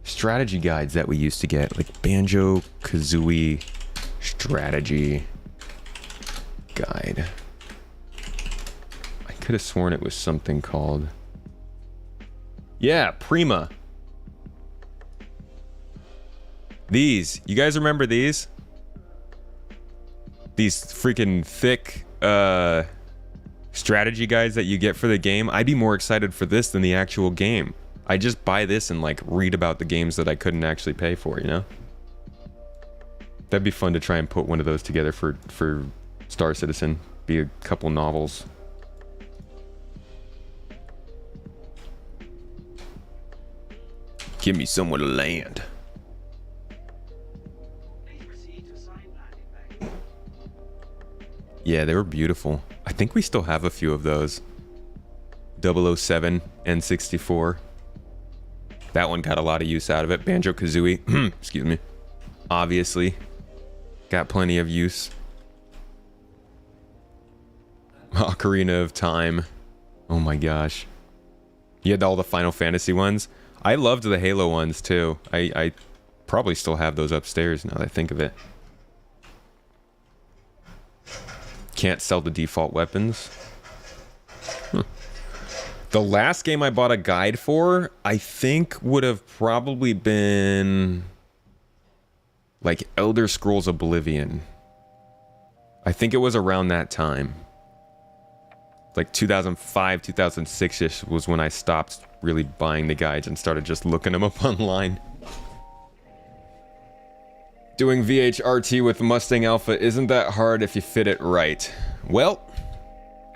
strategy guides that we used to get. Like Banjo-Kazooie strategy guide. I could have sworn it was something called... Yeah, Prima. These. You guys remember these? These freaking thick strategy guides that you get for the game. I'd be more excited for this than the actual game. I just buy this and like read about the games that I couldn't actually pay for, you know? That'd be fun to try and put one of those together for Star Citizen. Be a couple novels. Give me somewhere to land. Yeah, they were beautiful. I think we still have a few of those. 007 N64. That one got a lot of use out of it. Banjo-Kazooie, excuse me. Obviously, got plenty of use. Ocarina of Time. Oh my gosh. You had all the Final Fantasy ones. I loved the Halo ones too. I probably still have those upstairs now that I think of it. Can't sell the default weapons. The last game I bought a guide for, I think would have probably been like Elder Scrolls Oblivion. I think it was around that time. Like 2005, 2006-ish was when I stopped really buying the guides and started just looking them up online. Doing VHRT with Mustang Alpha isn't that hard if you fit it right. Well,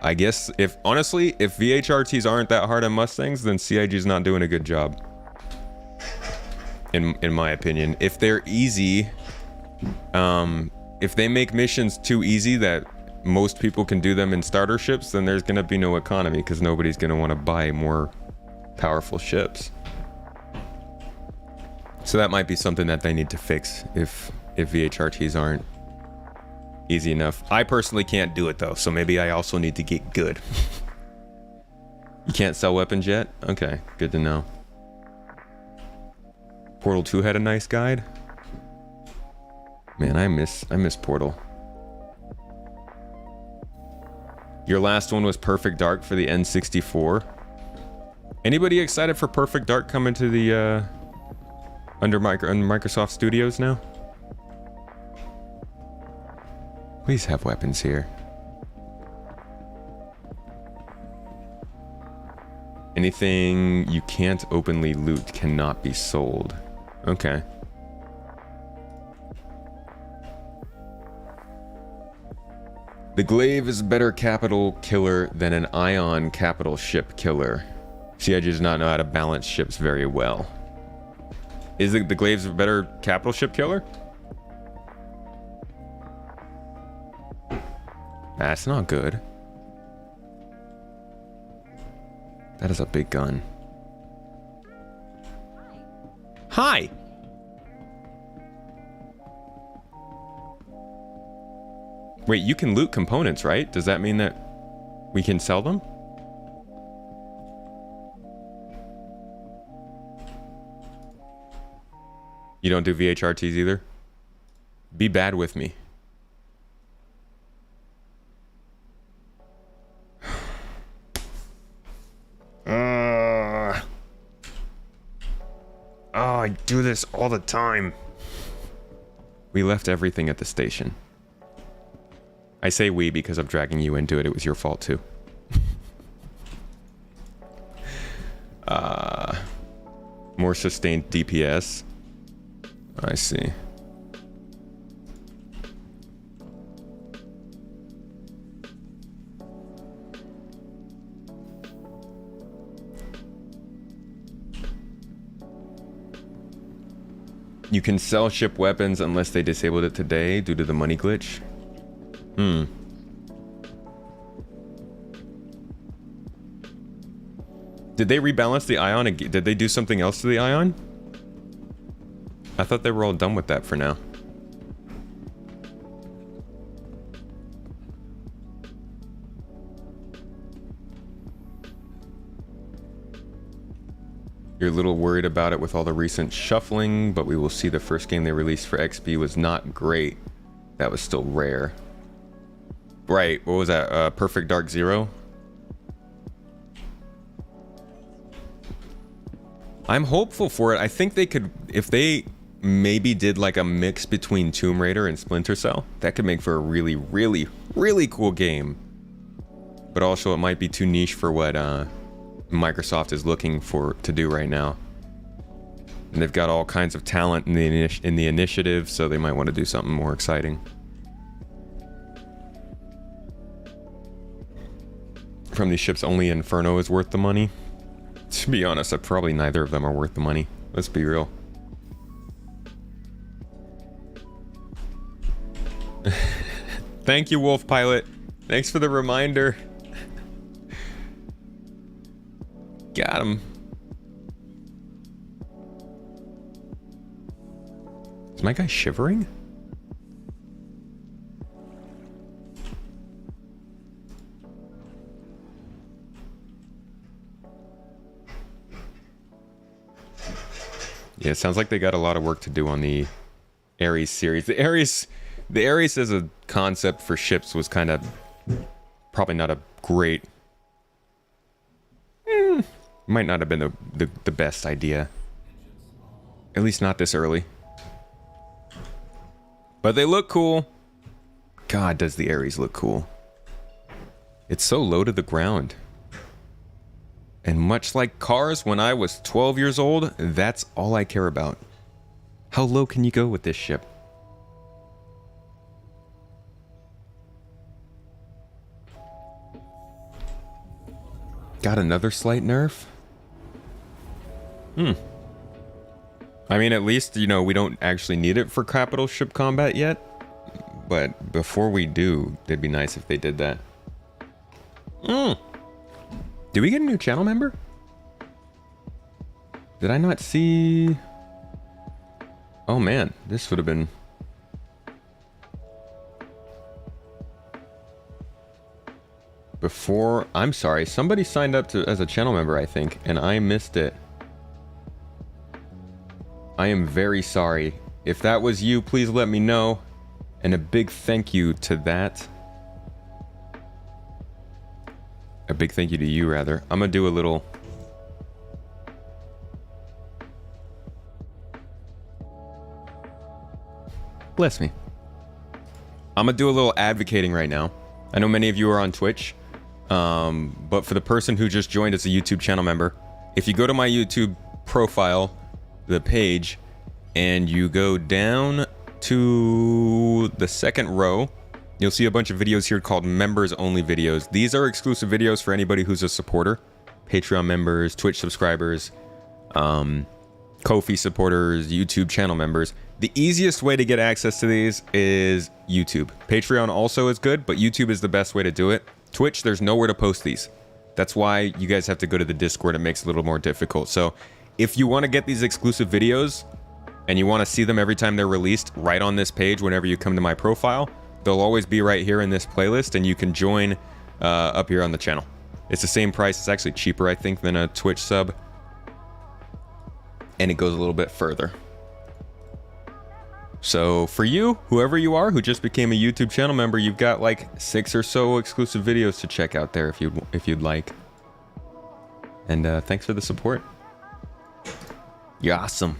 I guess if VHRTs aren't that hard on Mustangs, then CIG's not doing a good job. In my opinion. If they're easy, if they make missions too easy that most people can do them in starter ships, then there's gonna be no economy because nobody's gonna want to buy more powerful ships. So that might be something that they need to fix if VHRTs aren't easy enough. I personally can't do it though, so maybe I also need to get good. You can't sell weapons yet? Okay, good to know. Portal 2 had a nice guide. Man, I miss Portal. Your last one was Perfect Dark for the N64. Anybody excited for Perfect Dark coming to the under Microsoft Studios now? Please have weapons here. Anything you can't openly loot cannot be sold. Okay. The Glaive is a better capital killer than an Ion capital ship killer. CIG does not know how to balance ships very well. Is the Glaive's a better capital ship killer? That's not good. That is a big gun. Hi! Wait, you can loot components, right? Does that mean that we can sell them? You don't do VHRTs either? Be bad with me. Oh, I do this all the time. We left everything at the station. I say we because I'm dragging you into it. It was your fault too. More sustained DPS. I see. You can sell ship weapons unless they disabled it today due to the money glitch. Did they rebalance the ion? Did they do something else to the ion? I thought they were all done with that for now. You're a little worried about it with all the recent shuffling, but we will see. The first game they released for XP was not great. That was still rare. Right, what was that? Perfect Dark Zero? I'm hopeful for it. I think they could, if they maybe did like a mix between Tomb Raider and Splinter Cell, that could make for a really, really, really cool game. But also it might be too niche for what Microsoft is looking for to do right now. And they've got all kinds of talent in the initiative, so they might want to do something more exciting. From these ships, only Inferno is worth the money. To be honest, probably neither of them are worth the money. Let's be real. Thank you, Wolf Pilot. Thanks for the reminder. Got him. Is my guy shivering? Yeah, it sounds like they got a lot of work to do on the Ares series. The Ares as a concept for ships was kind of probably not a great. Might not have been the best idea. At least not this early. But they look cool. God, does the Ares look cool. It's so low to the ground. And much like cars when I was 12 years old, that's all I care about. How low can you go with this ship? Got another slight nerf? I mean, at least, you know, we don't actually need it for capital ship combat yet. But before we do, it'd be nice if they did that. Did we get a new channel member? Did I not see? Oh man, this would have been... Before... I'm sorry, somebody signed up as a channel member, I think, and I missed it. I am very sorry. If that was you, please let me know. And a big thank you to that. A big thank you to you, rather. I'm gonna do a little... Bless me. I'm gonna do a little advocating right now. I know many of you are on Twitch. But for the person who just joined as a YouTube channel member, if you go to my YouTube profile, the page, and you go down to the second row, you'll see a bunch of videos here called members only videos. These are exclusive videos for anybody who's a supporter. Patreon members, Twitch subscribers, Ko-fi supporters, YouTube channel members. The easiest way to get access to these is YouTube. Patreon also is good, but YouTube is the best way to do it. Twitch, there's nowhere to post these. That's why you guys have to go to the Discord. It makes it a little more difficult. So if you want to get these exclusive videos and you want to see them every time they're released right on this page whenever you come to my profile, they'll always be right here in this playlist, and you can join up here on the channel. It's the same price. It's actually cheaper, I think, than a Twitch sub. And it goes a little bit further. So for you, whoever you are who just became a YouTube channel member, you've got like 6 or so exclusive videos to check out there if you'd like. And thanks for the support. You're awesome.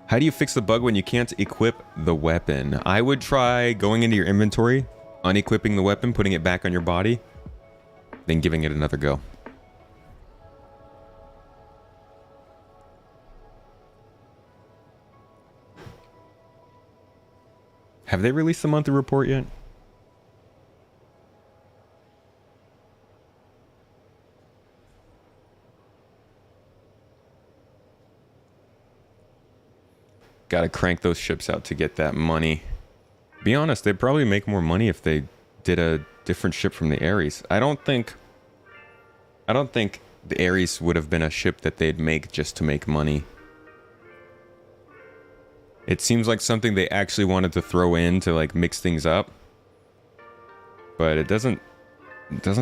How do you fix the bug when you can't equip the weapon? I would try going into your inventory, unequipping the weapon, putting it back on your body, then giving it another go. Have they released the monthly report yet? Gotta crank those ships out to get that money. Be honest, they'd probably make more money if they did a different ship from the Ares. I don't think the Ares would have been a ship that they'd make just to make money. It seems like something they actually wanted to throw in to like mix things up. But it doesn't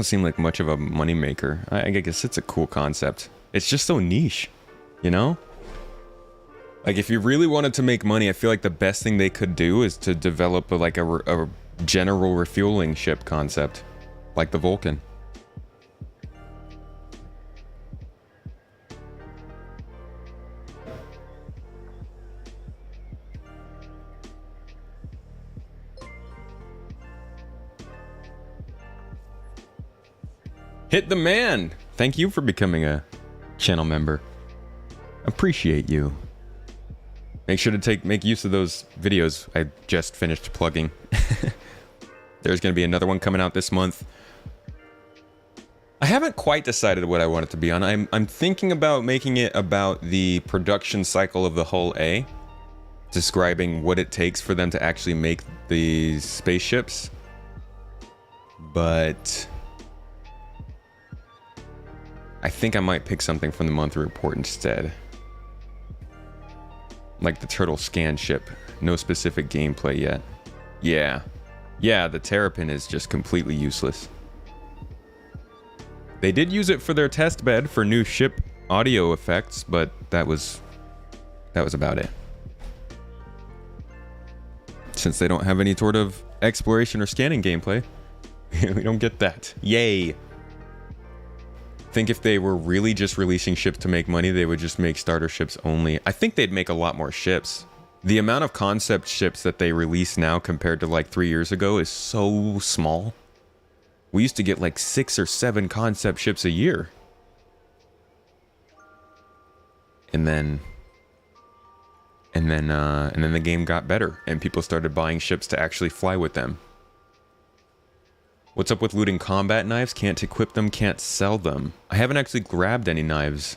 seem like much of a moneymaker. I guess it's a cool concept. It's just so niche, you know? Like, if you really wanted to make money, I feel like the best thing they could do is to develop a general refueling ship concept, like the Vulcan. Hit the man! Thank you for becoming a channel member. Appreciate you. Make sure to make use of those videos I just finished plugging. There's going to be another one coming out this month. I haven't quite decided what I want it to be on. I'm thinking about making it about the production cycle of the Hull A, describing what it takes for them to actually make these spaceships. But I think I might pick something from the monthly report instead. Like the turtle scan ship. No specific gameplay yet. Yeah, the Terrapin is just completely useless. They did use it for their test bed for new ship audio effects, but that was about it. Since they don't have any sort of exploration or scanning gameplay, we don't get that. Yay! Think if they were really just releasing ships to make money, they would just make starter ships only. I think they'd make a lot more ships. The amount of concept ships that they release now compared to like 3 years ago is so small. We used to get like 6 or 7 concept ships a year. And then the game got better and people started buying ships to actually fly with them. What's up with looting combat knives? Can't equip them, can't sell them. I haven't actually grabbed any knives.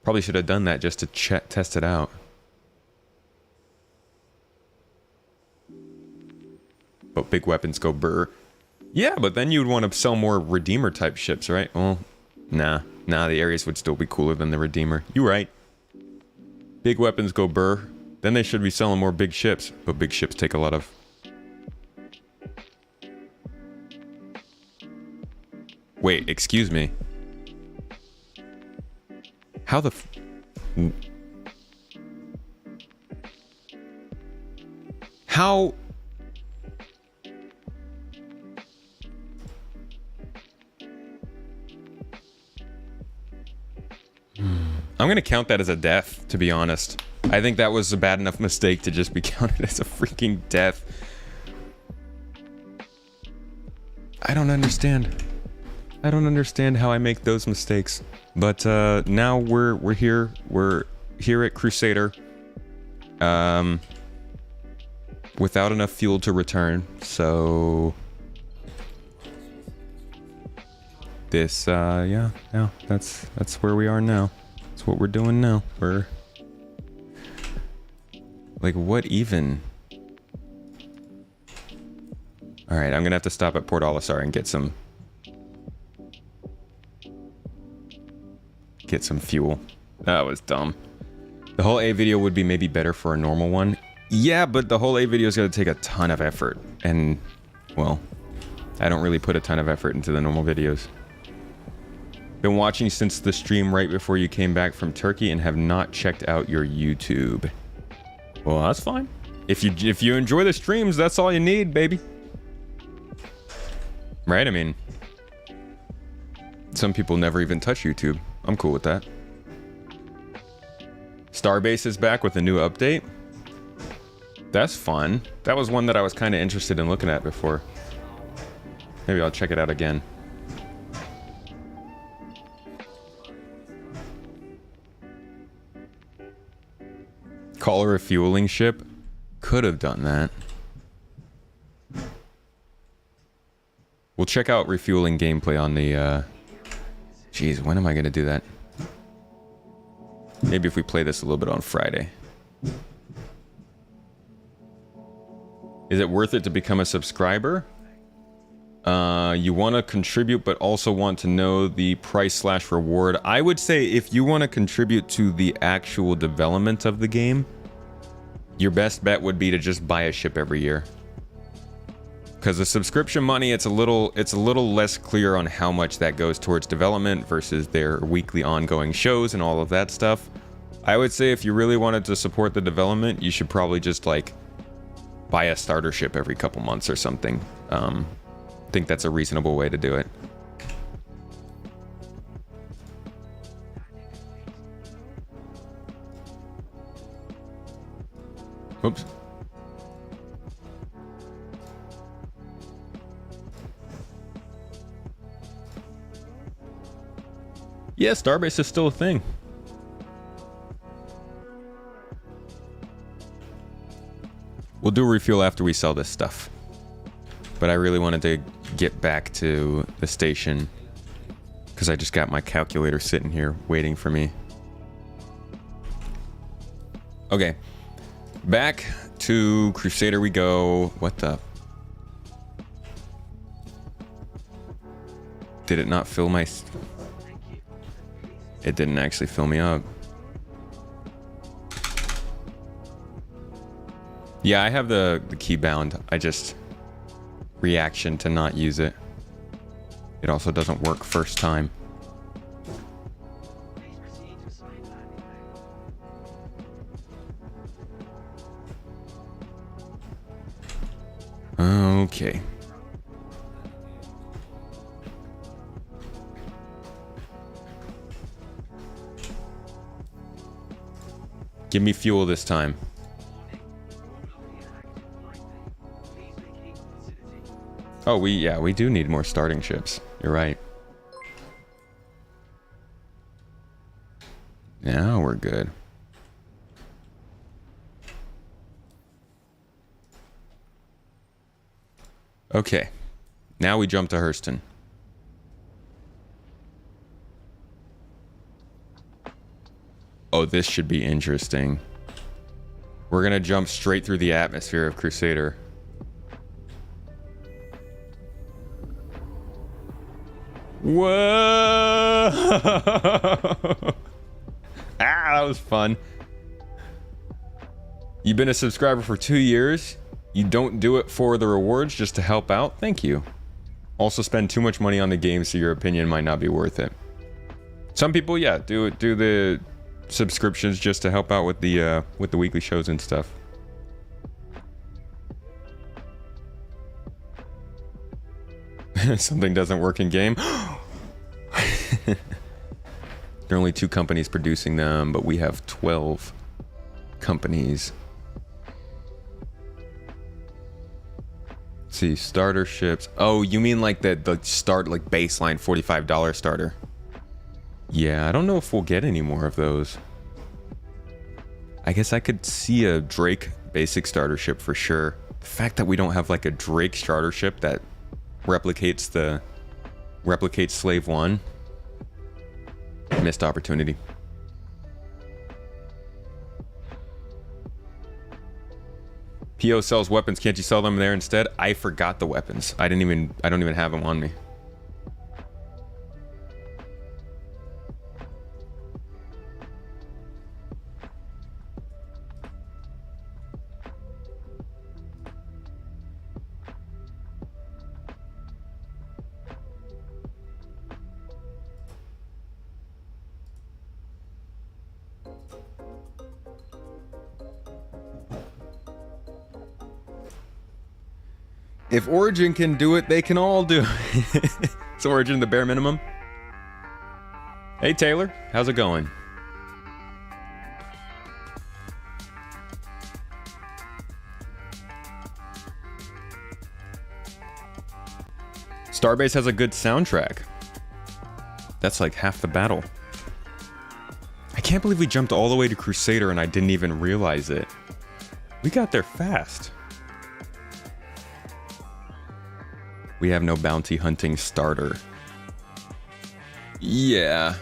Probably should have done that just to test it out. But big weapons go brr. Yeah, but then you'd want to sell more Redeemer type ships, right? Well, nah, the Ares would still be cooler than the Redeemer. You right. Big weapons go brr. Then they should be selling more big ships. But big ships take a lot of... Wait, excuse me. How the How... I'm gonna count that as a death, to be honest. I think that was a bad enough mistake to just be counted as a freaking death. I don't understand. I don't understand how I make those mistakes. But now we're here. We're here at Crusader. Without enough fuel to return, so this yeah, that's where we are now. That's what we're doing now. We're like, what even? All right, I'm gonna have to stop at Port Olisar and get some fuel. That was dumb. The whole A video would be maybe better for a normal one. Yeah, but the whole A video is gonna take a ton of effort, and well, I don't really put a ton of effort into the normal videos. Been watching since the stream right before you came back from Turkey and have not checked out your YouTube. Well, that's fine. If you enjoy the streams, that's all you need, baby. Right? I mean, some people never even touch YouTube. I'm cool with that. Starbase is back with a new update. That's fun. That was one that I was kind of interested in looking at before. Maybe I'll check it out again. Call a refueling ship? Could have done that. We'll check out refueling gameplay on the, Jeez, when am I gonna do that? Maybe if we play this a little bit on Friday. Is it worth it to become a subscriber? You want to contribute, but also want to know the price/reward. I would say if you want to contribute to the actual development of the game, your best bet would be to just buy a ship every year. Because the subscription money, it's a little less clear on how much that goes towards development versus their weekly ongoing shows and all of that stuff. I would say if you really wanted to support the development, you should probably just like buy a starter ship every couple months or something. I think that's a reasonable way to do it. Oops. Yeah, Starbase is still a thing. We'll do a refuel after we sell this stuff. But I really wanted to get back to the station because I just got my calculator sitting here waiting for me. Okay. Back to Crusader we go. What the? Did it not fill my... It didn't actually fill me up. Yeah, I have the key bound. I just... Reaction to not use it. It also doesn't work first time. Okay. Give me fuel this time. Oh, we do need more starting ships. You're right. Now we're good. Okay. Now we jump to Hurston. Oh, this should be interesting. We're gonna jump straight through the atmosphere of Crusader. Whoa! That was fun. You've been a subscriber for 2 years. You don't do it for the rewards, just to help out. Thank you. Also spend too much money on the game, so your opinion might not be worth it. Some people, yeah, do the subscriptions just to help out with the weekly shows and stuff. Something doesn't work in game. There are only 2 companies producing them, but we have 12 companies. Let's see, starter ships. Oh, you mean like the start, like baseline $45 starter? Yeah, I don't know if we'll get any more of those. I guess I could see a Drake basic starter ship for sure. The fact that we don't have like a Drake starter ship that replicates Slave 1. Missed opportunity. PO sells weapons. Can't you sell them there instead? I forgot the weapons. I don't even have them on me. If Origin can do it, they can all do it. It's Origin the bare minimum. Hey Taylor, how's it going? Starbase has a good soundtrack. That's like half the battle. I can't believe we jumped all the way to Crusader and I didn't even realize it. We got there fast. We have no bounty hunting starter. Yeah.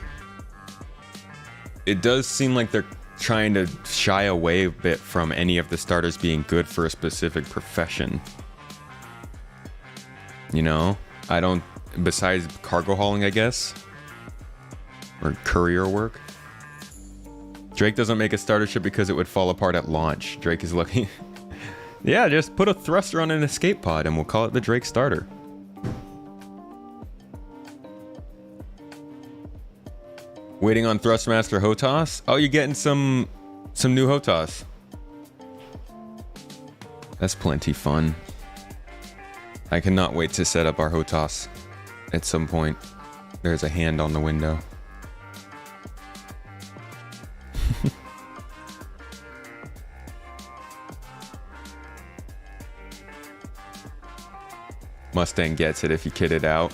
It does seem like they're trying to shy away a bit from any of the starters being good for a specific profession. You know, I don't, besides cargo hauling, I guess, or courier work. Drake doesn't make a starter ship because it would fall apart at launch. Drake is lucky. Yeah, just put a thruster on an escape pod and we'll call it the Drake starter. Waiting on Thrustmaster Hotas. Oh, you're getting some new Hotas. That's plenty fun. I cannot wait to set up our Hotas at some point. There's a hand on the window. Mustang gets it if you kit it out.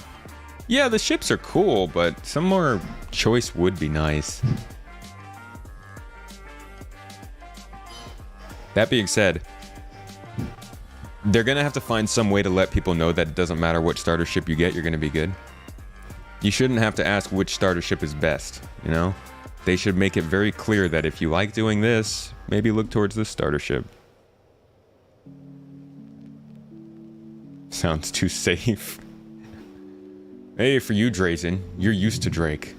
Yeah, the ships are cool, but some more choice would be nice. That being said, they're gonna have to find some way to let people know that it doesn't matter which starter ship you get, you're gonna be good. You shouldn't have to ask which starter ship is best, you know? They should make it very clear that if you like doing this, maybe look towards this starter ship. Sounds too safe. Hey, for you, Drazen. You're used to Drake.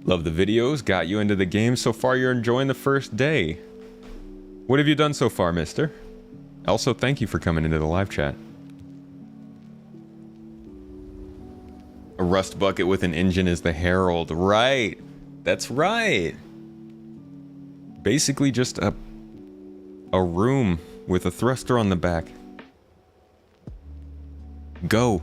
Love the videos. Got you into the game. So far, you're enjoying the first day. What have you done so far, mister? Also, thank you for coming into the live chat. A rust bucket with an engine is the Herald. Right. That's right. Basically just a room with a thruster on the back. Go.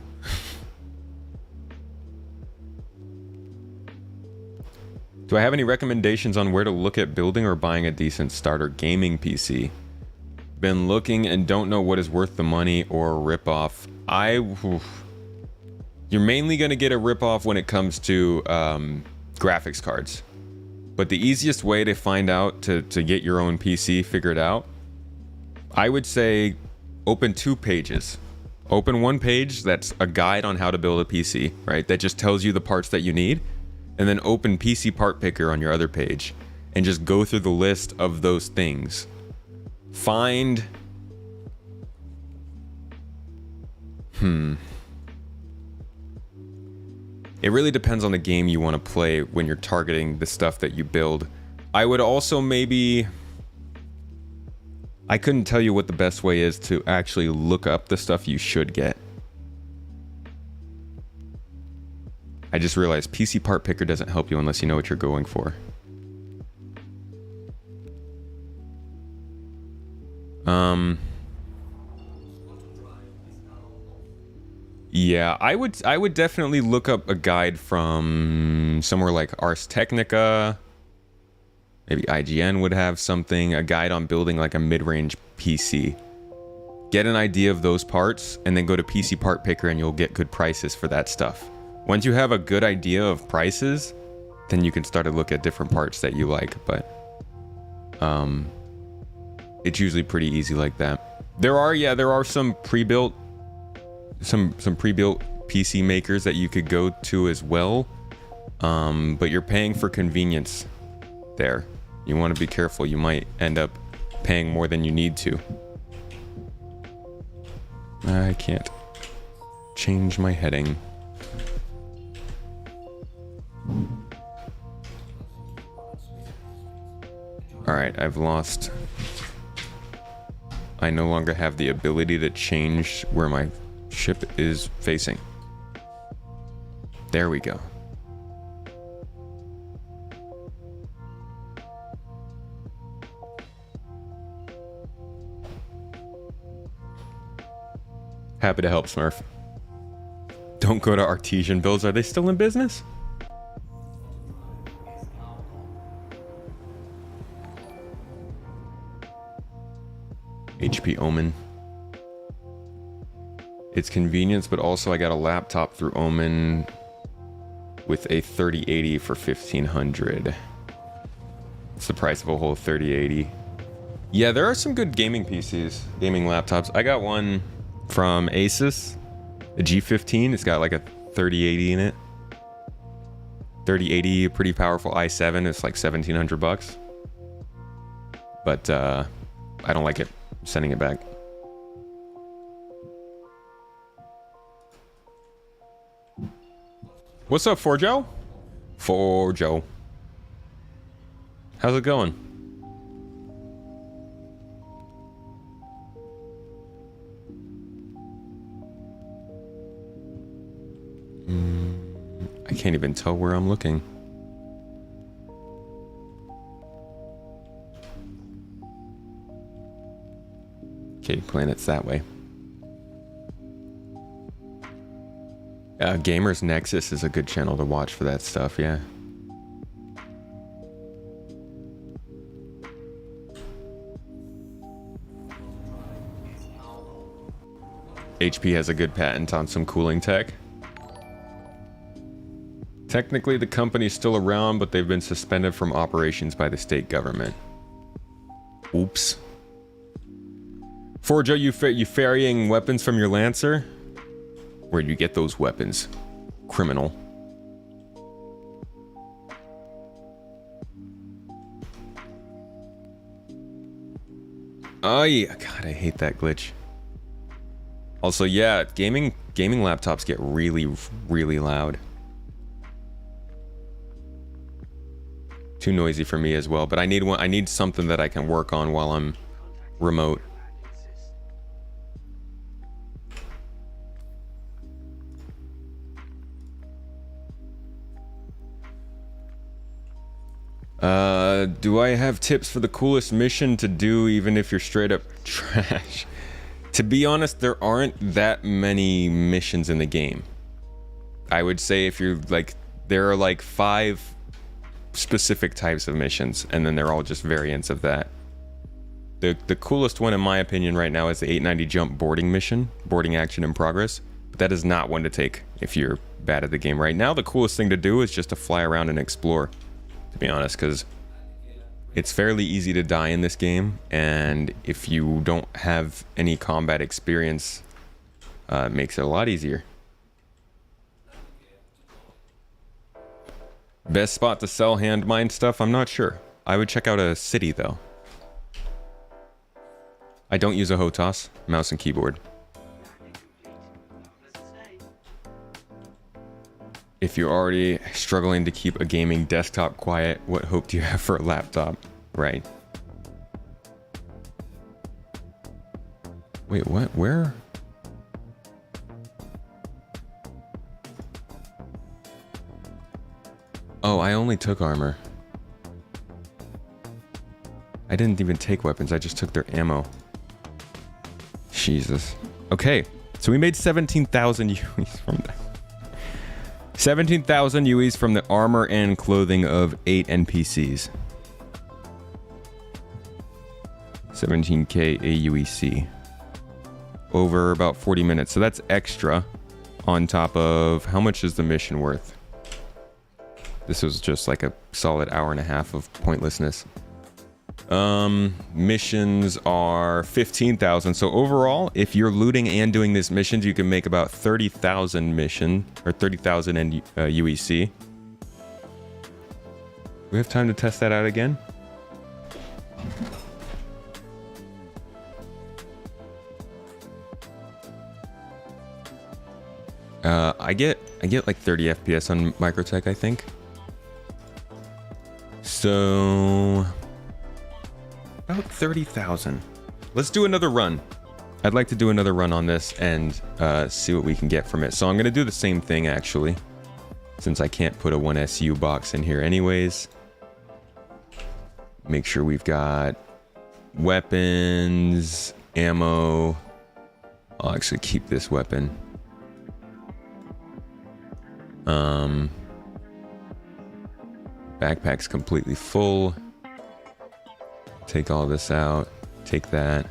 Do I have any recommendations on where to look at building or buying a decent starter gaming PC? Been looking and don't know what is worth the money or a ripoff. You're mainly going to get a ripoff when it comes to graphics cards. But the easiest way to find out to get your own PC figured out, I would say open 2 pages. Open one page that's a guide on how to build a PC, right? That just tells you the parts that you need. And then open PC Part Picker on your other page and just go through the list of those things. Find... It really depends on the game you want to play when you're targeting the stuff that you build. I would also maybe... I couldn't tell you what the best way is to actually look up the stuff you should get. I just realized PC Part Picker doesn't help you unless you know what you're going for. Yeah, I would definitely look up a guide from somewhere like Ars Technica. Maybe IGN would have something, a guide on building like a mid-range PC. Get an idea of those parts and then go to PC Part Picker and you'll get good prices for that stuff. Once you have a good idea of prices, then you can start to look at different parts that you like, but it's usually pretty easy like that. There are some pre-built PC makers that you could go to as well. But you're paying for convenience there. You want to be careful. You might end up paying more than you need to. I can't change my heading. Alright, I've lost. I no longer have the ability to change where my ship is facing. There we go. Happy to help, Smurf. Don't go to Artesian Builds. Are they still in business? HP Omen. It's convenience, but also I got a laptop through Omen with a 3080 for 1500. It's the price of a whole 3080. Yeah, there are some good gaming PCs, gaming laptops. I got one from Asus, a G15. It's got like a 3080 in it. 3080, pretty powerful i7. It's like $1,700. But I don't like it. I'm sending it back. What's up, Forjo? Forjo. How's it going? I can't even tell where I'm looking. Okay, planets that way. Gamers Nexus is a good channel to watch for that stuff, yeah. HP has a good patent on some cooling tech. Technically, the company's still around, but they've been suspended from operations by the state government. Oops. Forjo, you ferrying weapons from your Lancer? Where'd you get those weapons? Criminal. Oh yeah, God, I hate that glitch. Also, yeah, gaming laptops get really, really loud. Too noisy for me as well, but I need one. I need something that I can work on while I'm remote. Do I have tips for the coolest mission to do even if you're straight up trash? To be honest, there aren't that many missions in the game. I would say if you're like, there are like 5 specific types of missions, and then they're all just variants of that. The coolest one in my opinion right now is the 890 jump boarding mission, boarding action in progress, but that is not one to take if you're bad at the game. Right now the coolest thing to do is just to fly around and explore, to be honest, because it's fairly easy to die in this game, and if you don't have any combat experience, it makes it a lot easier. Best spot to sell hand mine stuff? I'm not sure. I would check out a city though. I don't use a HOTAS, mouse and keyboard. If you're already struggling to keep a gaming desktop quiet, what hope do you have for a laptop? Right. Wait, what? Where? Oh, I only took armor. I didn't even take weapons, I just took their ammo. Jesus. Okay, so we made 17,000 UEs from that. 17,000 UEs from the armor and clothing of 8 NPCs. 17k AUEC. Over about 40 minutes, so that's extra on top of, how much is the mission worth? This was just like a solid hour and a half of pointlessness. Missions are 15,000. So overall, if you're looting and doing these missions, you can make about 30,000 mission or 30,000 in UEC. We have time to test that out again. I get like 30 FPS on Microtech, I think. So about 30,000. Let's do another run. I'd like to do another run on this and see what we can get from it. So I'm gonna do the same thing actually, since I can't put a 1SU box in here anyways. Make sure we've got weapons, ammo. I'll actually keep this weapon. Backpack's completely full. Take all this out. Take that.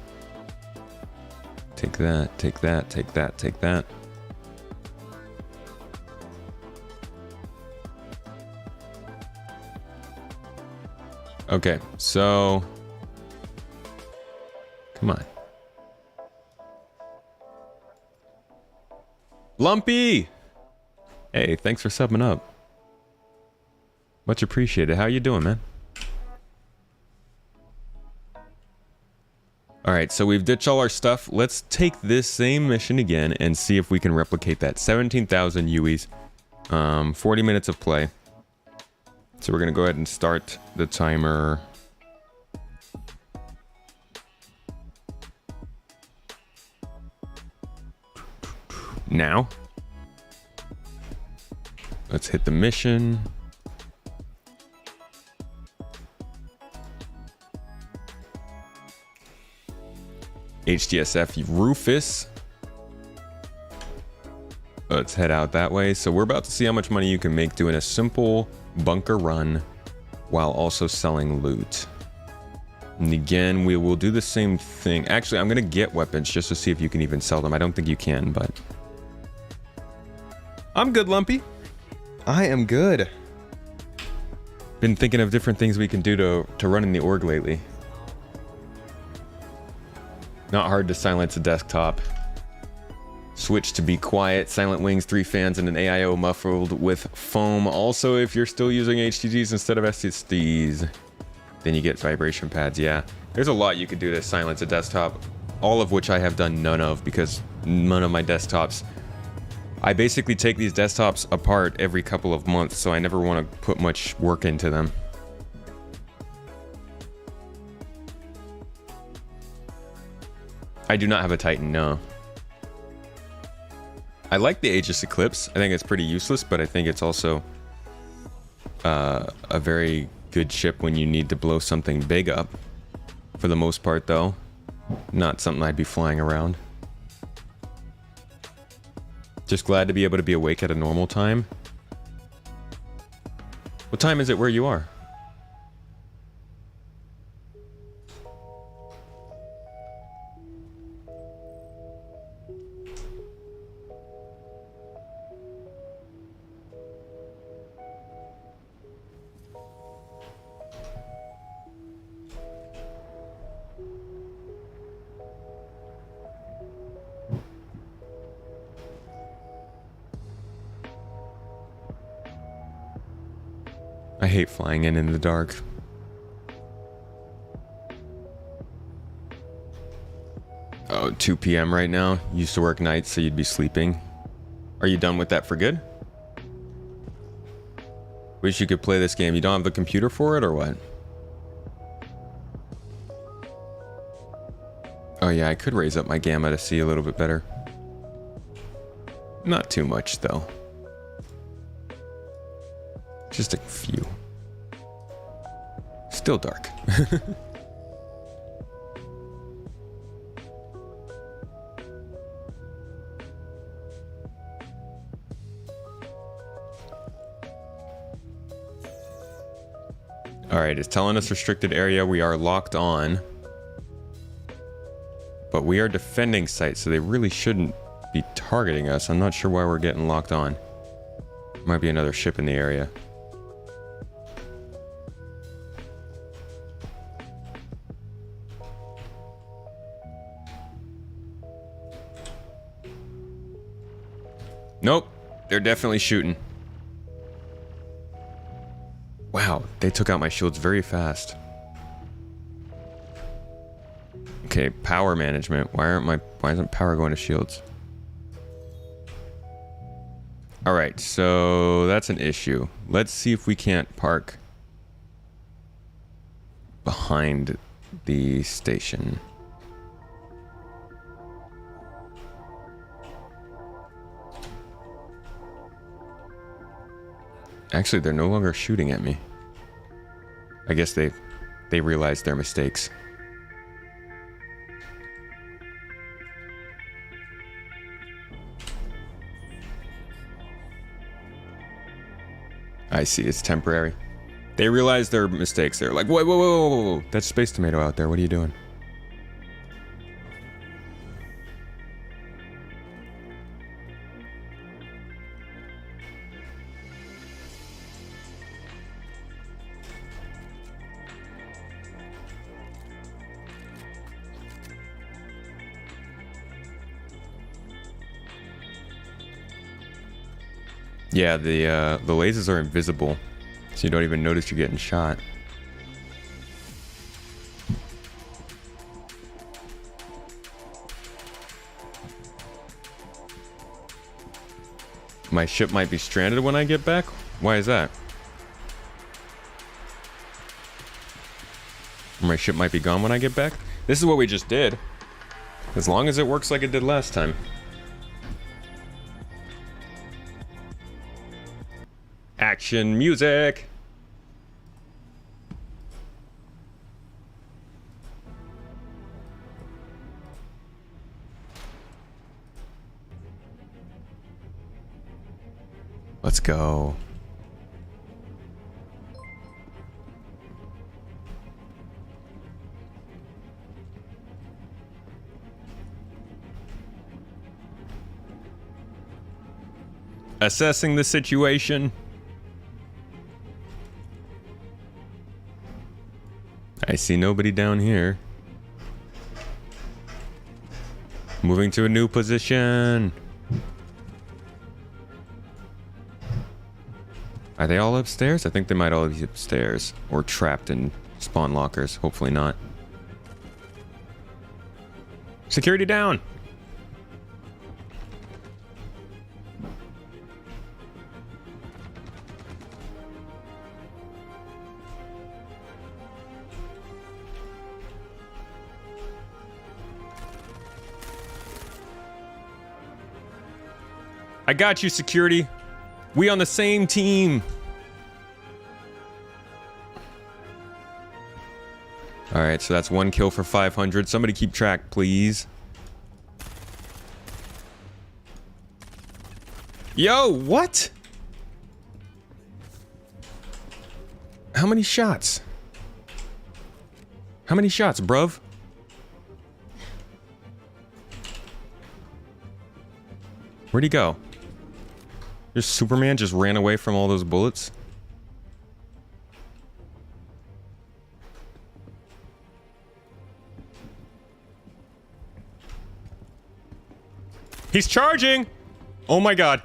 Take that, take that, take that, take that. Okay, so come on. Lumpy! Hey, thanks for subbing up. Much appreciated. How you doing, man? Alright, so we've ditched all our stuff. Let's take this same mission again and see if we can replicate that. 17,000 UEs. 40 minutes of play. So we're going to go ahead and start the timer. Now. Let's hit the mission. HDSF Rufus. Let's head out that way. So we're about to see how much money you can make doing a simple bunker run while also selling loot. And again, we will do the same thing. Actually, I'm going to get weapons just to see if you can even sell them. I don't think you can, but... I'm good, Lumpy. I am good. Been thinking of different things we can do to run in the org lately. Not hard to silence a desktop. Switch to be quiet. Silent wings, 3 fans, and an AIO muffled with foam. Also, if you're still using HDDs instead of SSDs, then you get vibration pads. Yeah, there's a lot you could do to silence a desktop. All of which I have done none of because none of my desktops. I basically take these desktops apart every couple of months, so I never want to put much work into them. I do not have a Titan, no. I like the Aegis Eclipse. I think it's pretty useless, but I think it's also a very good ship when you need to blow something big up. For the most part, though. Not something I'd be flying around. Just glad to be able to be awake at a normal time. What time is it where you are? I hate flying in the dark. Oh, 2 p.m. right now. Used to work nights, so you'd be sleeping. Are you done with that for good? Wish you could play this game. You don't have the computer for it, or what? Oh yeah, I could raise up my gamma to see a little bit better. Not too much, though. Just a few. Still dark. Alright, it's telling us restricted area. We are locked on. But we are defending sites, so they really shouldn't be targeting us. I'm not sure why we're getting locked on. Might be another ship in the area. Nope, they're definitely shooting. Wow, they took out my shields very fast. Okay, power management. Why isn't power going to shields? Alright, so that's an issue. Let's see if we can't park behind the station. Actually, they're no longer shooting at me. I guess they realized their mistakes. I see, it's temporary. They realized their mistakes. They're like, whoa, whoa, whoa, whoa, whoa. That's Space Tomato out there. What are you doing? Yeah, the lasers are invisible, So you don't even notice you're getting shot. My ship might be stranded when I get back? Why is that? My ship might be gone when I get back? This is what we just did. As long as it works like it did last time. Action music! Let's go. Assessing the situation. I see nobody down here. Moving to a new position. Are they all upstairs? I think they might all be upstairs. Or trapped in spawn lockers. Hopefully not. Security down! I got you, security. We on the same team. All right, so that's 1 kill for 500. Somebody keep track, please. Yo, what? How many shots? How many shots, bruv? Where'd he go? Just Superman just ran away from all those bullets. He's charging! Oh my god.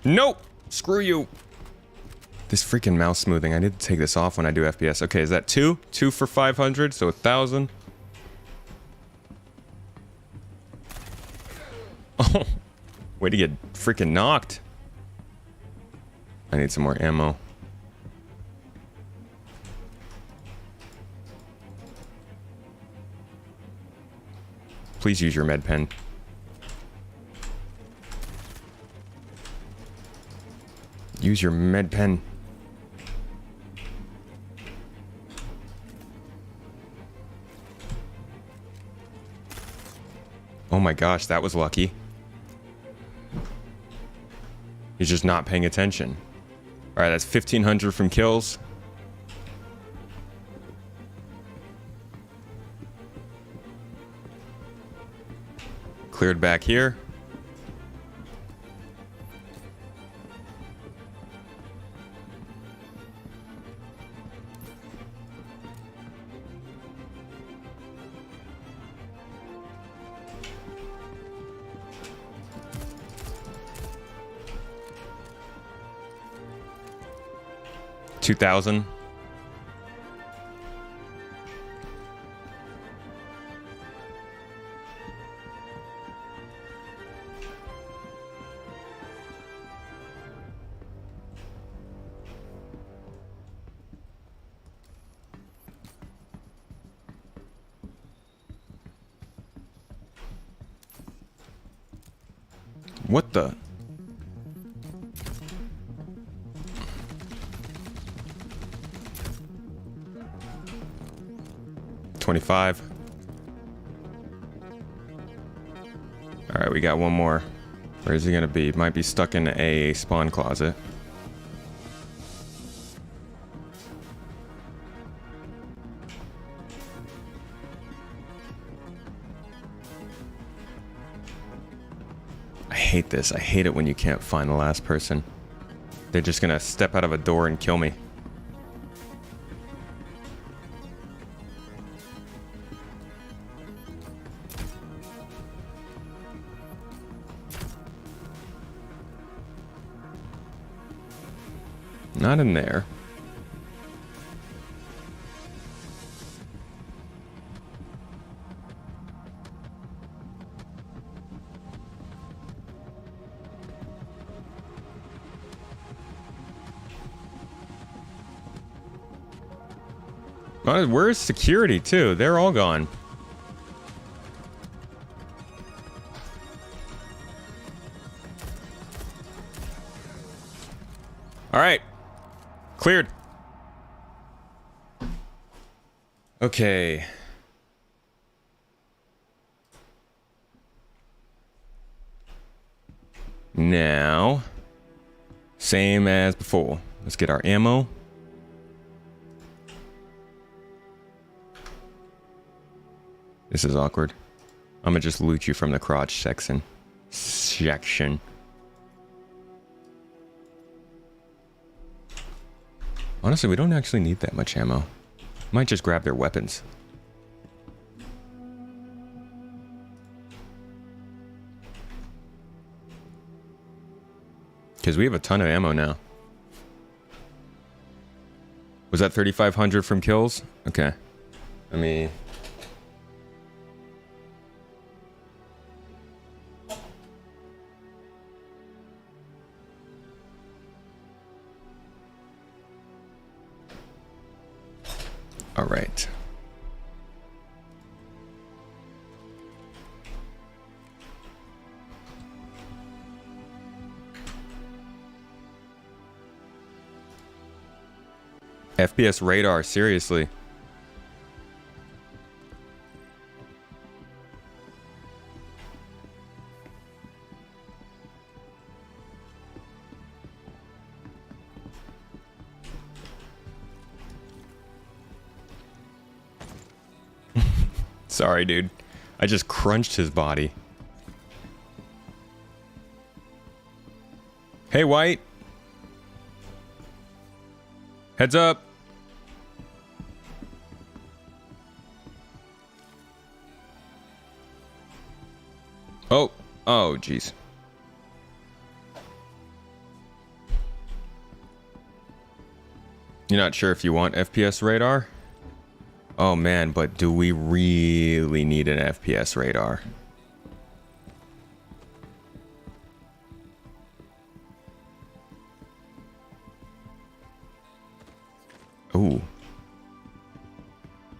Nope! Screw you. This freaking mouse smoothing. I need to take this off when I do FPS. Okay, is that 2? 2 for 500, so 1,000. Oh. Way to get freaking knocked. I need some more ammo. Please use your med pen. Use your med pen. Oh my gosh, that was lucky. He's just not paying attention. All right, that's 1,500 from kills. Cleared back here. $2,000. What the? $25. All right, we got one more. Where is he gonna be? Might be stuck in a spawn closet. I hate this. I hate it when you can't find the last person. They're just gonna step out of a door and kill me. Not in there. Where's security too? They're all gone. All right. Cleared. Okay. Now, same as before. Let's get our ammo. This is awkward. I'm gonna just loot you from the crotch section. Honestly, we don't actually need that much ammo. Might just grab their weapons. Because we have a ton of ammo now. Was that 3,500 from kills? Okay. Let me... All right. FPS radar, seriously. Sorry, dude. I just crunched his body. Hey, White. Heads up. Oh. Oh, jeez. You're not sure if you want FPS radar? Oh man, but do we really need an FPS radar? Ooh.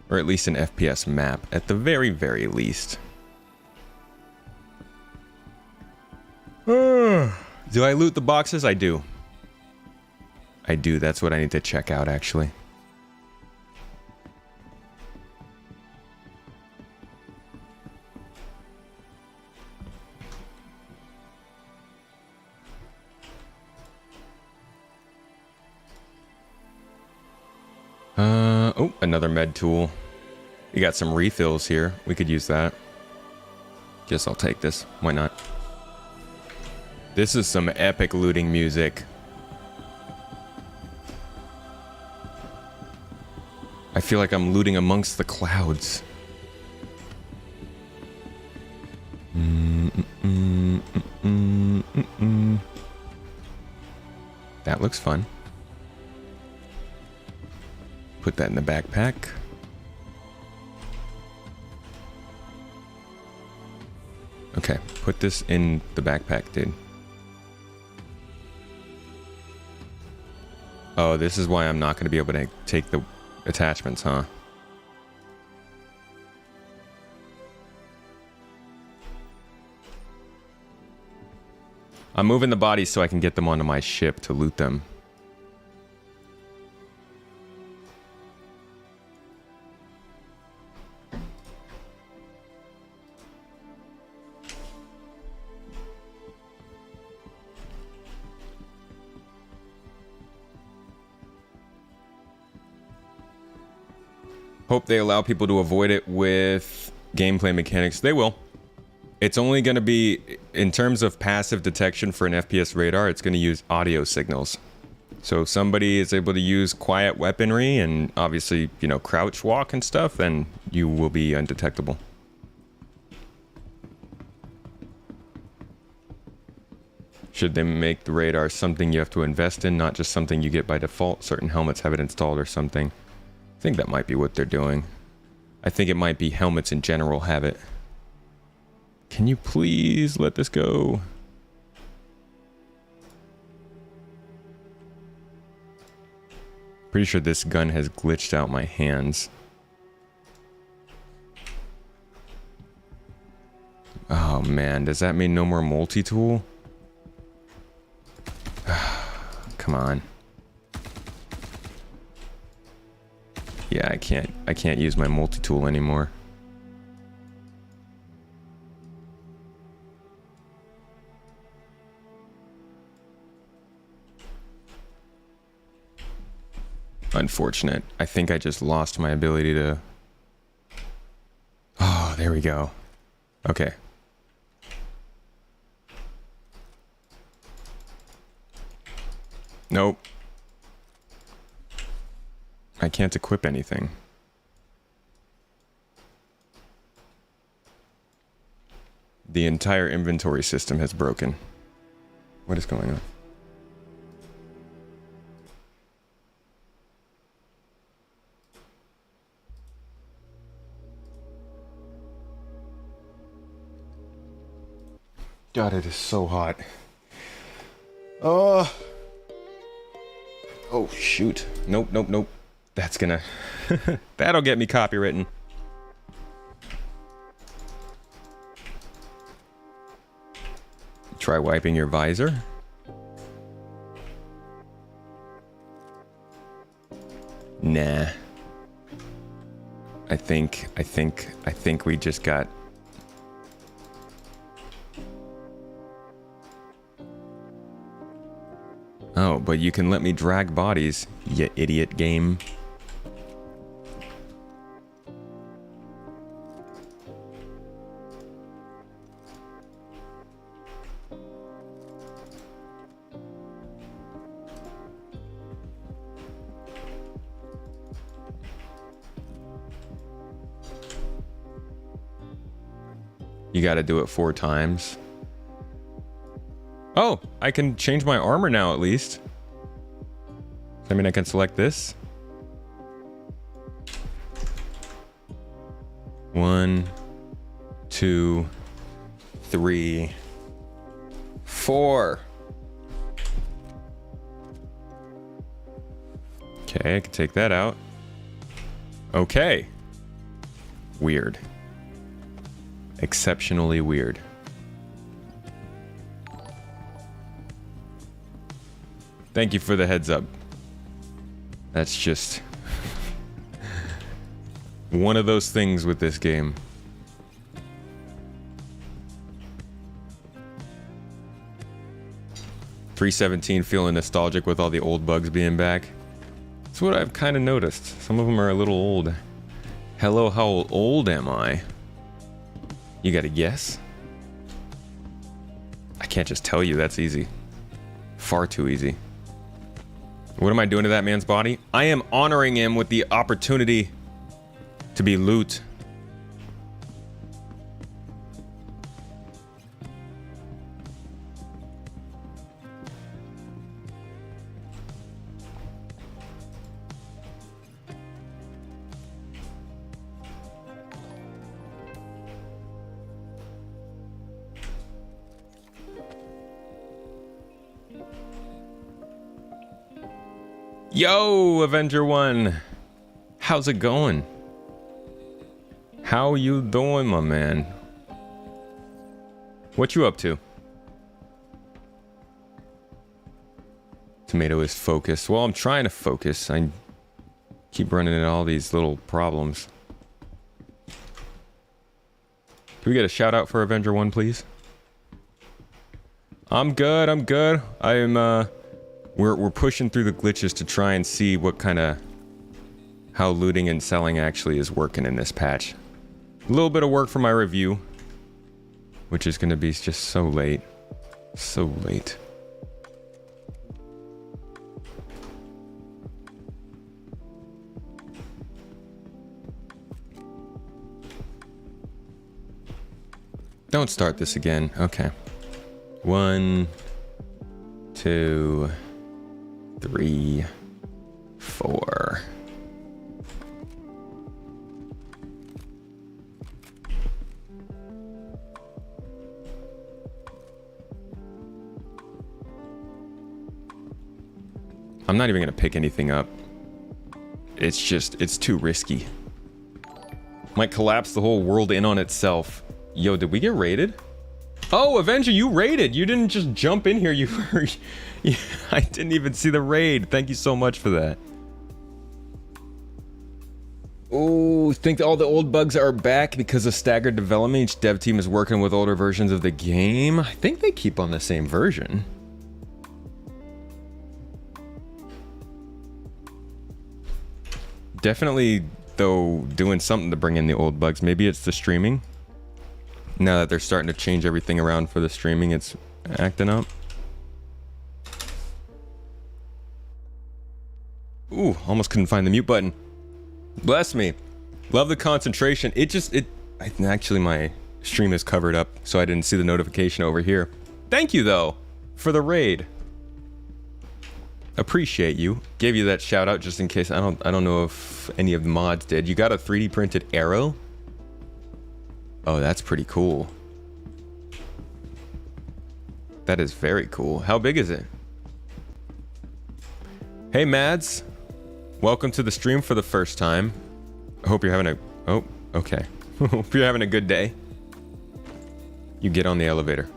Or at least an FPS map, at the very, very least. Do I loot the boxes? I do. I do, that's what I need to check out, actually. Oh, another med tool. You got some refills here. We could use that. Guess I'll take this. Why not? This is some epic looting music. I feel like I'm looting amongst the clouds. That looks fun. Put that in the backpack. Okay, put this in the backpack, dude. Oh, this is why I'm not going to be able to take the attachments, huh? I'm moving the bodies so I can get them onto my ship to loot them. Hope they allow people to avoid it with gameplay mechanics. They will. It's only going to be, in terms of passive detection for an FPS radar, it's going to use audio signals. So if somebody is able to use quiet weaponry and obviously, you know, crouch walk and stuff, then you will be undetectable. Should they make the radar something you have to invest in, not just something you get by default? Certain helmets have it installed or something. I think that might be what they're doing. I think it might be helmets in general have it. Can you please let this go? Pretty sure this gun has glitched out my hands. Oh man, does that mean no more multi-tool? Come on. Yeah, I can't use my multi-tool anymore. Unfortunate. I think I just lost my ability to... Oh, there we go. Okay. Nope. I can't equip anything. The entire inventory system has broken. What is going on? God, it is so hot. Oh, shoot. Nope. That's gonna... That'll get me copywritten. Try wiping your visor. Nah. I think we just got... Oh, but you can let me drag bodies, you idiot game. You gotta do it 4 times. Oh, I can change my armor now at least. I mean, I can select this. 1, 2, 3, 4. Okay, I can take that out. Okay. Weird. Exceptionally weird. Thank you for the heads up. That's just one of those things with this game. .317 feeling nostalgic with all the old bugs being back. That's what I've kind of noticed. Some of them are a little old. Hello, how old am I? You got a guess? I can't just tell you, that's easy. Far too easy. What am I doing to that man's body? I am honoring him with the opportunity to be loot. Yo, Avenger 1. How's it going? How you doing, my man? What you up to? Tomato is focused. Well, I'm trying to focus. I keep running into all these little problems. Can we get a shout out for Avenger 1, please? I'm good. We're pushing through the glitches to try and see what kind of... how looting and selling actually is working in this patch. A little bit of work for my review, which is going to be just so late. So late. Don't start this again. Okay. 1, 2, 3, 4. I'm not even gonna pick anything up. It's too risky. Might collapse the whole world in on itself. Yo, did we get raided? Oh, Avenger, you raided. You didn't just jump in here. I didn't even see the raid. Thank you so much for that. Oh, think all the old bugs are back because of staggered development. Each dev team is working with older versions of the game. I think they keep on the same version. Definitely, though, doing something to bring in the old bugs. Maybe it's the streaming. Now that they're starting to change everything around for the streaming, it's acting up. Ooh, almost couldn't find the mute button. Bless me. Love the concentration. Actually, my stream is covered up, so I didn't see the notification over here. Thank you, though, for the raid. Appreciate you. Gave you that shout out just in case. I don't know if any of the mods did. You got a 3D printed arrow? Oh, that's pretty cool. That is very cool. How big is it? Hey Mads, welcome to the stream for the first time. I hope you're having a okay. Hope you're having a good day. You get on the elevator.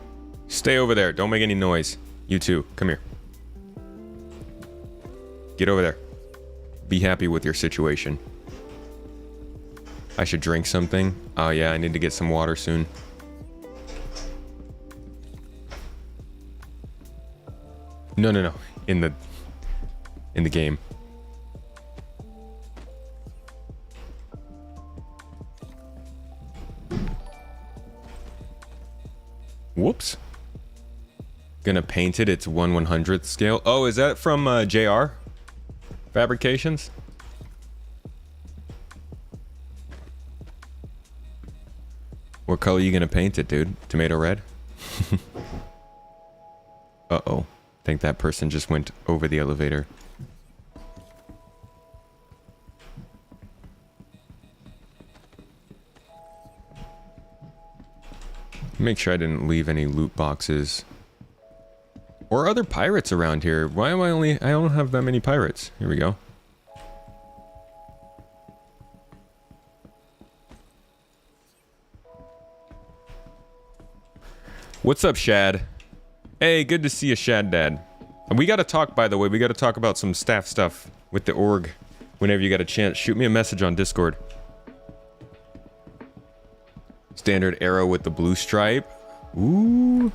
Stay over there. Don't make any noise. You too. Come here. Get over there. Be happy with your situation. I should drink something. Oh yeah, I need to get some water soon. No. In the game. Whoops. Gonna paint it. It's 1/100th scale. Oh, is that from JR Fabrications? What color are you gonna paint it, dude? Tomato red? Uh-oh. Think that person just went over the elevator. Make sure I didn't leave any loot boxes. Or other pirates around here. Why am I don't have that many pirates. Here we go. What's up, Shad? Hey, good to see you, Shad Dad. We gotta talk, by the way. We gotta talk about some staff stuff with the org. Whenever you got a chance, shoot me a message on Discord. Standard arrow with the blue stripe. Ooh.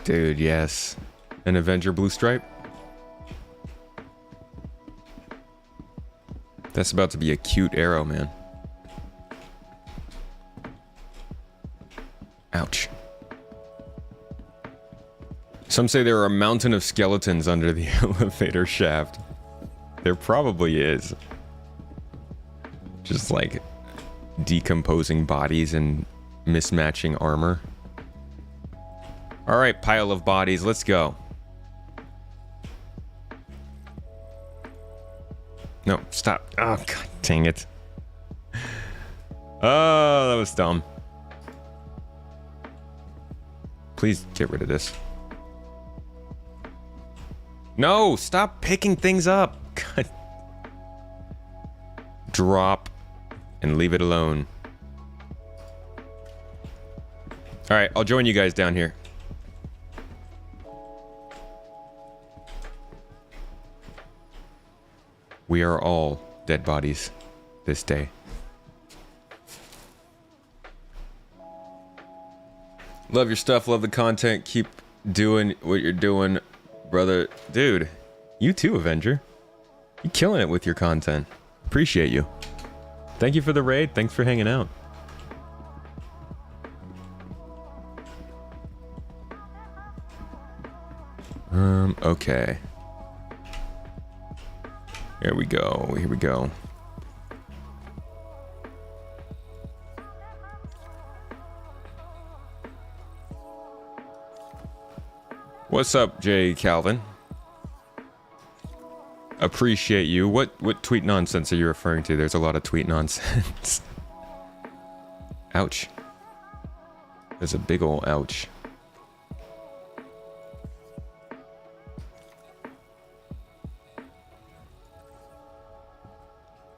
Dude, yes. An Avenger blue stripe. That's about to be a cute arrow, man. Ouch. Some say there are a mountain of skeletons under the elevator shaft. There probably is. Just like decomposing bodies and mismatching armor. Alright, pile of bodies, let's go. No, stop. Oh, god dang it. Oh, that was dumb. Please get rid of this. No, stop picking things up. God. Drop and leave it alone. Alright, I'll join you guys down here. We are all dead bodies this day. Love your stuff, love the content. Keep doing what you're doing, brother. Dude, you too, Avenger. You're killing it with your content. Appreciate you. Thank you for the raid. Thanks for hanging out. Okay. Here we go. Here we go. What's up, Jay Calvin? Appreciate you. What tweet nonsense are you referring to? There's a lot of tweet nonsense. Ouch. There's a big ol' ouch.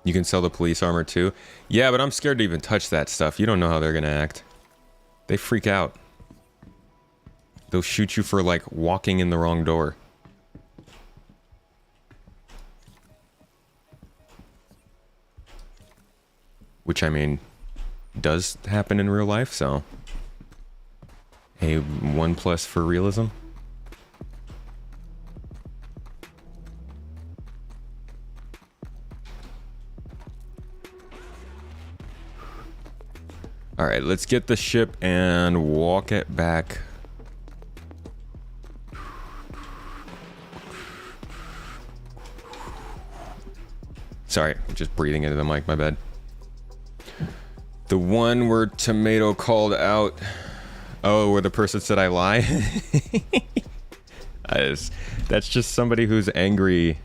You can sell the police armor too? Yeah, but I'm scared to even touch that stuff. You don't know how they're gonna act. They freak out. They'll shoot you for, like, walking in the wrong door. Which, I mean, does happen in real life, so... A 1+ for realism. Alright, let's get the ship and walk it back. Sorry, I'm just breathing into the mic, my bad. The one where Tomato called out... Oh, where the person said I lie? That's just somebody who's angry...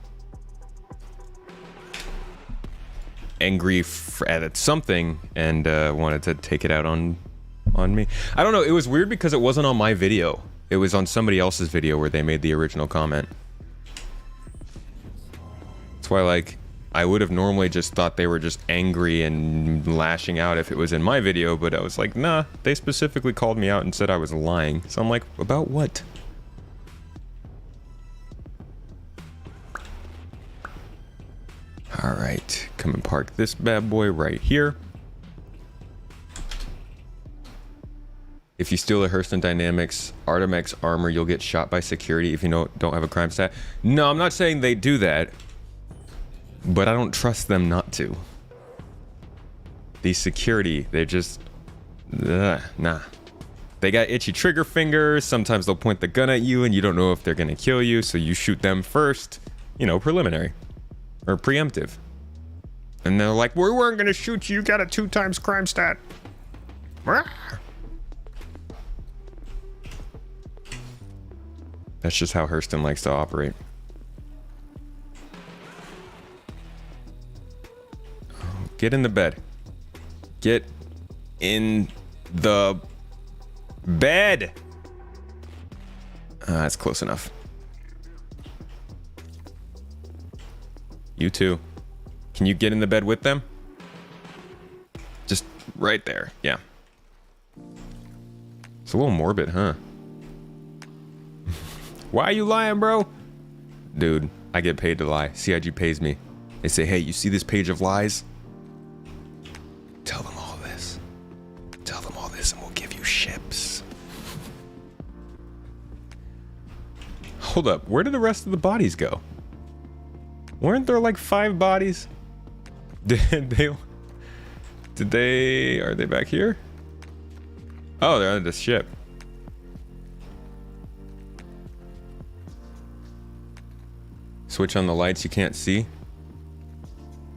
at something and wanted to take it out on me. I don't know, it was weird because it wasn't on my video. It was on somebody else's video where they made the original comment. That's why, like, I would have normally just thought they were just angry and lashing out if it was in my video, but I was like, nah, they specifically called me out and said I was lying. So I'm like, about what? Alright, come and park this bad boy right here. If you steal a Hurston Dynamics Artemex armor, you'll get shot by security if you don't have a crime stat. No, I'm not saying they do that, but I don't trust them not to. The security, they're just... nah. They got itchy trigger fingers, sometimes they'll point the gun at you and you don't know if they're gonna kill you, so you shoot them first. You know, preliminary. Or preemptive. And they're like, we weren't gonna shoot you, you got a 2x crime stat. That's just how Hurston likes to operate. Get in the bed. Get in the bed. That's close enough. You too. Can you get in the bed with them? Just right there. Yeah. It's a little morbid, huh? Why are you lying, bro? Dude, I get paid to lie. CIG pays me. They say, hey, you see this page of lies? Tell them all this. Tell them all this and we'll give you ships. Hold up. Where did the rest of the bodies go? Weren't there like 5 bodies? Did they, are they back here? Oh, they're on the ship. Switch on the lights you can't see.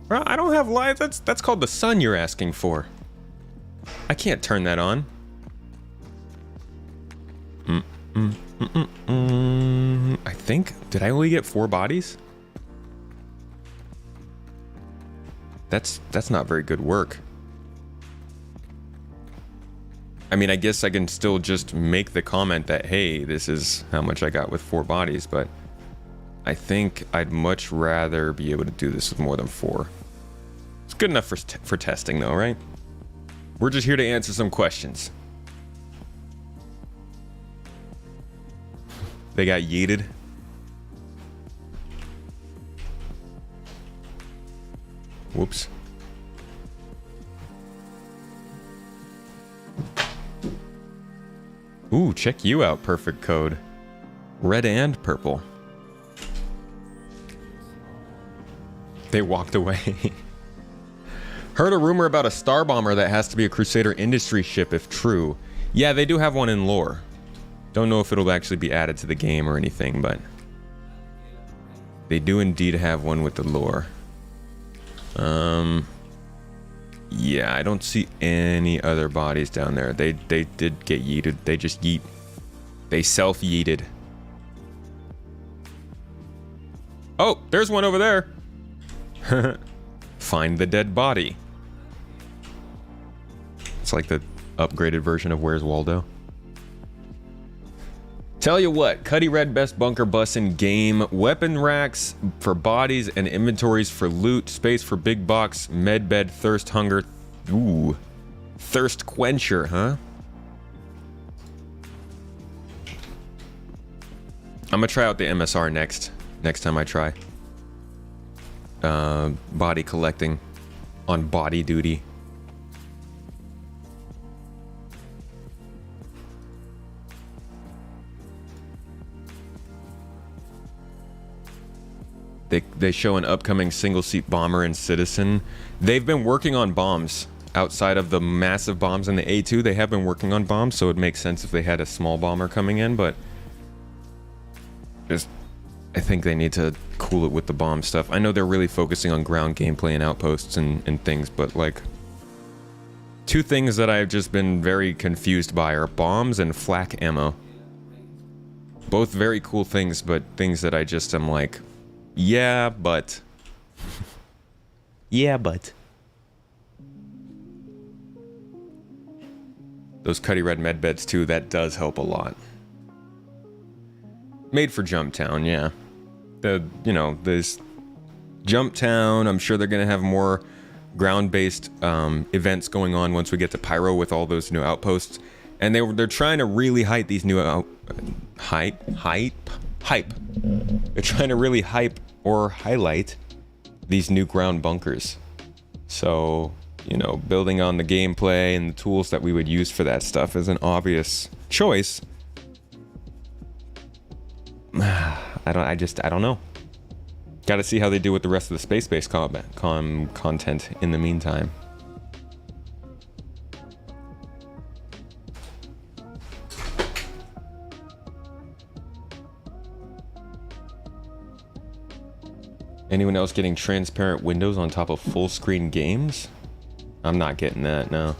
Bro, I don't have lights. That's called the sun you're asking for. I can't turn that on. I think, did I only get 4 bodies? That's not very good work. I mean, I guess I can still just make the comment that, hey, this is how much I got with 4 bodies, but I think I'd much rather be able to do this with more than 4. It's good enough for testing though, right? We're just here to answer some questions. They got yeeted. Whoops. Ooh, check you out, perfect code. Red and purple. They walked away. Heard a rumor about a star bomber that has to be a Crusader Industry ship if true. Yeah, they do have one in lore. Don't know if it'll actually be added to the game or anything, but they do indeed have one with the lore. Yeah, I don't see any other bodies down there. They did get yeeted. They just yeet. They self-yeeted. Oh, there's one over there. Find the dead body. It's like the upgraded version of Where's Waldo. Tell you what, Cuddy Red best bunker bus in game. Weapon racks for bodies and inventories for loot. Space for big box, med bed, thirst, hunger. Ooh. Thirst quencher, huh? I'm gonna try out the MSR next time I try. Body collecting on body duty. They show an upcoming single-seat bomber and Citizen. They've been working on bombs. Outside of the massive bombs in the A2, they have been working on bombs, so it makes sense if they had a small bomber coming in, but I think they need to cool it with the bomb stuff. I know they're really focusing on ground gameplay and outposts and things, but like, two things that I've just been very confused by are bombs and flak ammo. Both very cool things, but things that I just am like, yeah, but. Yeah, but. Those Cuddy Red med beds too, that does help a lot. Made for Jump Town, yeah. There's Jump Town. I'm sure they're gonna have more ground-based events going on once we get to Pyro with all those new outposts. And they're trying to really hype these new hype. They're trying to really hype or highlight these new ground bunkers. So, building on the gameplay and the tools that we would use for that stuff is an obvious choice. I don't know. Got to see how they do with the rest of the space-based content in the meantime. Anyone else getting transparent windows on top of full screen games? I'm not getting that, no.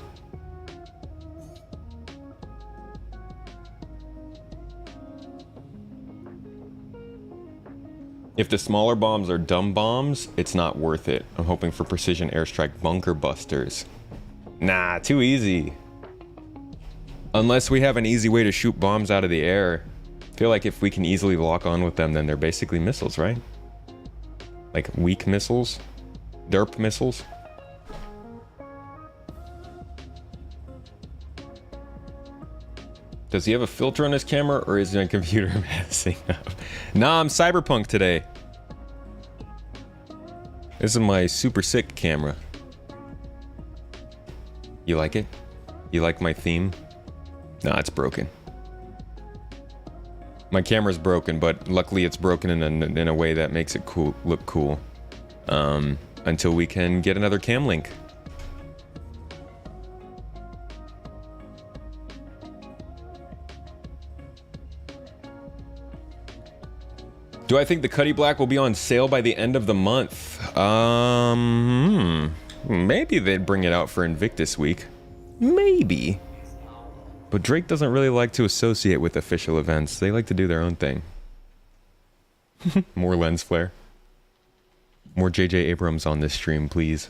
If the smaller bombs are dumb bombs, it's not worth it. I'm hoping for precision airstrike bunker busters. Nah, too easy. Unless we have an easy way to shoot bombs out of the air. I feel like if we can easily lock on with them, then they're basically missiles, right? Like weak missiles? Derp missiles? Does he have a filter on his camera, or is my computer messing up? Nah, I'm cyberpunk today. This is my super sick camera. You like it? You like my theme? Nah, it's broken. My camera's broken, but luckily it's broken in a way that makes it look cool. Until we can get another cam link. Do I think the Cuddy Black will be on sale by the end of the month? Maybe they'd bring it out for Invictus Week. Maybe. But Drake doesn't really like to associate with official events. They like to do their own thing. More lens flare. More J.J. Abrams on this stream, please.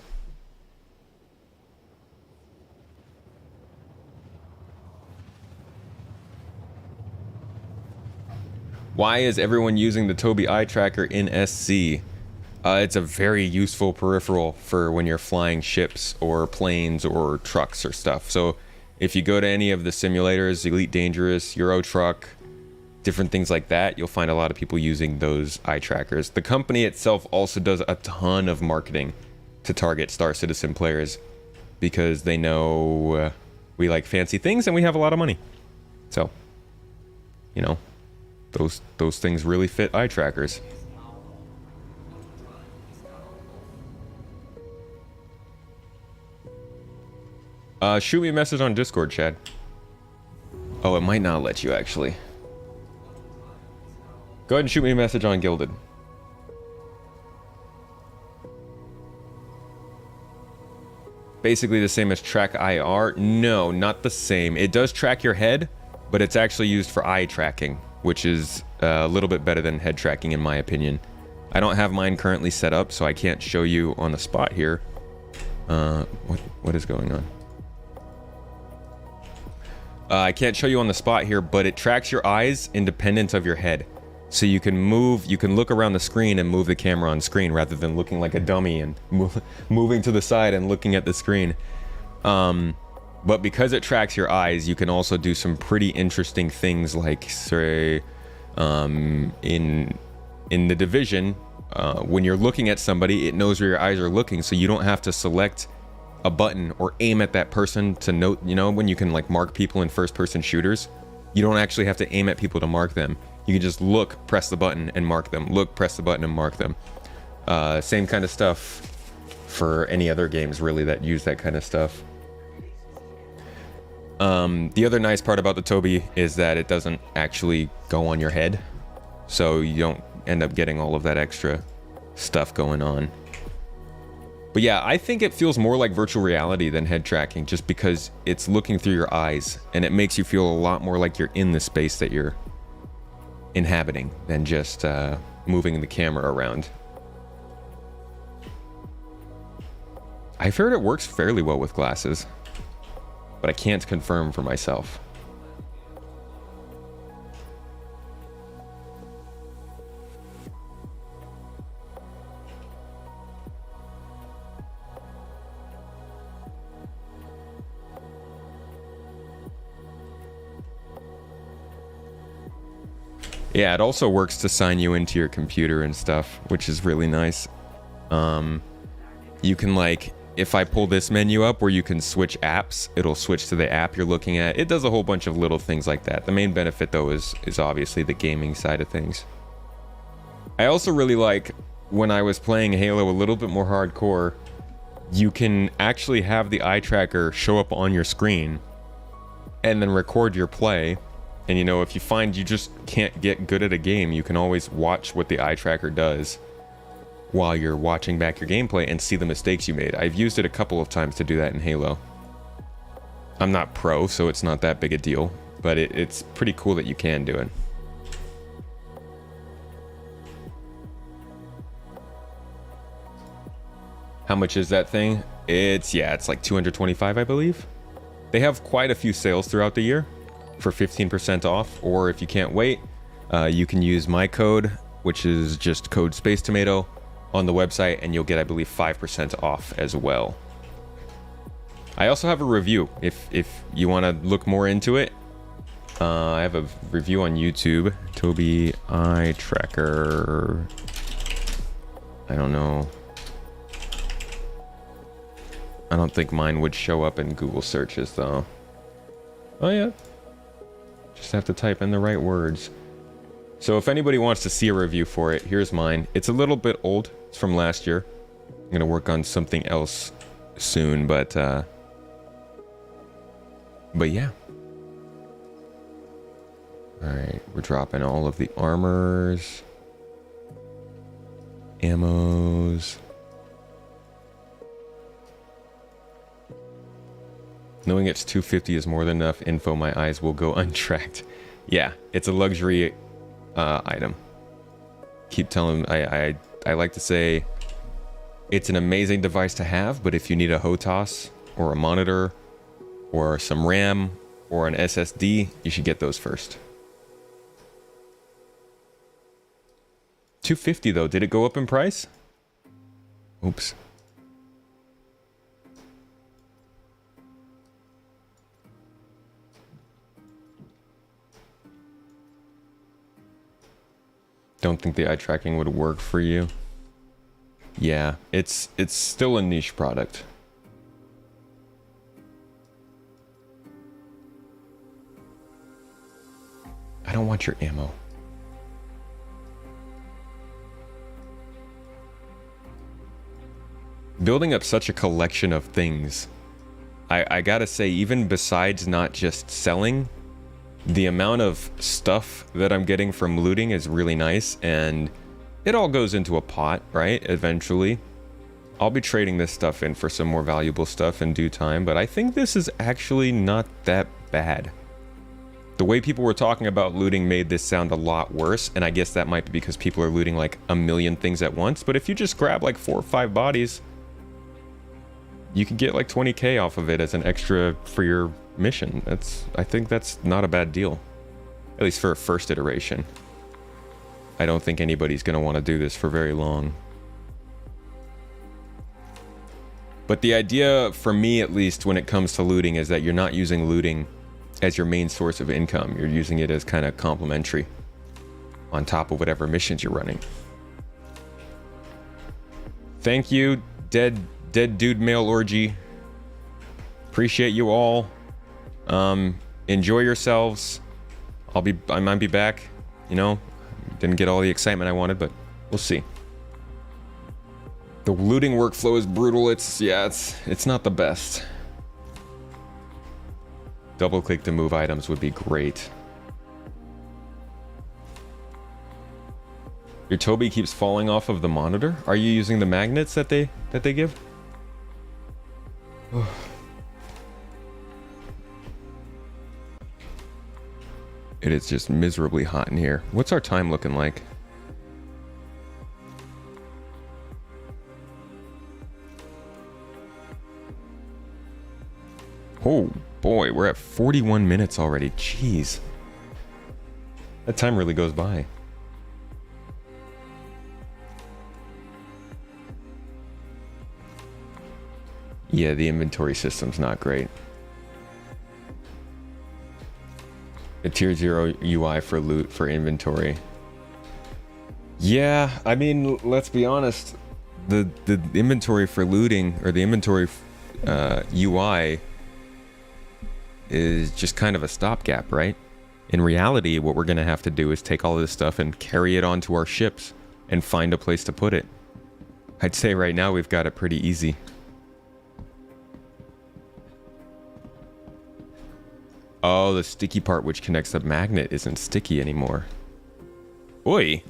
Why is everyone using the Tobii eye tracker in SC? It's a very useful peripheral for when you're flying ships or planes or trucks or stuff. So if you go to any of the simulators, Elite Dangerous, Euro Truck, different things like that, you'll find a lot of people using those eye trackers. The company itself also does a ton of marketing to target Star Citizen players because they know we like fancy things and we have a lot of money. So, those things really fit eye trackers. Shoot me a message on Discord, Chad. Oh, it might not let you, actually. Go ahead and shoot me a message on Gilded. Basically the same as track IR? No, not the same. It does track your head, but it's actually used for eye tracking, which is a little bit better than head tracking in my opinion. I don't have mine currently set up, so I can't show you on the spot here. What is going on? I can't show you on the spot here, but it tracks your eyes independent of your head. So you can look around the screen and move the camera on screen rather than looking like a dummy and moving to the side and looking at the screen. But because it tracks your eyes, you can also do some pretty interesting things like, say, in The Division, when you're looking at somebody, it knows where your eyes are looking, so you don't have to select a button or aim at that person to note, you know, when you can like mark people in first-person shooters, you don't actually have to aim at people to mark them. You can just look, press the button, and mark them. Look, press the button, and mark them. Same kind of stuff for any other games, really, that use that kind of stuff. The other nice part about the Tobii is that it doesn't actually go on your head, so you don't end up getting all of that extra stuff going on. But yeah, I think it feels more like virtual reality than head tracking, just because it's looking through your eyes, and it makes you feel a lot more like you're in the space that you're inhabiting than just moving the camera around. I've heard it works fairly well with glasses, but I can't confirm for myself. Yeah, it also works to sign you into your computer and stuff, which is really nice. You can, like, if I pull this menu up where you can switch apps, it'll switch to the app you're looking at. It does a whole bunch of little things like that. The main benefit, though, is obviously the gaming side of things. I also really like, when I was playing Halo a little bit more hardcore, you can actually have the eye tracker show up on your screen and then record your play. And, you know, if you find you just can't get good at a game, you can always watch what the eye tracker does while you're watching back your gameplay and see the mistakes you made. I've used it a couple of times to do that in Halo. I'm not pro, so it's not that big a deal, but it's pretty cool that you can do it. How much is that thing? It's like 225, I believe. They have quite a few sales throughout the year for 15% off, or if you can't wait, you can use my code, which is just code Space Tomato, on the website, and you'll get, I believe, 5% off as well. I also have a review if you want to look more into it. I have a review on YouTube. Tobii Eye Tracker. I don't know. I don't think mine would show up in Google searches though. Oh yeah. Just have to type in the right words. So if anybody wants to see a review for it, here's mine. It's a little bit old. It's from last year. I'm gonna work on something else soon, but yeah. Alright, we're dropping all of the armors. Ammos. Knowing it's 250 is more than enough info, my eyes will go untracked. Yeah, it's a luxury item. Keep telling I like to say it's an amazing device to have, but if you need a HOTAS or a monitor or some RAM or an SSD, you should get those first. 250 though, did it go up in price? Oops. Don't think the eye tracking would work for you. Yeah, it's still a niche product. I don't want your ammo. Building up such a collection of things, I gotta say, even besides not just selling, the amount of stuff that I'm getting from looting is really nice, and it all goes into a pot, right? Eventually. I'll be trading this stuff in for some more valuable stuff in due time, but I think this is actually not that bad. The way people were talking about looting made this sound a lot worse, and I guess that might be because people are looting like a million things at once, but if you just grab like 4 or 5 bodies, you can get like 20k off of it as an extra for your mission. I think that's not a bad deal. At least for a first iteration. I don't think anybody's going to want to do this for very long. But the idea, for me at least, when it comes to looting, is that you're not using looting as your main source of income. You're using it as kind of complementary on top of whatever missions you're running. Thank you, Dead Dude Male Orgy. Appreciate you all. Enjoy yourselves. I might be back. You know, didn't get all the excitement I wanted, but we'll see. The looting workflow is brutal. It's not the best. Double click to move items would be great. Your Toby keeps falling off of the monitor. Are you using the magnets that they give? It is just miserably hot in here. What's our time looking like? Oh boy, we're at 41 minutes already. Jeez. That time really goes by. Yeah, the inventory system's not great. A tier 0 UI for loot for inventory. Yeah, I mean, let's be honest. The inventory for looting, or the inventory UI, is just kind of a stopgap, right? In reality, what we're going to have to do is take all of this stuff and carry it onto our ships and find a place to put it. I'd say right now we've got it pretty easy. Oh, the sticky part which connects the magnet isn't sticky anymore. Oi!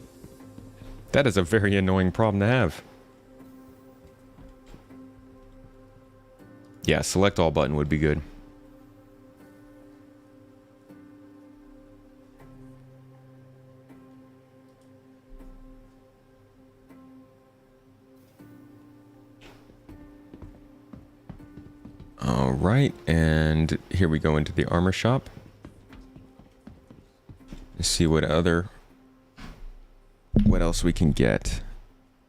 That is a very annoying problem to have. Yeah, select all button would be good. All right, and here we go into the armor shop. Let's see what else we can get.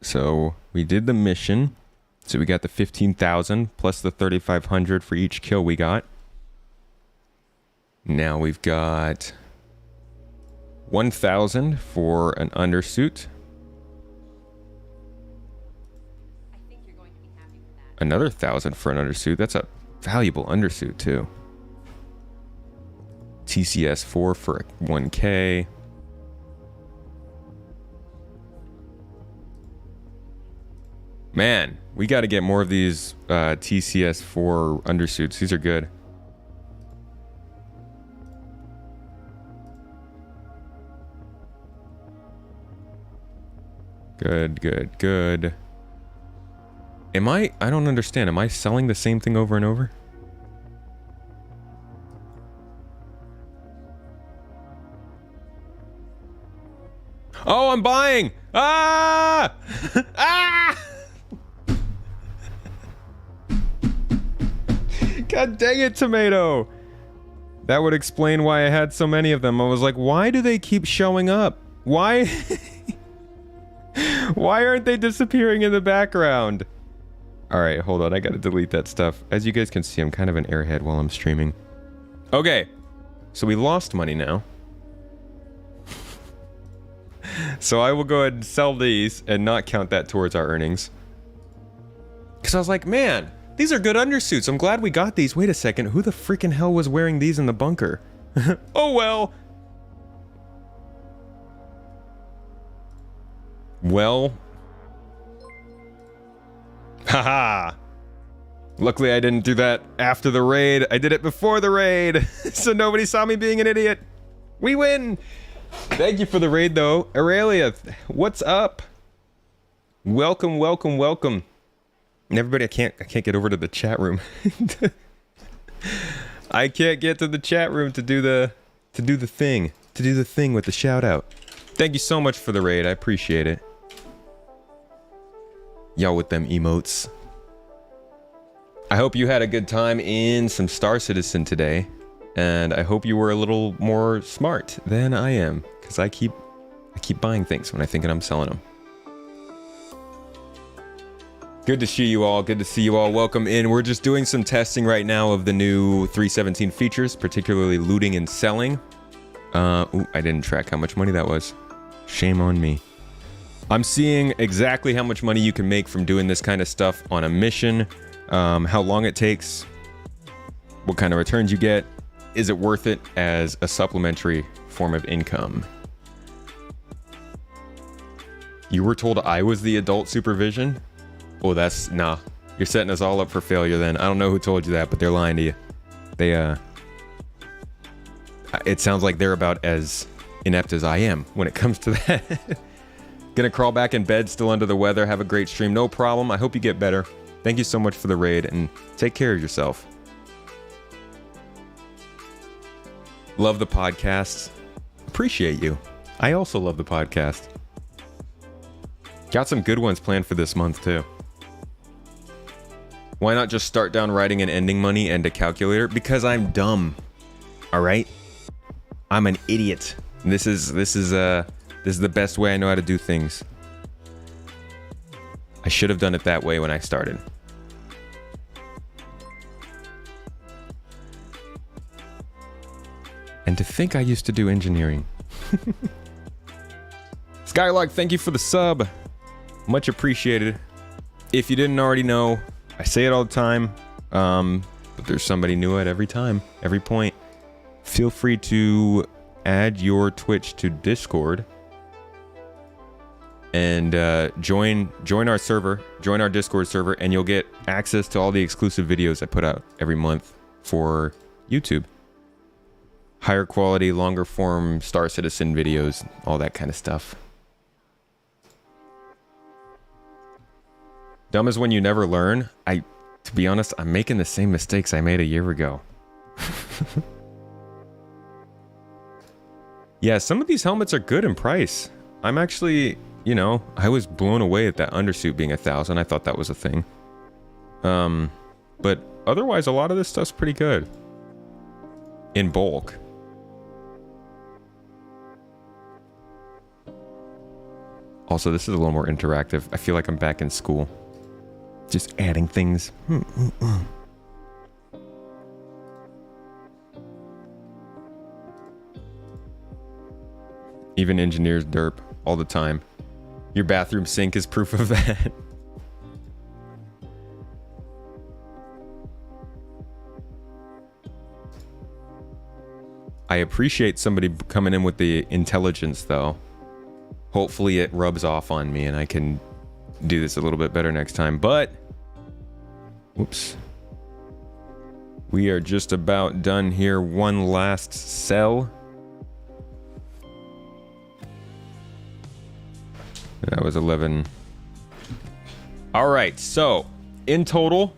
So we did the mission. So we got the 15,000 plus the 3,500 for each kill we got. Now we've got 1,000 for an undersuit. Another 1,000 for an undersuit. That's a valuable undersuit too. TCS 4 for 1k. Man, we got to get more of these TCS 4 undersuits. These are good. Good. I don't understand. Am I selling the same thing over and over? Oh, I'm buying! Ah! Ah! God dang it, Tomato! That would explain why I had so many of them. I was like, why do they keep showing up? Why? Why aren't they disappearing in the background? Alright, hold on. I gotta delete that stuff. As you guys can see, I'm kind of an airhead while I'm streaming. Okay. So we lost money now. So I will go ahead and sell these and not count that towards our earnings. Because I was like, man, these are good undersuits. I'm glad we got these. Wait a second. Who the freaking hell was wearing these in the bunker? Oh, well. Well. Haha. Luckily, I didn't do that after the raid. I did it before the raid. So nobody saw me being an idiot. We win. Thank you for the raid, though. Aurelia, what's up? Welcome. And everybody, I can't get over to the chat room. I can't get to the chat room to do the to do the thing with the shout out. Thank you so much for the raid. I appreciate it. Y'all with them emotes. I hope you had a good time in some Star Citizen today, and I hope you were a little more smart than I am, because I keep buying things when I think I'm selling them. Good to see you all. Good to see you all. Welcome in. We're just doing some testing right now of the new 317 features, particularly looting and selling. Ooh, I didn't track how much money that was. Shame on me. I'm seeing exactly how much money you can make from doing this kind of stuff on a mission, how long it takes, what kind of returns you get. Is it worth it as a supplementary form of income? You were told I was the adult supervision? Oh, nah. You're setting us all up for failure then. I don't know who told you that, but they're lying to you. It sounds like they're about as inept as I am when it comes to that. Gonna crawl back in bed, still under the weather. Have a great stream. No problem. I hope you get better. Thank you so much for the raid, and take care of yourself. Love the podcast. Appreciate you. I also love the podcast. Got some good ones planned for this month, too. Why not just start down writing an ending money and a calculator? Because I'm dumb. All right? I'm an idiot. This is the best way I know how to do things. I should have done it that way when I started. And to think I used to do engineering. Skylark, thank you for the sub. Much appreciated. If you didn't already know, I say it all the time, but there's somebody new at every time, every point. Feel free to add your Twitch to Discord and join our server, join our Discord server, and you'll get access to all the exclusive videos I put out every month for YouTube. Higher quality, longer form Star Citizen videos, all that kind of stuff. Dumb is when you never learn. To be honest, I'm making the same mistakes I made a year ago. Yeah, some of these helmets are good in price. I'm actually, I was blown away at that undersuit being 1,000. I thought that was a thing. But otherwise, a lot of this stuff's pretty good. In bulk. Also, this is a little more interactive. I feel like I'm back in school. Just adding things. Even engineers derp all the time. Your bathroom sink is proof of that. I appreciate somebody coming in with the intelligence, though. Hopefully it rubs off on me and I can do this a little bit better next time. But, whoops. We are just about done here. One last sell. That was 11. All right, so in total,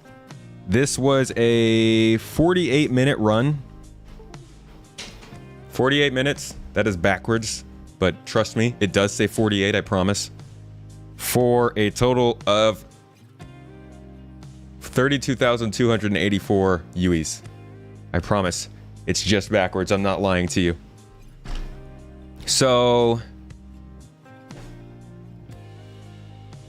this was a 48-minute run. 48 minutes. That is backwards, but trust me, it does say 48, I promise. For a total of 32,284 UEs. I promise. It's just backwards. I'm not lying to you. So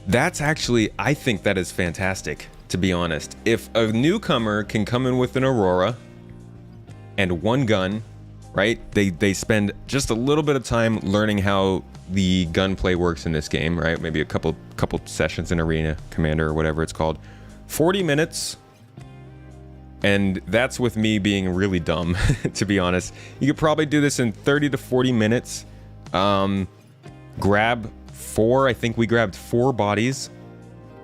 that's actually, I think that is fantastic, to be honest. If a newcomer can come in with an Aurora and one gun, right? They spend just a little bit of time learning how the gunplay works in this game, right? Maybe a couple sessions in Arena Commander or whatever it's called. 40 minutes, and that's with me being really dumb, to be honest. You could probably do this in 30 to 40 minutes. Grab 4, I think we grabbed 4 bodies,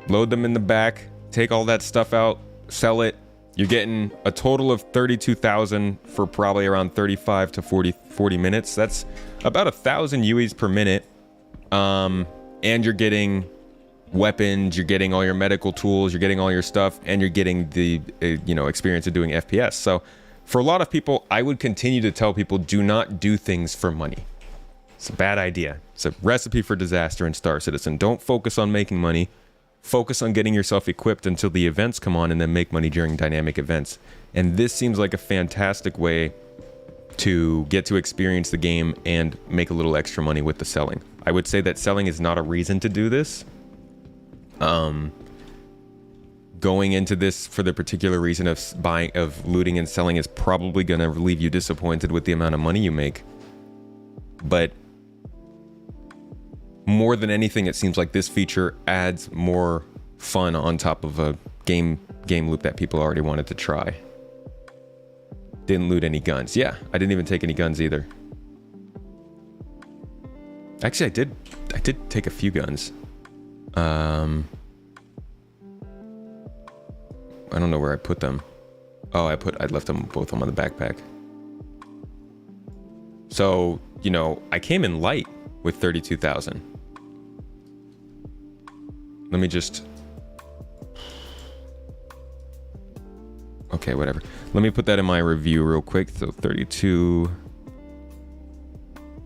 load them in the back, take all that stuff out, sell it. You're getting a total of 32,000 for probably around 35 to 40 minutes. That's about 1,000 UEs per minute. And you're getting weapons, you're getting all your medical tools, you're getting all your stuff, and you're getting the experience of doing FPS. So For a lot of people, I would continue to tell people do not do things for money. It's a bad idea. It's a recipe for disaster in Star Citizen. Don't focus on making money. Focus on getting yourself equipped until the events come on, and then make money during dynamic events. And this seems like a fantastic way to get to experience the game and make a little extra money with the selling. I would say that selling is not a reason to do this. Going into this for the particular reason of looting and selling is probably going to leave you disappointed with the amount of money you make. But more than anything, it seems like this feature adds more fun on top of a game loop that people already wanted to try. Didn't loot any guns. Yeah, I didn't even take any guns either. Actually, I did take a few guns. I don't know where I put them. Oh, I left them both on the backpack. So, you know, I came in light with 32,000. Let me just... Okay, whatever. Let me put that in my review real quick. So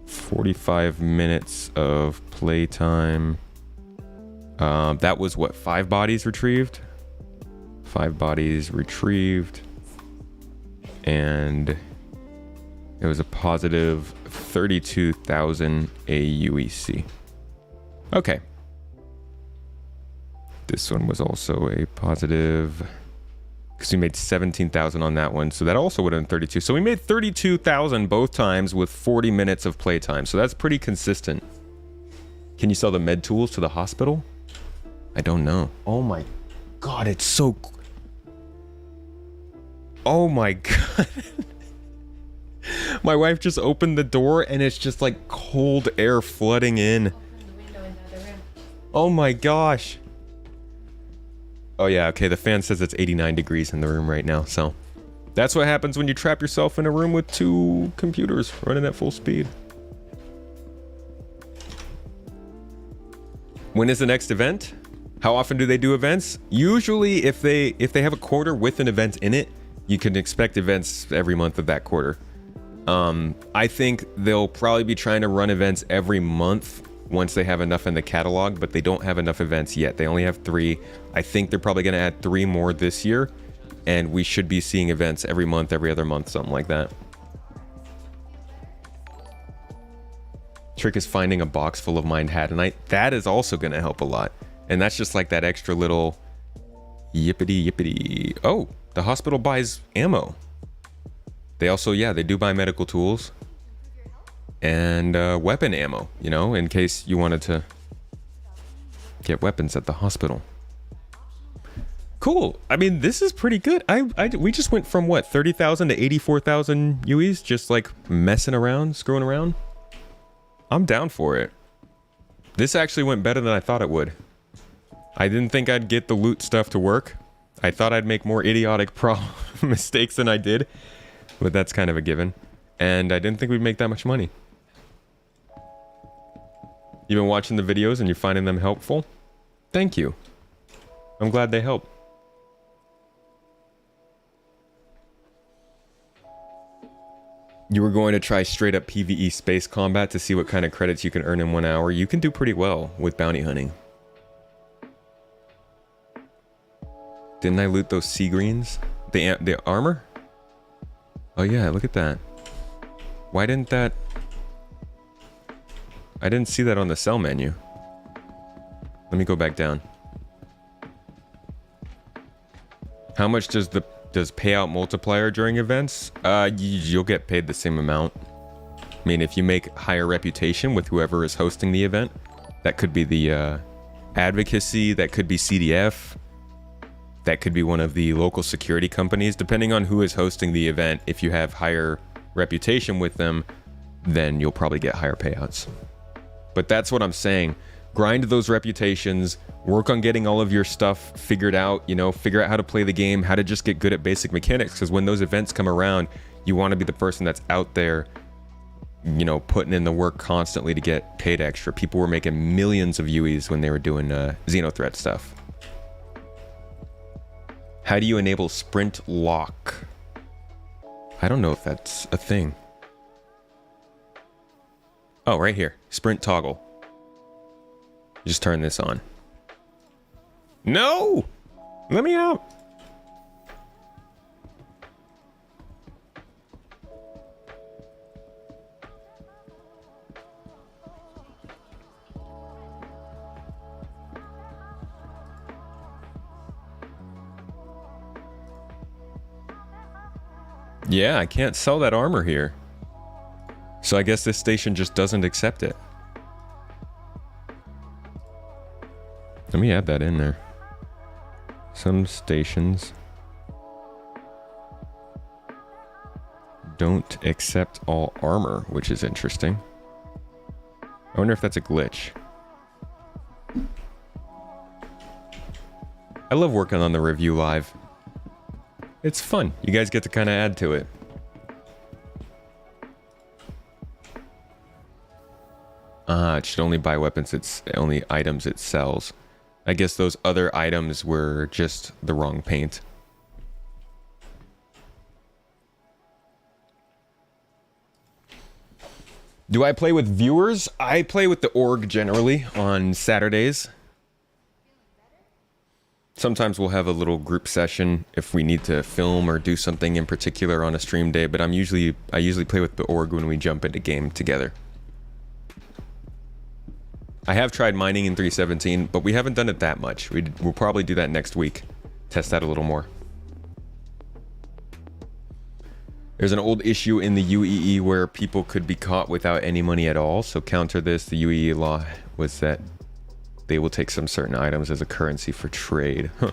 45 minutes of playtime. That was what, 5 bodies retrieved? 5 bodies retrieved. And it was a positive 32,000 AUEC. Okay. This one was also a positive, because we made 17,000 on that one. So that also would have been 32. So we made 32,000 both times with 40 minutes of playtime. So that's pretty consistent. Can you sell the med tools to the hospital? I don't know. Oh my God, it's so... Oh my God. My wife just opened the door and it's just like cold air flooding in. Oh my gosh. Oh yeah, okay, the fan says it's 89 degrees in the room right now, so that's what happens when you trap yourself in a room with 2 computers running at full speed. When is the next event? How often do they do events? Usually if they have a quarter with an event in it, you can expect events every month of that quarter. I think they'll probably be trying to run events every month once they have enough in the catalog, but they don't have enough events yet. They only have 3. I think they're probably going to add 3 more this year, and we should be seeing events every month, every other month, something like that. Trick is finding a box full of mined hadanite. That is also going to help a lot. And that's just like that extra little yippity. Oh, the hospital buys ammo. They also, yeah, they do buy medical tools and weapon ammo, you know, in case you wanted to get weapons at the hospital. Cool. I mean, this is pretty good. We just went from what, 30,000 to 84,000 UEs, just like messing around, screwing around. I'm down for it. This actually went better than I thought it would. I didn't think I'd get the loot stuff to work. I thought I'd make more idiotic mistakes than I did, but that's kind of a given. And I didn't think we'd make that much money. You've been watching the videos and you're finding them helpful? Thank you. I'm glad they help. You were going to try straight up PvE space combat to see what kind of credits you can earn in 1 hour. You can do pretty well with bounty hunting. Didn't I loot those sea greens? The armor? Oh yeah, look at that. Why didn't that... I didn't see that on the sell menu. Let me go back down. How much does payout multiplier during events? You'll get paid the same amount. I mean, if you make higher reputation with whoever is hosting the event, that could be the advocacy, that could be CDF, that could be one of the local security companies. Depending on who is hosting the event, if you have higher reputation with them, then you'll probably get higher payouts. But that's what I'm saying. Grind those reputations, work on getting all of your stuff figured out, you know, figure out how to play the game, how to just get good at basic mechanics, because when those events come around, you want to be the person that's out there, you know, putting in the work constantly to get paid extra. People were making millions of UEs when they were doing Xenothreat stuff. How do you enable sprint lock? I don't know if that's a thing. Oh, right here. Sprint toggle. Just turn this on. No! Let me out. Yeah, I can't sell that armor here. So I guess this station just doesn't accept it. Let me add that in there. Some stations don't accept all armor, which is interesting. I wonder if that's a glitch. I love working on the review live. It's fun. You guys get to kind of add to it. It should only buy weapons, it's only items it sells. I guess those other items were just the wrong paint. Do I play with viewers? I play with the org generally on Saturdays. Sometimes we'll have a little group session if we need to film or do something in particular on a stream day, but I usually play with the org when we jump into game together. I have tried mining in 3.17, but we haven't done it that much. We'll probably do that next week. Test that a little more. There's an old issue in the UEE where people could be caught without any money at all. So counter this, the UEE law was that they will take some certain items as a currency for trade. Huh.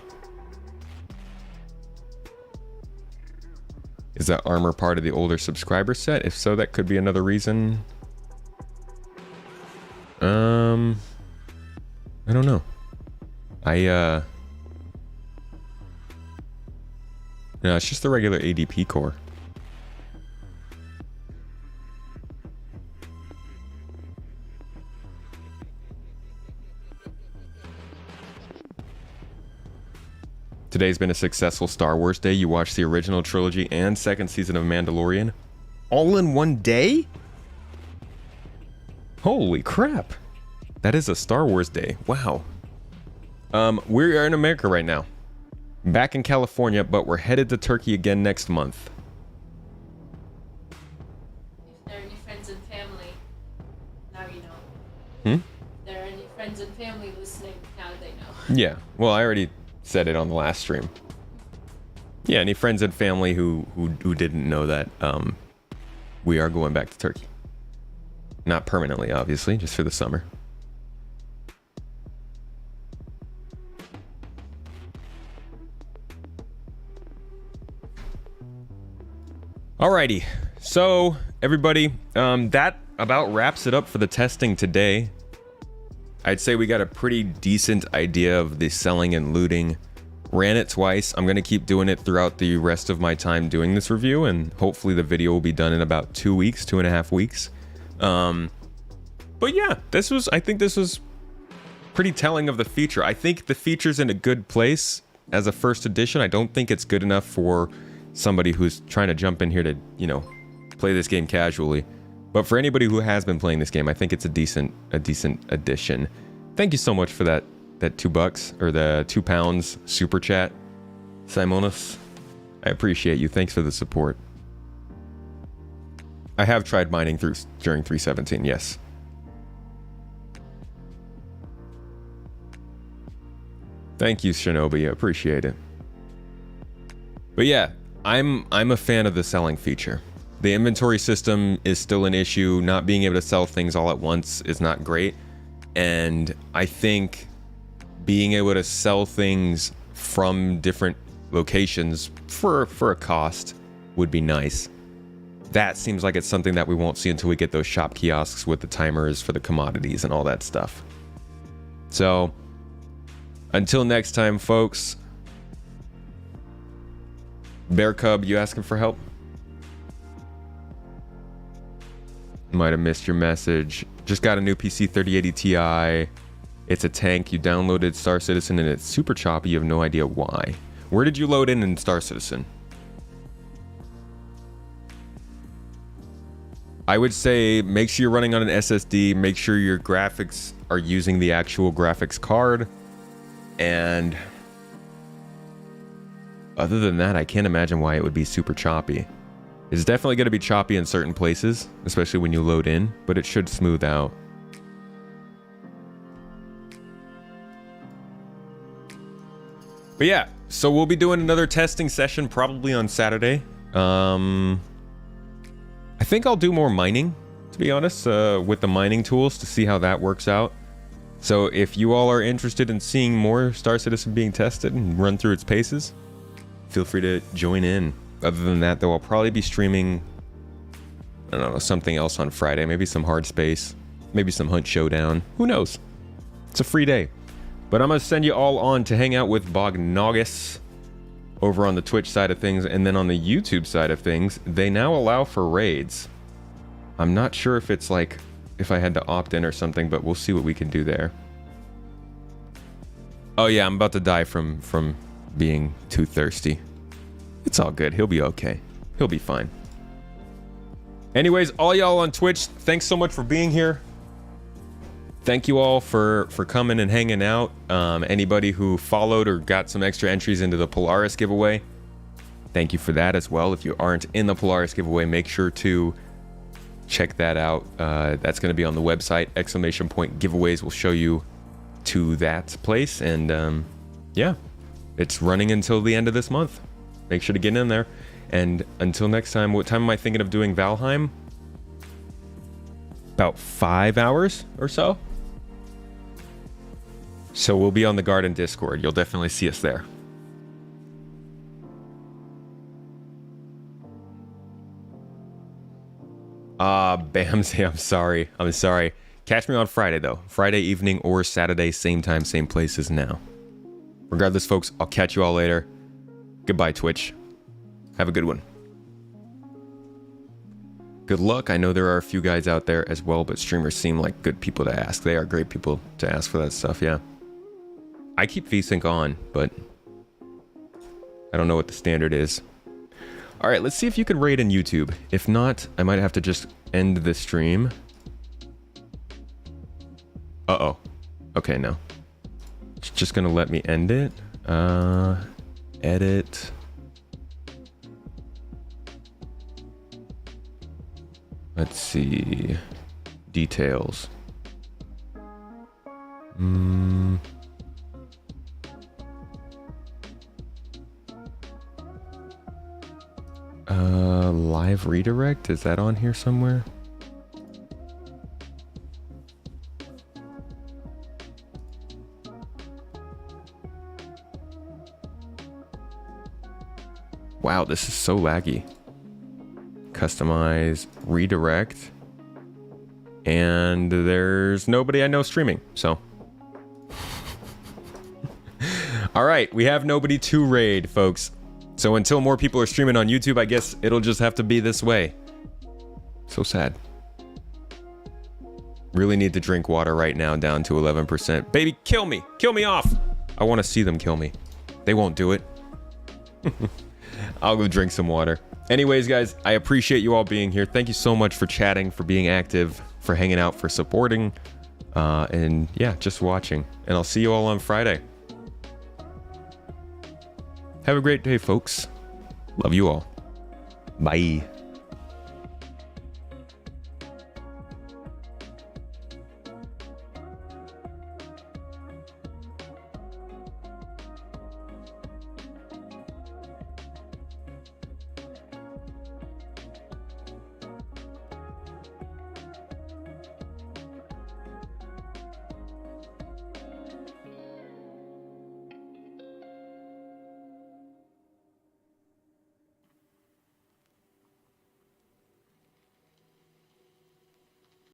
Is that armor part of the older subscriber set? If so, that could be another reason. I don't know. No, it's just the regular ADP core. Today's been a successful Star Wars day. You watched the original trilogy and second season of Mandalorian all in one day? Holy crap. That is a Star Wars day. Wow. We are in America right now. Back in California, but we're headed to Turkey again next month. If there are any friends and family, now you know. Hmm? If there are any friends and family listening, now they know. Yeah. Well, I already said it on the last stream. Yeah, any friends and family who didn't know that, we are going back to Turkey. Not permanently, obviously, just for the summer. Alrighty, so everybody, that about wraps it up for the testing today. I'd say we got a pretty decent idea of the selling and looting. Ran it twice. I'm going to keep doing it throughout the rest of my time doing this review, and hopefully the video will be done in about 2 weeks, 2.5 weeks. But yeah, I think this was pretty telling of the feature. I think the feature's in a good place as a first edition. I don't think it's good enough for somebody who's trying to jump in here to, play this game casually. But for anybody who has been playing this game, I think it's a decent addition. Thank you so much for that $2 or the £2 super chat, Simonis. I appreciate you. Thanks for the support. I have tried mining during 3.17, yes. Thank you, Shinobi. I appreciate it. But yeah, I'm a fan of the selling feature. The inventory system is still an issue. Not being able to sell things all at once is not great. And I think being able to sell things from different locations for a cost would be nice. That seems like it's something that we won't see until we get those shop kiosks with the timers for the commodities and all that stuff. So, until next time, folks. Bear Cub, you asking for help? Might have missed your message. Just got a new PC 3080 Ti. It's a tank. You downloaded Star Citizen and it's super choppy. You have no idea why. Where did you load in Star Citizen? I would say make sure you're running on an SSD, make sure your graphics are using the actual graphics card, and other than that, I can't imagine why it would be super choppy. It's definitely going to be choppy in certain places, especially when you load in, but it should smooth out. But yeah, so we'll be doing another testing session probably on Saturday. I think I'll do more mining, to be honest, with the mining tools to see how that works out. So if you all are interested in seeing more Star Citizen being tested and run through its paces, feel free to join in. Other than that, though, I'll probably be streaming, I don't know, something else on Friday. Maybe some Hard Space, maybe some Hunt Showdown. Who knows? It's a free day. But I'm going to send you all on to hang out with Bognogus over on the Twitch side of things, and then on the YouTube side of things, they now allow for raids. I'm not sure if it's like, if I had to opt in or something, but we'll see what we can do there. Oh yeah, I'm about to die from being too thirsty. It's all good. He'll be okay. He'll be fine. Anyways, all y'all on Twitch, thanks so much for being here. Thank you all for coming and hanging out. Anybody who followed or got some extra entries into the Polaris giveaway, thank you for that as well. If you aren't in the Polaris giveaway, make sure to check that out. That's going to be on the website. Exclamation point giveaways will show you to that place. And yeah, it's running until the end of this month. Make sure to get in there. And until next time, what time am I thinking of doing Valheim? About 5 hours or so. So we'll be on the Garden Discord. You'll definitely see us there. Bamsy, I'm sorry. I'm sorry. Catch me on Friday, though. Friday evening or Saturday, same time, same place as now. Regardless, folks, I'll catch you all later. Goodbye, Twitch. Have a good one. Good luck. I know there are a few guys out there as well, but streamers seem like good people to ask. They are great people to ask for that stuff, yeah. I keep VSync on, but I don't know what the standard is. All right, let's see if you can raid in YouTube. If not, I might have to just end the stream. Uh-oh. Okay, no. It's just gonna let me end it. Edit. Let's see. Details. Live redirect? Is that on here somewhere? Wow, this is so laggy. Customize, redirect, and there's nobody I know streaming, so. All right, we have nobody to raid, folks. So until more people are streaming on YouTube, I guess it'll just have to be this way. So sad. Really need to drink water right now, down to 11%. Baby, kill me. Kill me off. I want to see them kill me. They won't do it. I'll go drink some water. Anyways, guys, I appreciate you all being here. Thank you so much for chatting, for being active, for hanging out, for supporting, and yeah, just watching. And I'll see you all on Friday. Have a great day, folks. Love you all. Bye.